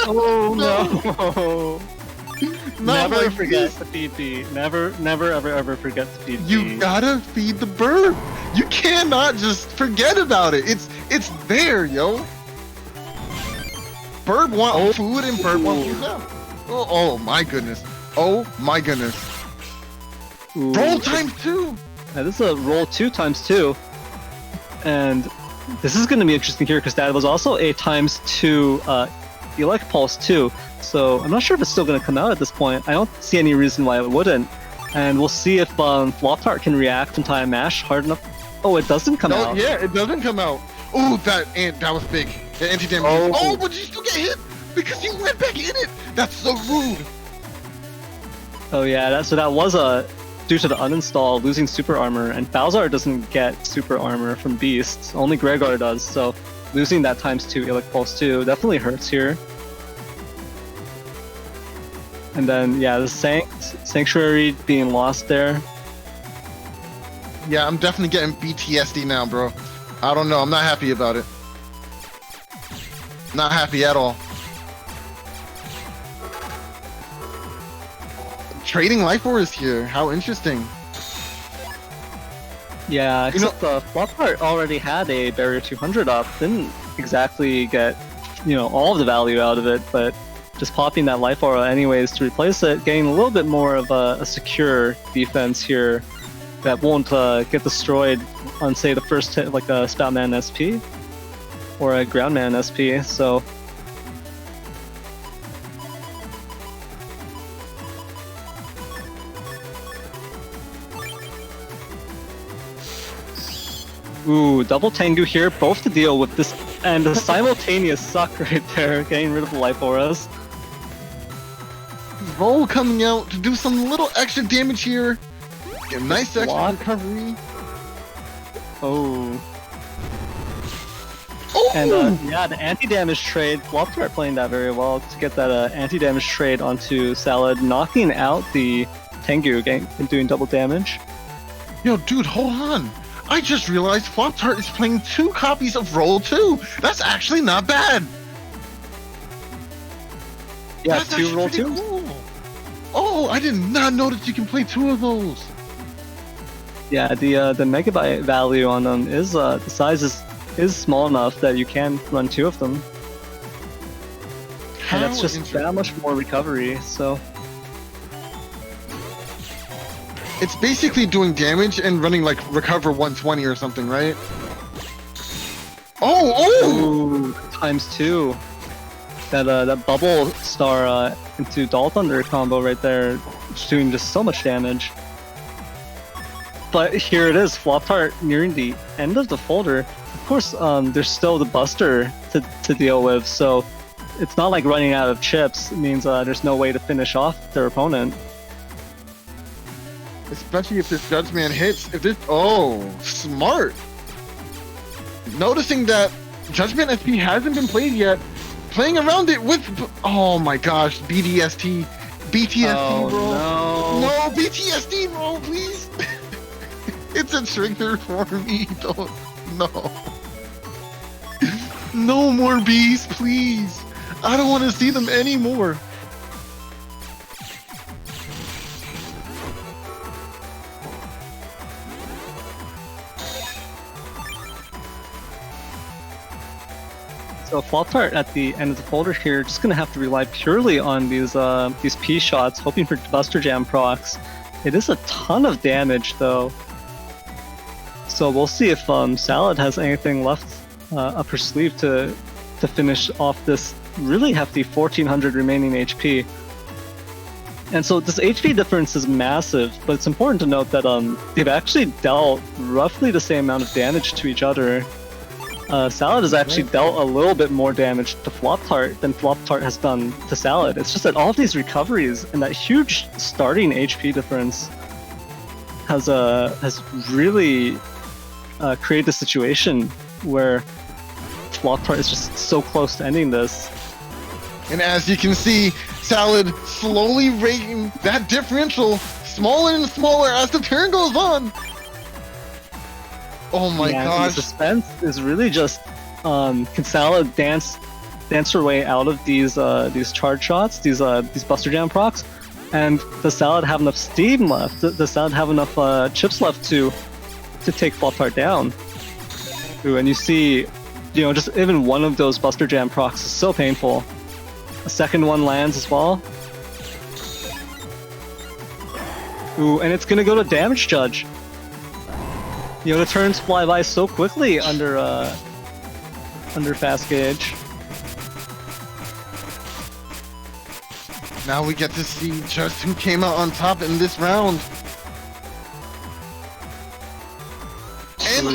Speaker 5: oh no.
Speaker 6: Not
Speaker 5: Never
Speaker 6: like
Speaker 5: forget
Speaker 6: this.
Speaker 5: the PP. Never ever forget the PP.
Speaker 6: You gotta feed the bird. You cannot just forget about it. It's there, yo. Bird want food and bird want food now. Oh my goodness. Oh my goodness.
Speaker 5: Ooh.
Speaker 6: Roll times 2.
Speaker 5: Yeah, this is a roll 2 times 2. And this is going to be interesting here because that was also a times 2 Elect Pulse too. So I'm not sure if it's still going to come out at this point. I don't see any reason why it wouldn't. And we'll see if Flop Tart can react in time mash hard enough. Oh, it doesn't come out.
Speaker 6: Yeah, it doesn't come out. Oh, that was big. The anti-damage. Oh, but you still get hit because you went back in it. That's so rude.
Speaker 5: Oh yeah, so that was due to the uninstall, losing super armor, and Balzar doesn't get super armor from beasts. Only Gregar does. So losing that times 2 Elect Pulse 2 definitely hurts here. And then yeah, the Sanctuary being lost there.
Speaker 6: Yeah, I'm definitely getting PTSD now, bro. I don't know. I'm not happy about it. Not happy at all. Trading Life Force here. How interesting.
Speaker 5: Yeah, except Flop Tart already had a Barrier 200 up. Didn't exactly get, all of the value out of it, but just popping that Life Aura anyways to replace it, getting a little bit more of a secure defense here that won't get destroyed on, say, the first hit, like a Spoutman SP or a Groundman SP. So ooh, double Tengu here, both to deal with this, and the simultaneous suck right there, getting rid of the Life Auras.
Speaker 6: Roll coming out to do some little extra damage here. Get a nice extra recovery.
Speaker 5: Oh.
Speaker 6: Oh!
Speaker 5: And yeah, the anti-damage trade, Flop Tart playing that very well to get that anti-damage trade onto Salad, knocking out the Tengu, doing double damage.
Speaker 6: Yo, dude, hold on. I just realized Flop Tart is playing 2 copies of Roll 2. That's actually not bad.
Speaker 5: Yeah,
Speaker 6: That's
Speaker 5: 2
Speaker 6: actually
Speaker 5: roll
Speaker 6: pretty
Speaker 5: 2.
Speaker 6: cool. Oh, I did not know that you can play 2 of those.
Speaker 5: Yeah, the megabyte value on them is the size is small enough that you can run 2 of them. And that's just that much more recovery, so
Speaker 6: it's basically doing damage and running like recover 120 or something, right?
Speaker 5: Ooh, times 2. That bubble star into Doll Thunder combo right there, doing just so much damage. But here it is, Flop Tart nearing the end of the folder. Of course, there's still the Buster to deal with, so it's not like running out of chips. It means there's no way to finish off their opponent.
Speaker 6: Especially if this Judgment hits. Smart. Noticing that Judgment SP hasn't been played yet, playing around it with, oh my gosh, BTSD roll. No, BTSD roll, please. It's a trigger for me. No more bees, please. I don't want to see them anymore.
Speaker 5: So Flop Tart at the end of the folder here, just gonna have to rely purely on these P shots, hoping for Buster Jam procs. It is a ton of damage though. So we'll see if Salad has anything left up her sleeve to finish off this really hefty 1400 remaining HP. And so this HP difference is massive, but it's important to note that they've actually dealt roughly the same amount of damage to each other. Salad has actually dealt a little bit more damage to Flop Tart than Flop Tart has done to Salad. It's just that all of these recoveries and that huge starting HP difference has really created a situation where Flop Tart is just so close to ending this.
Speaker 6: And as you can see, Salad slowly rating that differential smaller and smaller as the turn goes on. Oh my gosh.
Speaker 5: The suspense is really just can Salad dance her way out of these charge shots, these Buster Jam procs, and does Salad have enough steam left? Does Salad have enough chips left to take Flop Tart down? Ooh, and you see, just even one of those Buster Jam procs is so painful. A second one lands as well. Ooh, and it's gonna go to Damage Judge. The turns fly by so quickly under Fast Gauge.
Speaker 6: Now we get to see just who came out on top in this round. And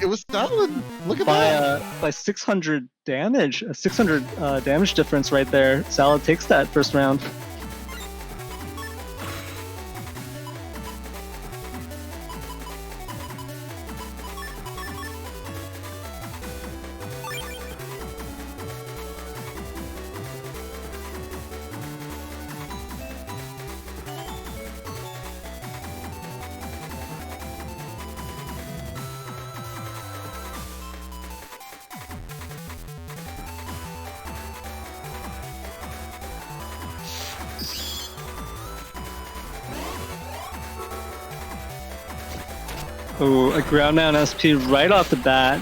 Speaker 6: it was Salad. Look at that.
Speaker 5: By 600 damage, a 600 damage difference right there. Salad takes that first round. Ooh, a ground down SP right off the bat.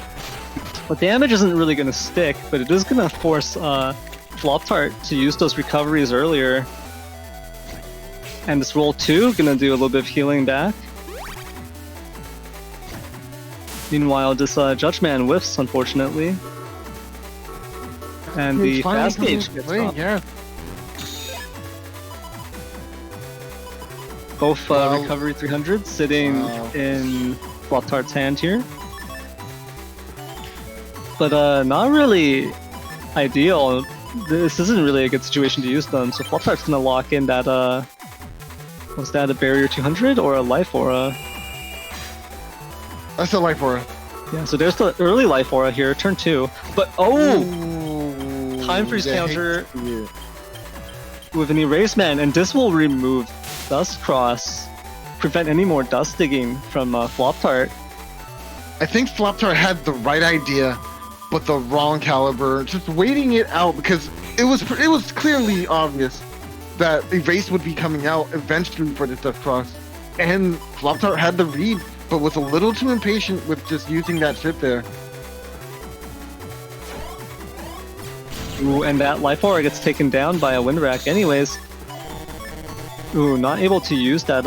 Speaker 5: Well, damage isn't really going to stick, but it is going to force Flop Tart to use those recoveries earlier. And this roll 2 going to do a little bit of healing back. Meanwhile, this Judge Man whiffs, unfortunately. And the Fast Gauge gets popped.
Speaker 6: Yeah.
Speaker 5: Both recovery 300 sitting in Flop Tart's hand here. But not really ideal. This isn't really a good situation to use them, so Flop Tart's gonna lock in that, was that a Barrier 200 or a Life Aura?
Speaker 6: That's a Life Aura.
Speaker 5: Yeah, so there's the early Life Aura here, turn 2. But Time Freeze counter with an Erase Man, and this will remove Dust Cross, prevent any more dust digging from Flop Tart.
Speaker 6: I think Flop Tart had the right idea, but the wrong caliber. Just waiting it out because it was clearly obvious that Erase would be coming out eventually for this Dust Cross, and Flop Tart had the read, but was a little too impatient with just using that chip there.
Speaker 5: Ooh, and that Life Aura gets taken down by a Wind Rack anyways. Ooh, not able to use that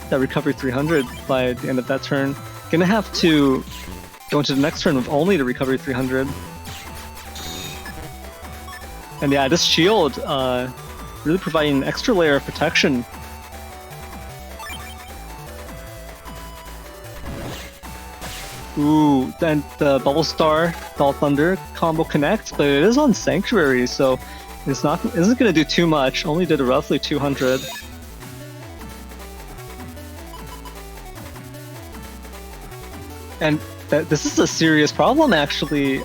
Speaker 5: that Recovery 300 by the end of that turn. Gonna have to go into the next turn with only the Recovery 300. And yeah, this shield really providing an extra layer of protection. Ooh, then the Bubble Star, Doll Thunder combo connects, but it is on Sanctuary, so isn't gonna do too much. Only did roughly 200. And this is a serious problem, actually.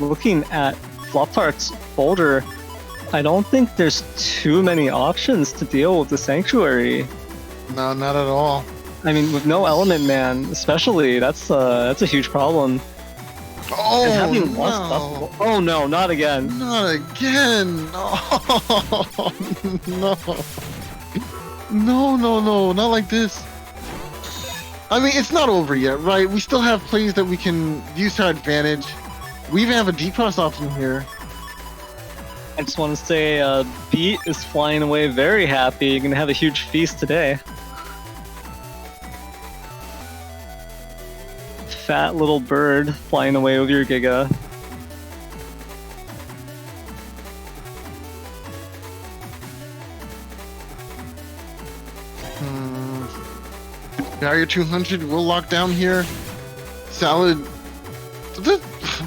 Speaker 5: Looking at Flop Tart's folder, I don't think there's too many options to deal with the Sanctuary.
Speaker 6: No, not at all.
Speaker 5: I mean, with no Element Man, especially, that's a huge problem.
Speaker 6: Oh,
Speaker 5: and having
Speaker 6: no.
Speaker 5: lost oh no, not again.
Speaker 6: Not again. No. No, not like this. I mean, it's not over yet, right? We still have plays that we can use to our advantage. We even have a D-Cross option here.
Speaker 5: I just want to say, Beat is flying away very happy. You're going to have a huge feast today. Fat little bird flying away with your Giga.
Speaker 6: Barrier 200 will lock down here. Salad.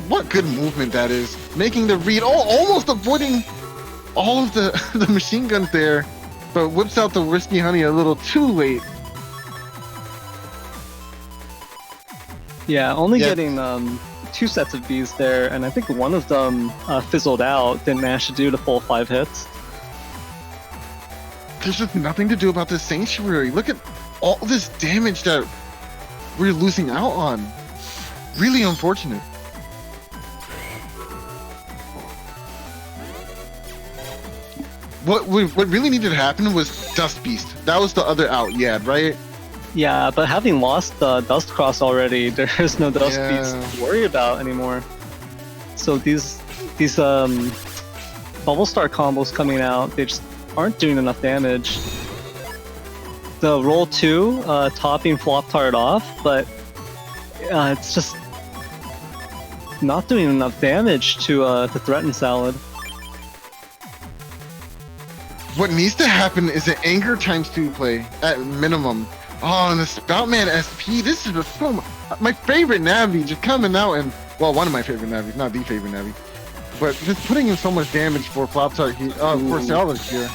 Speaker 6: What good movement that is. Making the read. Oh, almost avoiding all of the machine guns there. But whips out the Risky Honey a little too late.
Speaker 5: Yeah, only
Speaker 6: Yeah.
Speaker 5: getting 2 sets of bees there, and I think one of them fizzled out, didn't manage to do the full 5 hits.
Speaker 6: There's just nothing to do about this sanctuary. Look at all this damage that we're losing out on. Really unfortunate. What really needed to happen was Dust Beast. That was the other out, yeah, right?
Speaker 5: Yeah, but having lost Dust Cross already, there's no Dust
Speaker 6: Yeah.
Speaker 5: Beast to worry about anymore. So these Bubble Star combos coming out, they just aren't doing enough damage. The roll 2 topping Flop Tart off, but it's just not doing enough damage to threaten Salad.
Speaker 6: What needs to happen is an Anger ×2 play at minimum. Oh, and the Spoutman SP, this is my favorite Navi just coming out and, well, one of my favorite Navis, not the favorite Navi. But just putting in so much damage for Flop Tart here, for Salad here.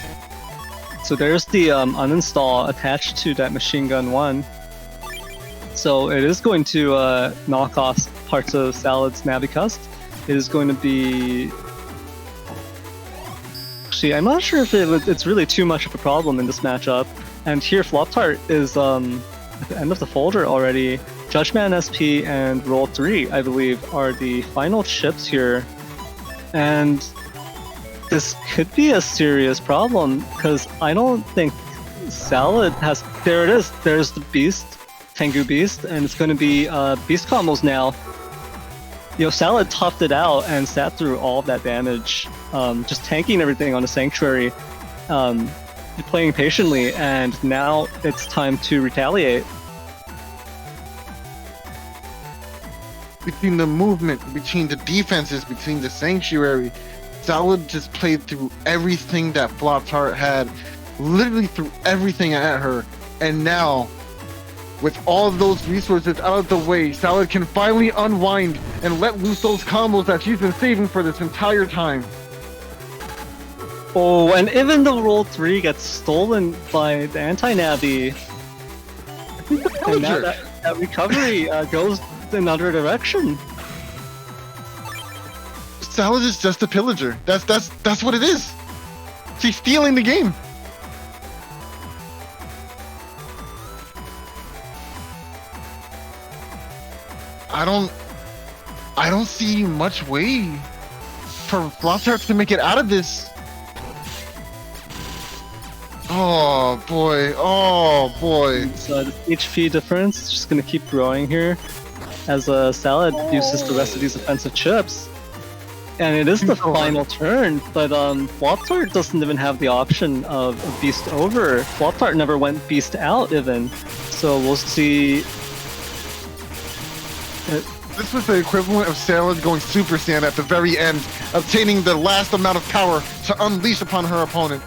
Speaker 5: So there's the uninstall attached to that Machine Gun 1. So it is going to knock off parts of Salad's Navicust. It is going to be... Actually, I'm not sure if it's really too much of a problem in this matchup. And here Flop Tart is at the end of the folder already. Judgman SP and Roll 3, I believe, are the final chips here. And this could be a serious problem, because I don't think Salad has... There it is, there's the Beast, Tengu Beast, and it's going to be Beast combos now. Salad toughed it out and sat through all of that damage, just tanking everything on the Sanctuary, playing patiently, and now it's time to retaliate.
Speaker 6: Between the movement, between the defenses, between the Sanctuary, Salad just played through everything that Flop Tart had, literally threw everything at her, and now, with all of those resources out of the way, Salad can finally unwind and let loose those combos that she's been saving for this entire time.
Speaker 5: Oh, and even though Roll 3 gets stolen by the anti-Navi, and now that recovery goes in another direction.
Speaker 6: Salad is just a pillager. That's what it is. She's stealing the game. I don't see much way for Flop Tart to make it out of this. Oh boy, oh boy.
Speaker 5: So the HP difference is just going to keep growing here as Salad uses the rest of these offensive chips. And it is the final turn, but Flop Tart doesn't even have the option of Beast over. Flop Tart never went Beast out even. So we'll see.
Speaker 6: This was the equivalent of Salad going Super Saiyan at the very end, obtaining the last amount of power to unleash upon her opponent.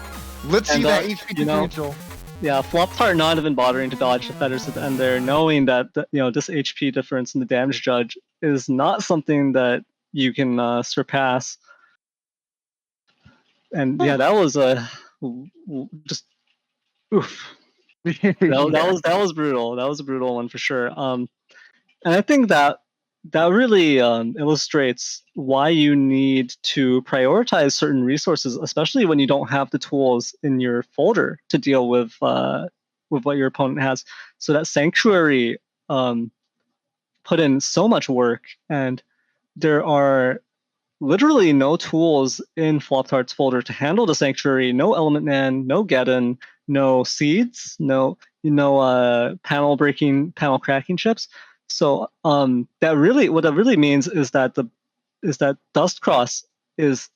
Speaker 6: Let's see that HP differential.
Speaker 5: Yeah, Flop Tart not even bothering to dodge the feathers at the end there, knowing that this HP difference in the damage judge is not something that you can surpass. And yeah, that was just oof. That was brutal. That was a brutal one for sure. And I think that really illustrates why you need to prioritize certain resources, especially when you don't have the tools in your folder to deal with what your opponent has. So that Sanctuary put in so much work, and there are literally no tools in Flop Tart's folder to handle the Sanctuary. No Element Man, no Geddon, no Seeds, no panel breaking, panel cracking chips. So what that really means is that Dust Cross is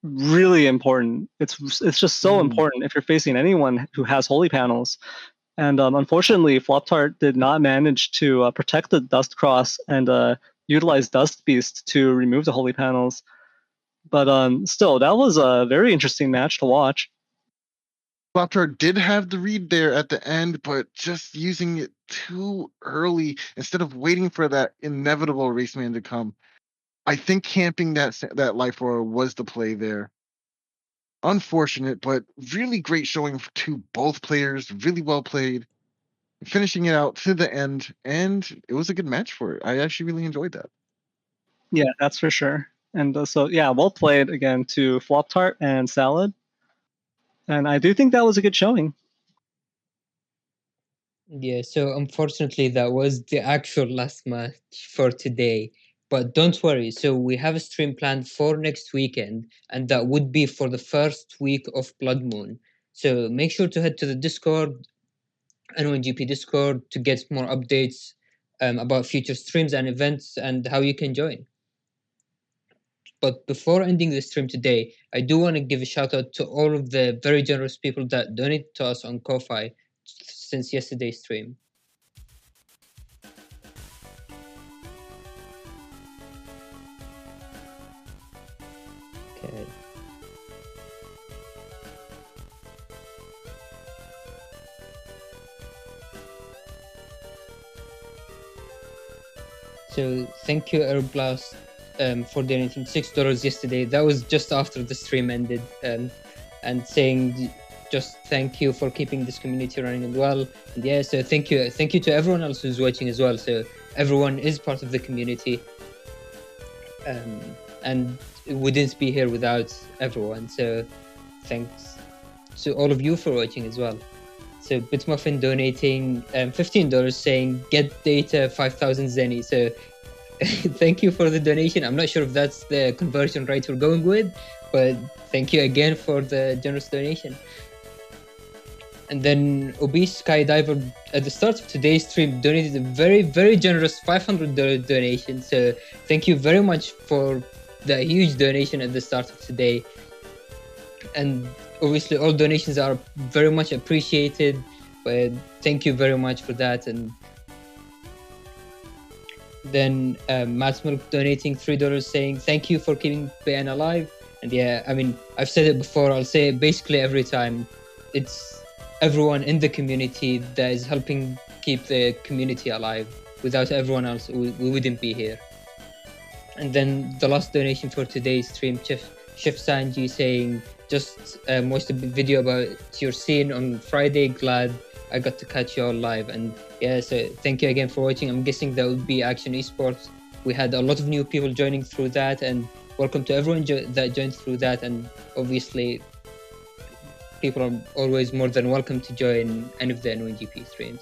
Speaker 5: really important. It's just so important if you're facing anyone who has holy panels. And unfortunately, Flop Tart did not manage to protect the Dust Cross and utilize Dust Beast to remove the holy panels. But still, that was a very interesting match to watch.
Speaker 6: Flop Tart did have the read there at the end, but just using it too early instead of waiting for that inevitable Raceman to come. I think camping that Life Aura was the play there. Unfortunate, but really great showing to both players. Really well played. finishing it out to the end, and it was a good match for it. I actually really enjoyed that.
Speaker 5: Yeah, that's for sure. And so yeah, well played again to Flop Tart and Salad. And I do think that was a good showing.
Speaker 1: Yeah, so unfortunately, that was the actual last match for today. But don't worry, so we have a stream planned for next weekend, and that would be for the first week of Blood Moon. So make sure to head to the Discord, N1GP Discord, to get more updates about future streams and events and how you can join. But before ending the stream today, I do want to give a shout out to all of the very generous people that donate to us on Ko-Fi since yesterday's stream. Okay. So thank you, Airblast, for donating $6 yesterday. That was just after the stream ended, and saying just thank you for keeping this community running as well. And yeah, so thank you to everyone else who's watching as well. So everyone is part of the community, and we wouldn't be here without everyone. So thanks to all of you for watching as well. So Bitmuffin donating $15, saying get data 5,000 Zenny. So thank you for the donation. I'm not sure if that's the conversion rate we're going with, but thank you again for the generous donation. And then Obese Skydiver at the start of today's stream donated a very, very generous $500 donation. So thank you very much for the huge donation at the start of today. And obviously all donations are very much appreciated, but thank you very much for that. And then Matt's Milk donating $3, saying thank you for keeping BN alive. And yeah, I mean, I've said it before, I'll say it basically every time. It's everyone in the community that is helping keep the community alive. Without everyone else, we wouldn't be here. And then the last donation for today's stream, Chef Sanji, saying just watched a video about your scene on Friday. Glad I got to catch you all live. And yeah, so thank you again for watching. I'm guessing that would be Action Esports. We had a lot of new people joining through that, and welcome to everyone that joined through that. And obviously, people are always more than welcome to join any of the N1GP streams.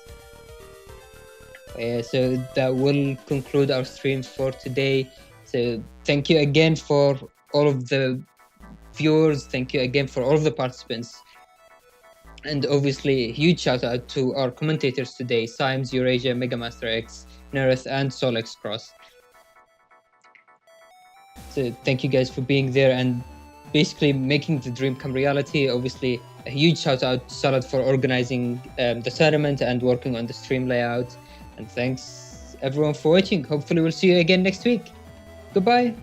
Speaker 1: Yeah, so that will conclude our streams for today. So thank you again for all of the viewers. Thank you again for all of the participants. And obviously, a huge shout out to our commentators today, Symes, Eurasia, MegaMasterX, Nereth, and SoulXCross. So thank you guys for being there and basically making the dream come reality. Obviously, a huge shout out to Salad for organizing the tournament and working on the stream layout. And thanks everyone for watching. Hopefully we'll see you again next week. Goodbye.